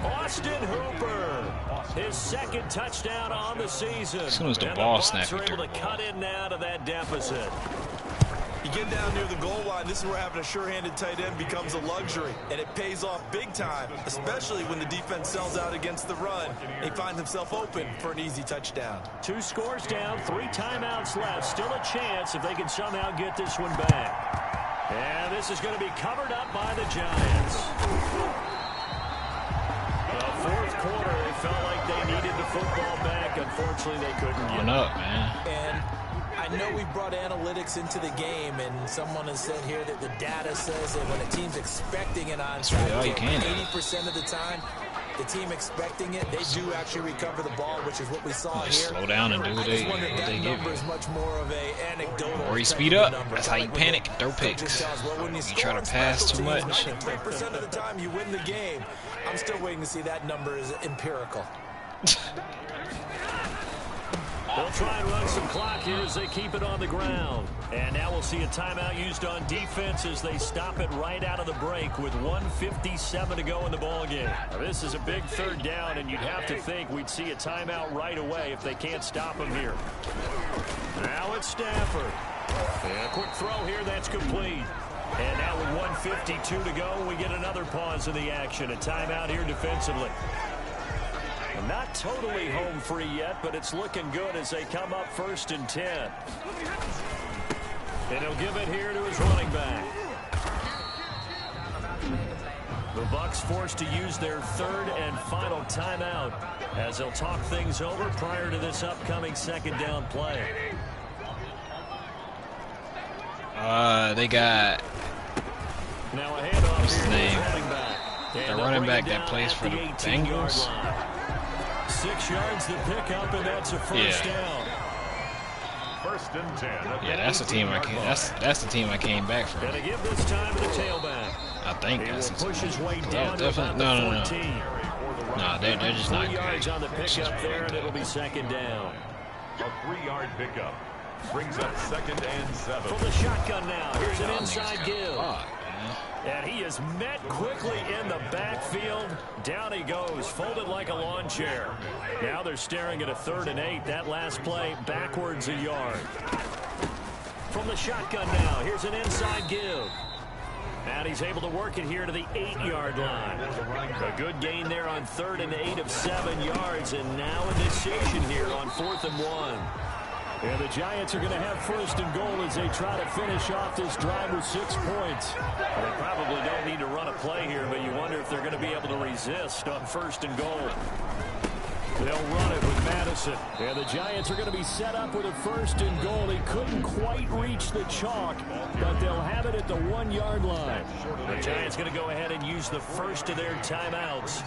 Austin Hooper, his 2nd touchdown on the season. As soon as the ball snapped, they're able to cut in now to that deficit. You get down near the goal line, this is where having a sure-handed tight end becomes a luxury, and it pays off big time, especially when the defense sells out against the run. He finds himself open for an easy touchdown. 2 scores down, 3 timeouts left. Still a chance if they can somehow get this one back. And this is going to be covered up by the Giants. The 4th quarter, they felt like they needed the football back. Unfortunately, they couldn't get it. Up, man. And I know we brought analytics into the game, and someone has said here that the data says that when a team's expecting an onside really kick, 80% of the time, the team expecting it, they do actually recover the ball, which is what we saw here. Slow down and do what they give you. Is much more of a anecdotal. Or you speed up. That's how you panic and throw picks. You try to pass too much. 3% of the time you win the game. I'm still waiting to see that number is empirical. They'll try and run some clock here as they keep it on the ground. And now we'll see a timeout used on defense as they stop it right out of the break with 1:57 to go in the ballgame. This is a big 3rd down, and you'd have to think we'd see a timeout right away if they can't stop him here. Now it's Stafford. And a quick throw here, that's complete. And now with 1:52 to go, we get another pause in the action. A timeout here defensively. Not totally home free yet, but it's looking good as they come up 1st and 10. And he'll give it here to his running back. The Bucs forced to use their 3rd and final timeout as they'll talk things over prior to this upcoming 2nd down play. They got now a handoff. What's his name? The running back that plays for the Bengals. 6 yards to pick up, and that's a 1st down. 1st and 10. Yeah, that's the team I came. That's the team I came back from. Gonna give this time to the tailback. I think that's the push his way team. down to about No. 14. No, they're just not 3 yards great. on the pickup there, and it'll be 2nd down. A 3-yard pickup brings up 2nd and 7. From the shotgun now, here's an inside give. Block, and he is met quickly in the backfield. Down he goes, folded like a lawn chair. Now they're staring at a 3rd and 8. That last play backwards a yard. From the shotgun now, here's an inside give. And he's able to work it here to the 8-yard line. A good gain there on 3rd and 8 of 7 yards. And now a decision here on 4th and 1. And the Giants are going to have 1st and goal as they try to finish off this drive with 6 points. They probably don't need to run a play here, but you wonder if they're going to be able to resist on 1st and goal. They'll run it with Madison. And the Giants are going to be set up with a 1st and goal. He couldn't quite reach the chalk, but they'll have it at the 1-yard line. The Giants going to go ahead and use the first of their timeouts.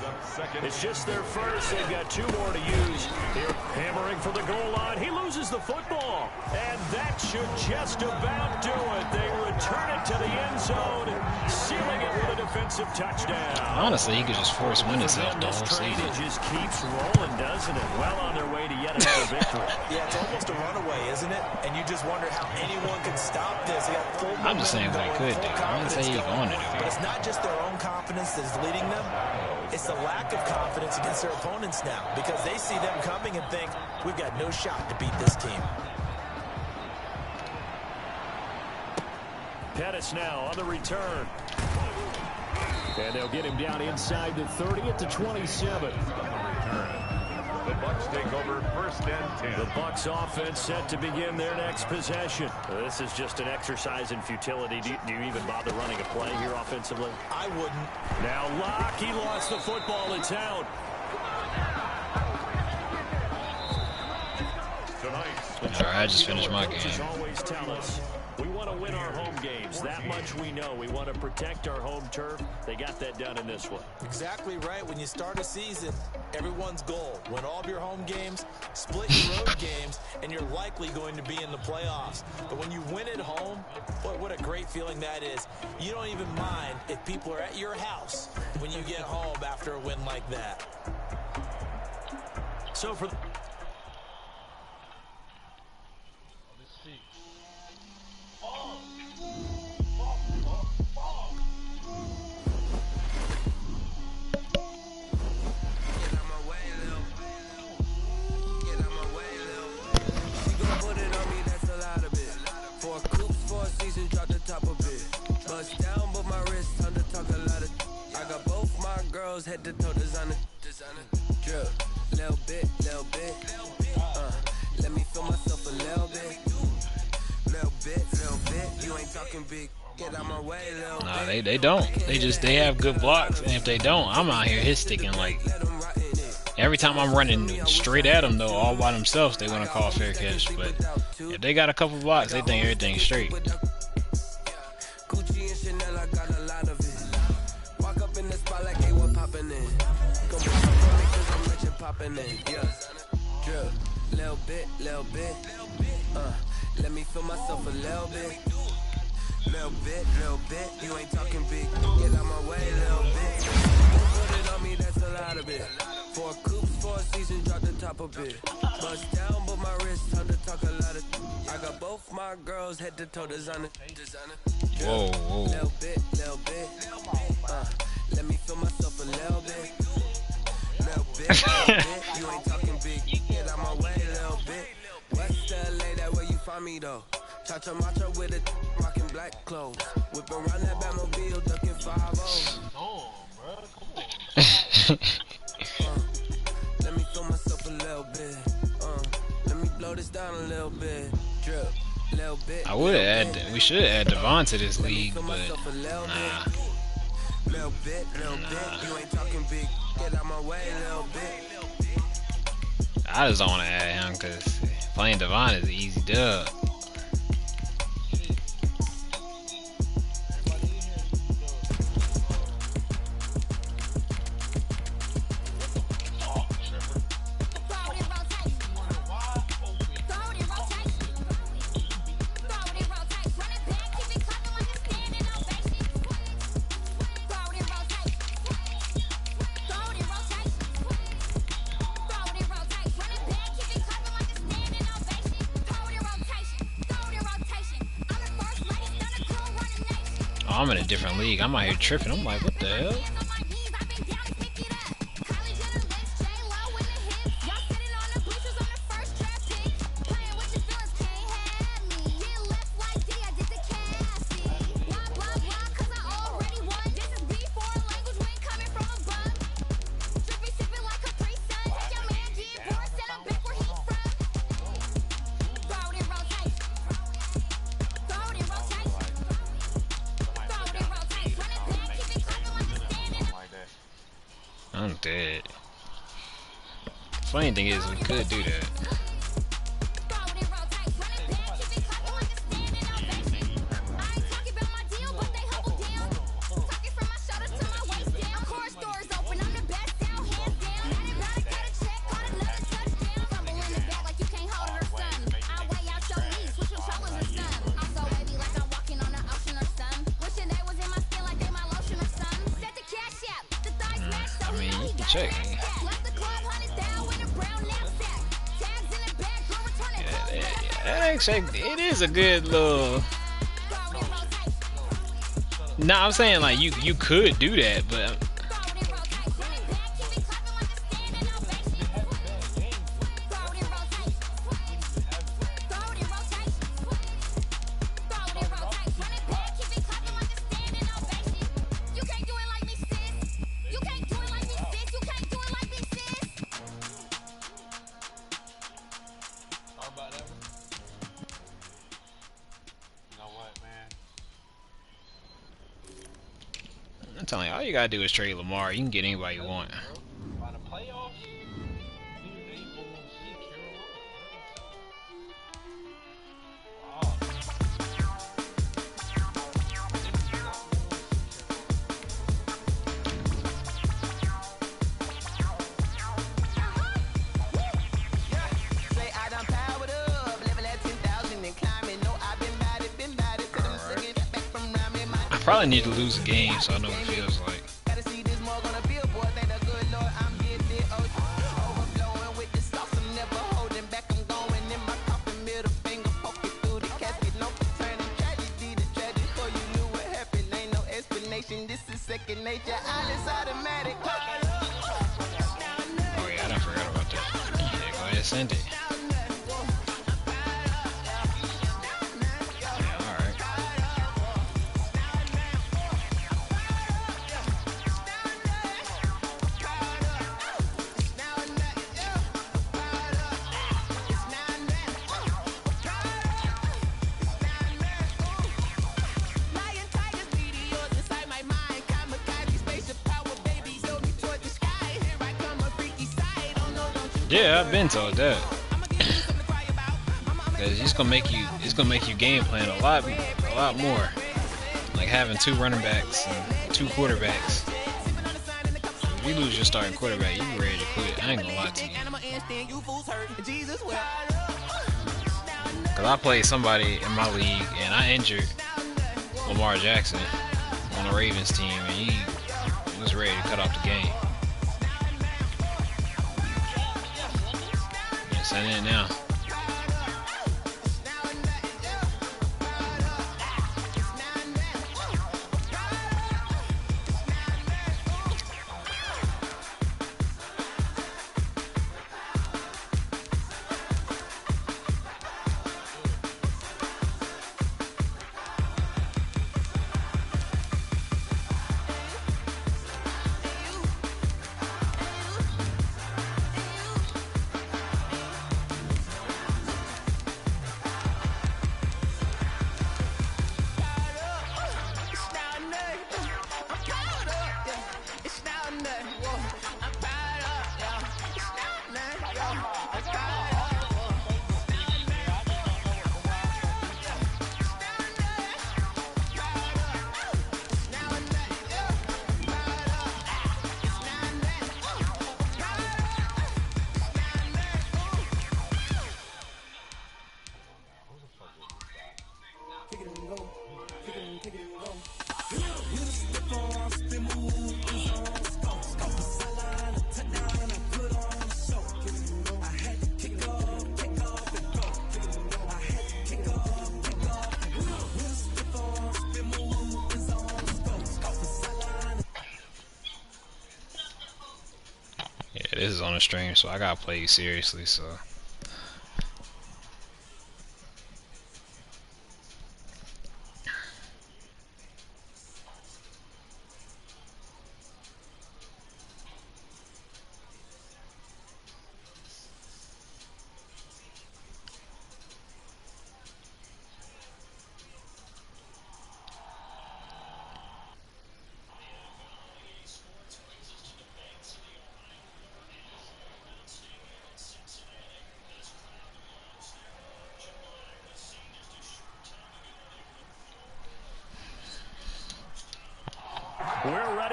It's just their first. They've got 2 more to use. Here, hammering for the goal line. He loses the football. And that should just about do it. They return it to the end zone, sealing it with a defensive touchdown. Honestly, he could just force win himself the whole season. It just keeps rolling, doesn't it? Well on their way to yet another victory. Yeah, it's almost a runaway, isn't it? And you just wonder how anyone can stop this. They got full I'm just saying what he could do. I don't say he's going to do it. But it's not just their own confidence that's leading them. It's the lack of confidence against their opponents now, because they see them coming and think, we've got no shot to beat this team. Pettis now on the return. And they'll get him down inside the 30 at the 27. The Bucs take over 1st and 10. The Bucs offense set to begin their next possession. This is just an exercise in futility. Do you even bother running a play here offensively? I wouldn't. Now Locke, he lost the football. It's out. All right, I just finished my game. Always tell us we want to win our home games. That much we know. We want to protect our home turf. They got that done in this one. Exactly right. When you start a season, everyone's goal: win all of your home games, split your road games, and you're likely going to be in the playoffs. But when you win at home, boy, what a great feeling that is. You don't even mind if people are at your house when you get home after a win like that. So for head to toe designer, drip, little bit, let me feel myself a little bit, you ain't talking big, get out my way, little Nah, they don't. They have good blocks, and if they don't, I'm out here hit sticking like every time I'm running straight at them though, all by themselves, they want to call fair catch. But if they got a couple blocks, they think everything's straight. Gucci and Chanel, I got a lot of it. Walk up in the spot like they were popping in. Go pop up on me 'cause I'm rich and popping in. Yeah, drip, little bit, let me feel myself a little bit. You ain't talking big, get out my way, little bit. Put it on me, that's a lot of it. For a coupe, for a season, drop the top a bit. Bust down, but my wrist, time to talk a lot of. I got both my girls head to toe designer. Whoa. Little bit, let me feel myself a little bit. You ain't talking big, get out my way, little bit. West LA, that where you find me though. Cha-cha matcha with a rockin' black clothes. Whip around that Batmobile, ducking 5-0. Let me feel myself a little bit. Let me blow this down a little bit. Drip, little bit. I would add. We should add Devon to this league, but nah. Little bit. You ain't talking big. Get out my way, little bit. I just don't want to add him because playing Devon is an easy dub. I'm in a different league. I'm out here tripping. I'm like, what the hell? I'm dead. Funny thing is, we could do that. I mean, you can check. It is a good little. Nah, I'm saying like you could do that, but I'm telling you, all you gotta do is trade Lamar. You can get anybody you want. I probably need to lose a game so I know what it feels like. Oh yeah, I done forgot about that. Yeah, go ahead, send it. Yeah, I've been told that. Cause it's gonna make you game plan a lot more. Like having 2 running backs and 2 quarterbacks. If you lose your starting quarterback, you ready to quit. I ain't gonna lie to you. Cause I played somebody in my league and I injured Lamar Jackson on the Ravens team, and he was ready to cut off the game. Send it now. This is on the stream, so I gotta play you seriously, so.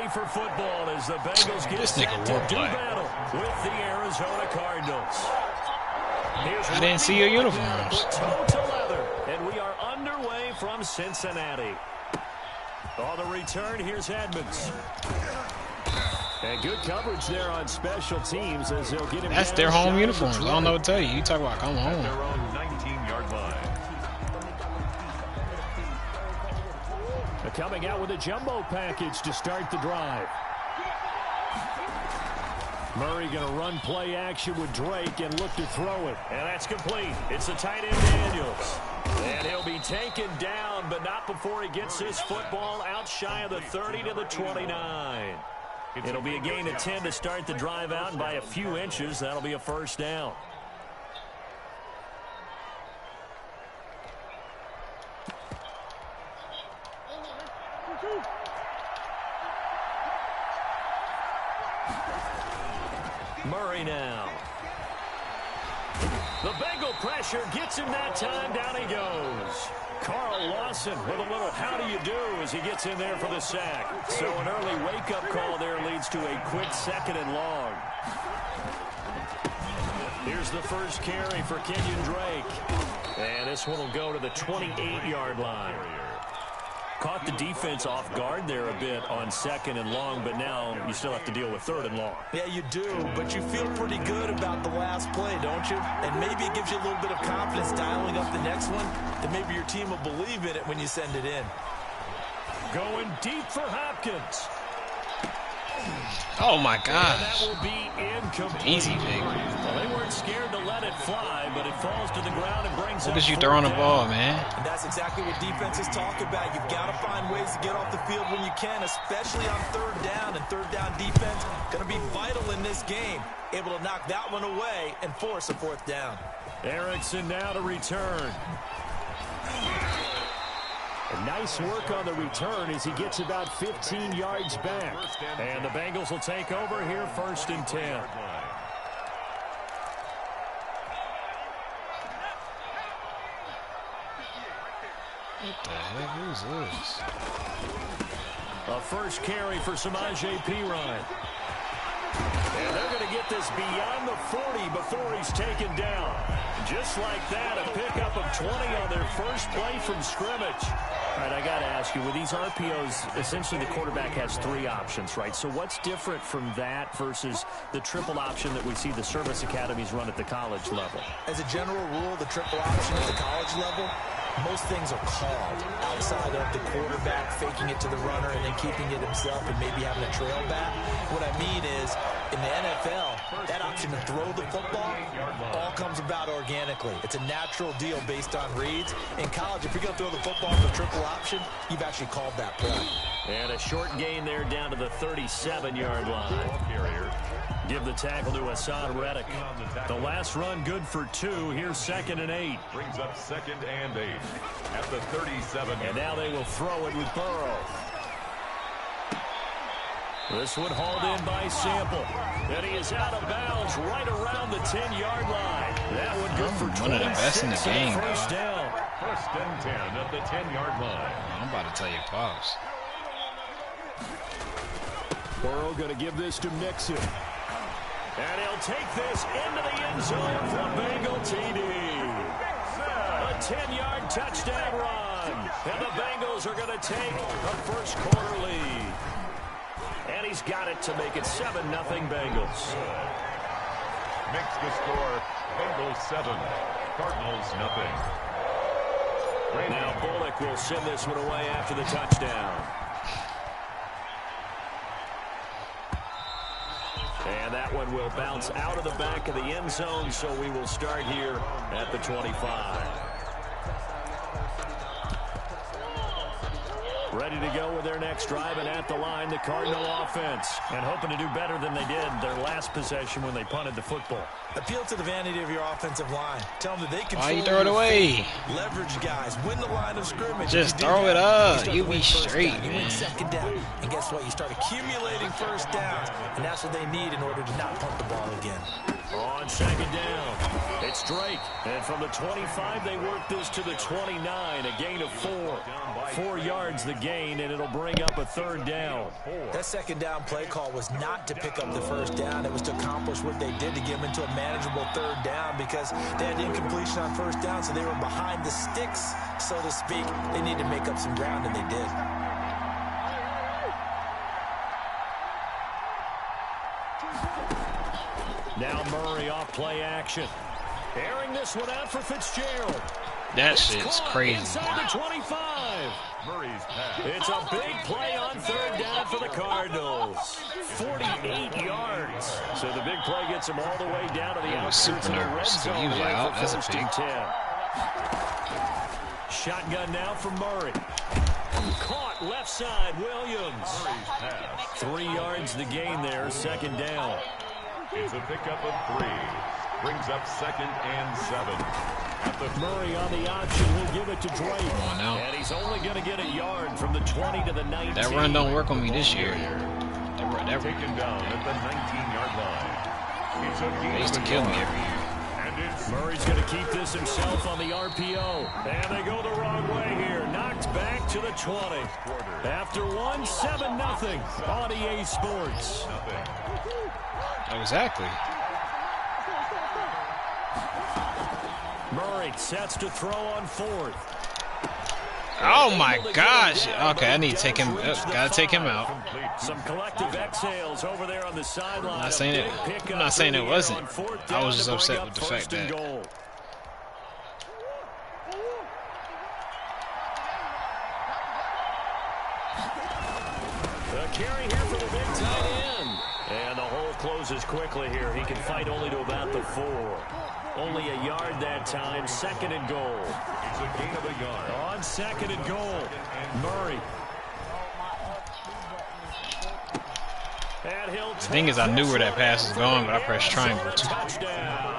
ready for football as the Bengals get set to do battle with the Arizona Cardinals. I didn't see your uniforms. Toe to leather, and we are underway from Cincinnati. On the return, here's Edmonds. And good coverage there on special teams as they'll get him. That's their home uniforms. I don't know what to tell you. You talk about come home. Their own 19-yard line. Coming out with a jumbo package to start the drive. Murray going to run play action with Drake and look to throw it. And that's complete. It's the tight end Daniels. And he'll be taken down, but not before he gets his football out shy of the 30 to the 29. It'll be a gain of 10 to start the drive out, and by a few inches, that'll be a first down. Murray now. The Bengal pressure gets him that time. Down he goes. Carl Lawson with a little how do you do as he gets in there for the sack. So an early wake-up call there leads to a quick second and long. Here's the first carry for Kenyon Drake. And this one will go to the 28-yard line. Caught the defense off guard there a bit on second and long, but now you still have to deal with third and long. Yeah, you do, but you feel pretty good about the last play, don't you? And maybe it gives you a little bit of confidence dialing up the next one, that maybe your team will believe in it when you send it in. Going deep for Hopkins. Oh, my And gosh. that will be incomplete. Easy, big. Well, they weren't scared to let it fly, but it falls to the ground and brings Look up at you fourth throwing the down. ball, man. And that's exactly what defenses talk about. You've got to find ways to get off the field when you can, especially on third down. And third down defense going to be vital in this game. Able to knock that one away and force a fourth down. Erickson now to return. And nice work on the return as he gets about 15 yards back. And the Bengals will take over here, 1st and 10. What the heck? Who's this? A first carry for Samaje Perine. And they're going to get this beyond the 40 before he's taken down. Just like that, a pickup of 20 on their first play from scrimmage. All right, I got to ask you, with these RPOs, essentially the quarterback has 3 options, right? So what's different from that versus the triple option that we see the service academies run at the college level? As a general rule, the triple option at the college level, most things are called outside of the quarterback faking it to the runner and then keeping it himself and maybe having a trail back. What I mean is, in the NFL, that option to throw the football all comes about organically. It's a natural deal based on reads. In college, if you're going to throw the football in the triple option, you've actually called that play. And a short gain there down to the 37-yard line. Give the tackle to Hassan Reddick. The last run good for 2. Here's 2nd and 8. Brings up 2nd and 8 at the 37. And now they will throw it with Burrow. This one hauled in by Sample. And he is out of bounds right around the 10-yard line. That one good for 26. One of the best in the game, First bro. down. 1st and 10 at the 10-yard line. I'm about to tell you, Pops. Burrow going to give this to Mixon. And he'll take this into the end zone for a Bengal TD. A 10-yard touchdown run. And the Bengals are going to take a first quarter lead. And he's got it to make it 7-0 Bengals. Makes the score Bengals 7, Cardinals nothing. Now Bullock will send this one away after the touchdown. And that one will bounce out of the back of the end zone, so we will start here at the 25. Ready to go with their next drive, and at the line, the Cardinal offense. And hoping to do better than they did their last possession when they punted the football. Appeal to the vanity of your offensive line. Tell them that they control. Why you throw it away? Leverage guys. Win the line of scrimmage. Just throw it up. You be straight, You man. win 2nd down. And guess what? You start accumulating first downs. And that's what they need in order to not punt the ball again. On 2nd down, it's straight. And from the 25, they work this to the 29, a gain of 4. 4 yards the gain, and it'll bring up a third down. That second down play call was not to pick up the first down. It was to accomplish what they did to get them into a manageable third down because they had incompletion on first down, so they were behind the sticks, so to speak. They need to make up some ground, and they did. Now Murray off play action. Airing this one out for Fitzgerald. That shit's crazy. Inside the 25. Murray's pass. It's a big play on third down for the Cardinals. 48 yards. So the big play gets him all the way down to the outskirts of the red zone. He was like, oh, that's a big 10. Shotgun now for Murray. Caught left side, Williams. 3 yards the gain there, second down. It's a pickup of 3. Brings up 2nd and 7. Murray on the option. He'll give it to Drake. Come on now. And he's only going to get a yard from the 20 to the 19. That run don't work on me this year. That Taken down at the 19-yard line. It's a gain. They used to kill me every year. Murray's going to keep this himself on the RPO. And they go the wrong way here. Knocked back to the 20. After 1, 7-0 on EA Sports. Exactly. Murray sets to throw on 4th. Oh my gosh. Okay, I need to take him. Gotta take him out. Some collective exhales over there on the sideline. I'm not saying it wasn't. I was just upset with the fact that. The carry here for the big tight end. And the hole closes quickly here. He can fight only to about the 4. Only a yard that time. 2nd and goal. It's a gain of a yard. On 2nd and goal. Murray. And he'll The thing is, I knew where that pass was going, but I pressed triangle. Touchdown.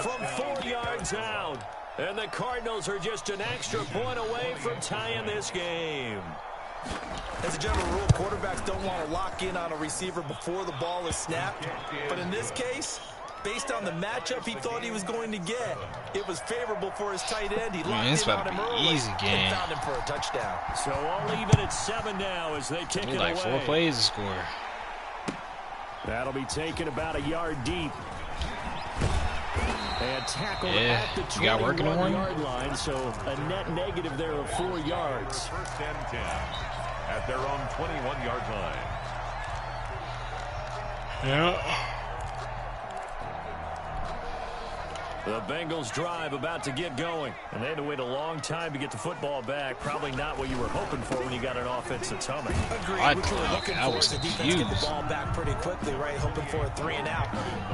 From 4 yards out. And the Cardinals are just an extra point away from tying this game. As a general rule, quarterbacks don't want to lock in on a receiver before the ball is snapped. But in this case, based on the matchup he thought he was going to get, it was favorable for his tight end. He locked in on him early and found him for a touchdown. So all even at 7 now as they kick it away. Like 4 plays to score. That'll be taken about a yard deep. And tackled at the 21-yard line, so a net negative there of 4 yards. 1st and 10 at their own 21-yard line. Yeah. The Bengals drive about to get going. And they had to wait a long time to get the football back. Probably not what you were hoping for when you got an offense that's humming. Agreed. What you were looking for is the defense get the ball back pretty quickly, right? Hoping for a 3 and out.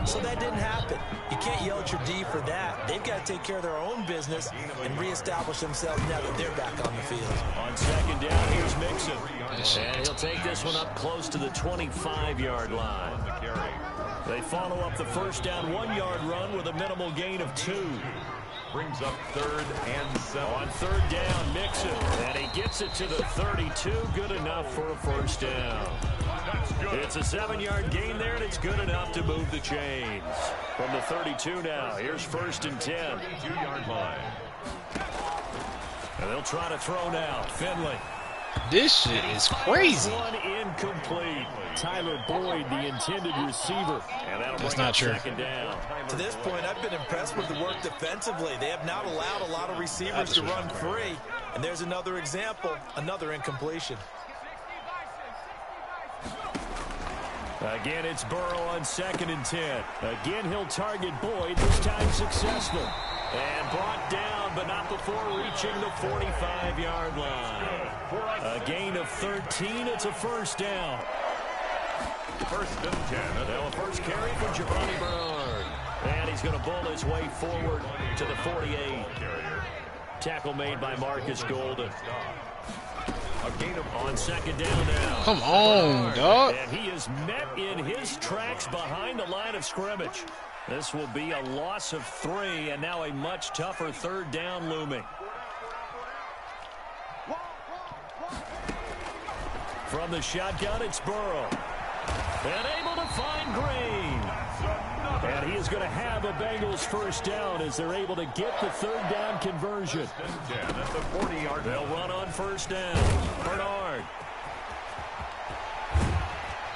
So that didn't happen. You can't yell at your D for that. They've got to take care of their own business and reestablish themselves now that they're back on the field. On 2nd down, here's Mixon. And he'll take this one up close to the 25-yard line. They follow up the first down 1-yard run with a minimal gain of 2. Brings up 3rd and 7. On 3rd down, Mixon. And he gets it to the 32. Good enough for a first down. It's a 7-yard gain there, and it's good enough to move the chains. From the 32 now, here's 1st and 10. 2-yard line. And they'll try to throw now. Finley. This shit is crazy. One incomplete. Tyler Boyd, the intended receiver. And that's not true. Down. To this point, I've been impressed with the work defensively. They have not allowed a lot of receivers to run free. And there's another example, another incompletion. Again, it's Burrow on 2nd and 10. Again, he'll target Boyd, this time successful. And brought down, but not before reaching the 45-yard line. A gain of 13. It's a first down. 1st and 10. Now a first carry for Giovanni Bernard. And he's going to bull his way forward to the 48. Tackle made by Marcus Golden. A gain of on 2nd down now. Come on, dog. And he is met in his tracks behind the line of scrimmage. This will be a loss of 3, and now a much tougher 3rd down looming. From the shotgun, it's Burrow. And able to find Green. And he is going to have a Bengals first down as they're able to get the third down conversion. At the 40-yard. They'll run on first down. Bernard.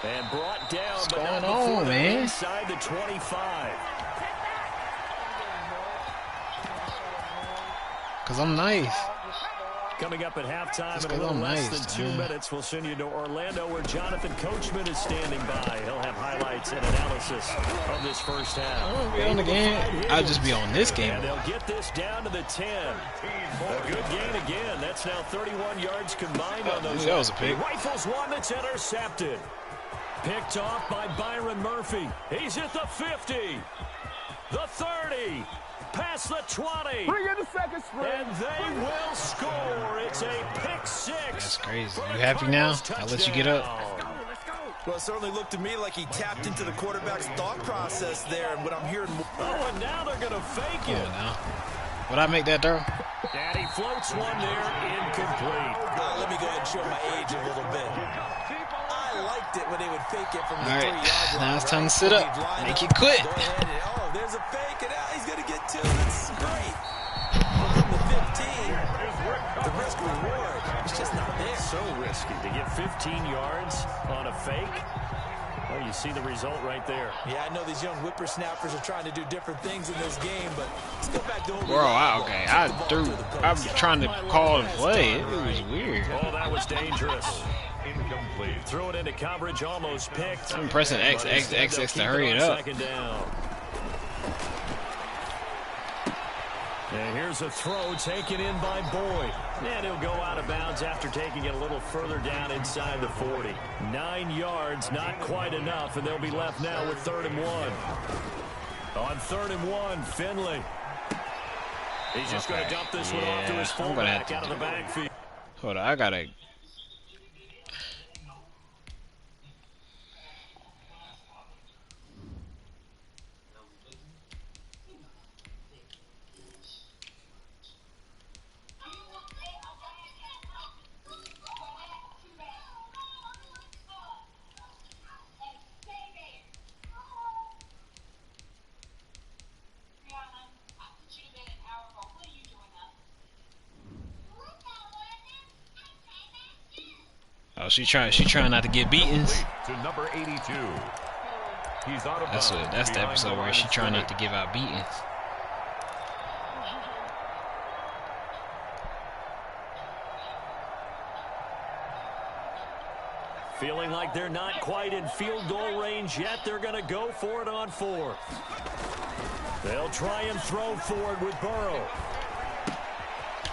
And brought down. What's going on, man? Inside the 25. Because I'm nice. Coming up at halftime in a little less than 2 minutes, we'll send you to Orlando where Jonathan Coachman is standing by. He'll have highlights and analysis of this first half. I won't be on the game. I'll just be on this game. And they'll get this down to the 10. A good gain again. That's now 31 yards combined on those. That was a pick. Rifles one that's intercepted. Picked off by Byron Murphy. He's at the 50. The 30. Past the 20. Bring in the second sprint. And they will score. It's a pick six. That's crazy. You happy now? I'll let you get up. Well, it certainly looked to me like he tapped into the quarterback's thought process there, and what I'm hearing. Oh, and now they're going to fake it. Now. Would I make that throw? And he floats one there, incomplete. Let me go ahead and show my age a little bit. I liked it when they would fake it from the 3-yard line. Now it's time to sit up. Make it quit. Go ahead and, oh, there's a fake, and now he's going to get 2. That's great. From the 15, the risk reward, it's just not there. So risky to get 15 yards on a fake. Well, you see the result right there. Yeah, I know these young whippersnappers are trying to do different things in this game, but let's go back to okay. I'm trying to call and play. It was weird. Oh, that was dangerous. Incomplete. Threw it into coverage, almost picked. I'm pressing X to hurry it up. Second down. And here's a throw taken in by Boyd. And he'll go out of bounds after taking it a little further down inside the 40. 9 yards, not quite enough, and they'll be left now with 3rd and 1. On 3rd and 1, Finley. He's just going to dump this one off to his fullback out of the backfield. Hold on, I got to... Oh, she trying not to get beatings. To number 82. He's out of that's the episode where she trying not to give out beatings. Feeling like they're not quite in field goal range yet. They're going to go for it on 4th. They'll try and throw forward with Burrow.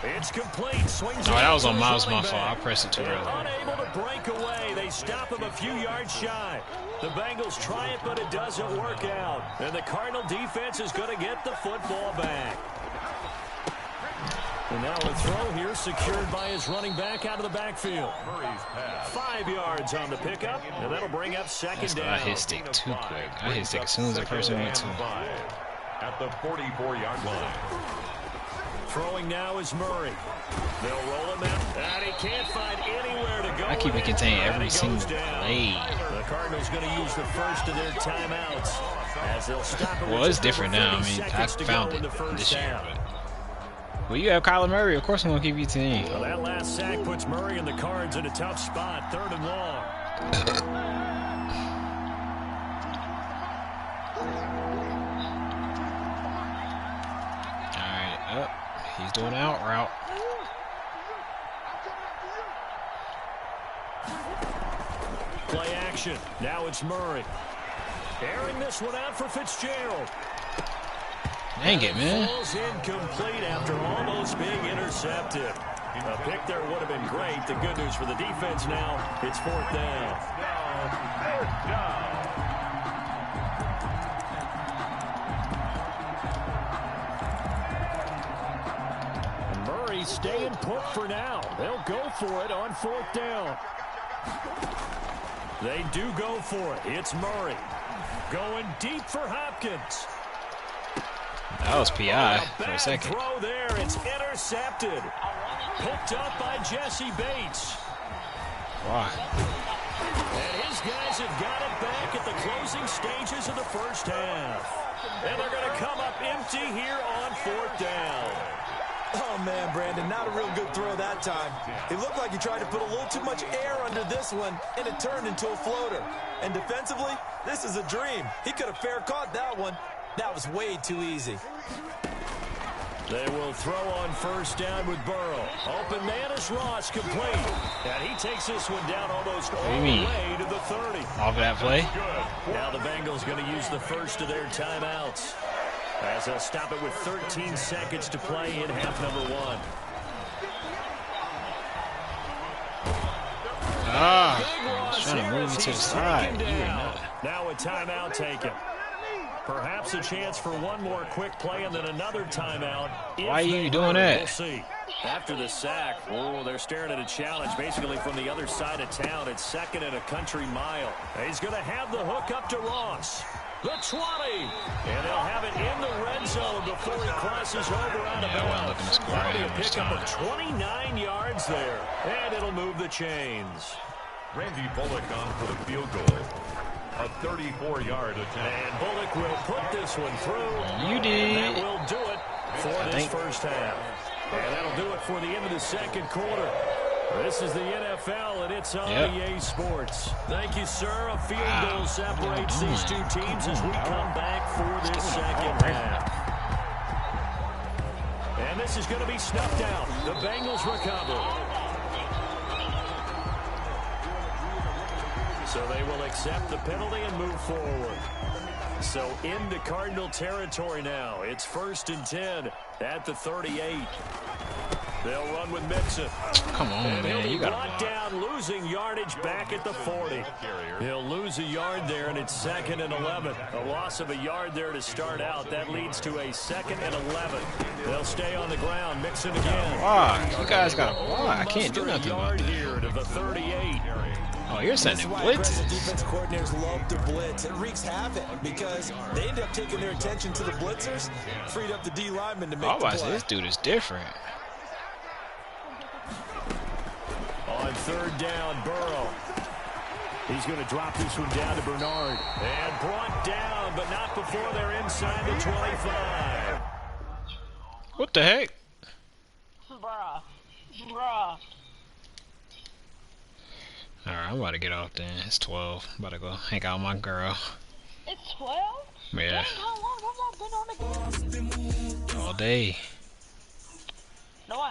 It's complete. Swings. Oh, that was on my fault. I pressed it too early. Unable to break away. They stop him a few yards shy. The Bengals try it, but it doesn't work out. And the Cardinal defense is going to get the football back. And now a throw here secured by his running back out of the backfield. 5 yards on the pickup, and that'll bring up second down. I hit stick too quick. I hit stick as soon as the person went to. At the 44-yard line. Throwing now is Murray. They'll roll him out, and he can't find anywhere to go. I keep it contained every single play. The Cardinals going to use the first of their timeouts as they'll stop it. Well, it's different now. I mean, I found it this year, but well, you have Kyler Murray. Of course, I'm gonna give you 10. Well, that last sack puts Murray and the Cards in a tough spot. 3rd and long. All right, up. He's doing out route. Play action. Now it's Murray. Airing this one out for Fitzgerald. Dang it, man. Falls incomplete after almost being intercepted. A pick there would have been great. The good news for the defense now, it's 4th down. Murray staying put for now. They'll go for it on 4th down. They do go for it. It's Murray. Going deep for Hopkins. That was PI for a second. Throw there. It's intercepted. Picked up by Jesse Bates. Why? And his guys have got it back at the closing stages of the first half. And they're going to come up empty here on 4th down. Oh, man, Brandon, not a real good throw that time. It looked like he tried to put a little too much air under this one, and it turned into a floater. And defensively, this is a dream. He could have fair caught that one. That was way too easy. They will throw on 1st down with Burrow. Open man is Ross, complete. And he takes this one down almost all the way to the 30. Off that play? Now the Bengals going to use the first of their timeouts, as they'll stop it with 13 seconds to play in half number 1. I was trying to move you to the side. Now a timeout taken. Perhaps a chance for one more quick play and then another timeout. Why are you doing that? We'll see. After the sack, they're staring at a challenge basically from the other side of town. It's 2nd and a country mile. He's going to have the hook up to Ross. The 20. And they'll have it in the red zone before he crosses over out of bounds. That'll be a pickup of 29 yards there. And it'll move the chains. Randy Bullock on for the field goal. A 34-yard attempt. And Bullock will put this one through. You did. That will do it for this first half. And that'll do it for the end of the second quarter. This is the NFL, and it's on EA Sports. Thank you, sir. A field goal separates these two teams as we come back for this second half. And this is going to be snuffed out. The Bengals recover. So they will accept the penalty and move forward. So into Cardinal territory now. It's 1st and 10 at the 38. They'll run with Mixon. Come on, and man. He'll You be got brought down, losing yardage back at the 40. He'll lose a yard there, and it's 2nd and 11. A loss of a yard there to start out. That leads to a 2nd and 11. They'll stay on the ground. Mixon again. Block. You guys got to block. I can't do nothing about that. Here to the 38. Oh, you're sending blitz? The defense coordinators love to blitz. It wreaks havoc because they end up taking their attention to the blitzers, freed up the D lineman to make the play. This dude is different. On 3rd down, Burrow. He's going to drop this one down to Bernard. And brought down, but not before they're inside the 25. What the heck? Bruh. Alright, I'm about to get off then. It's 12. I'm about to go hang out with my girl. It's 12? Yeah. Dang, how long have I been on the game? All day. No, I haven't.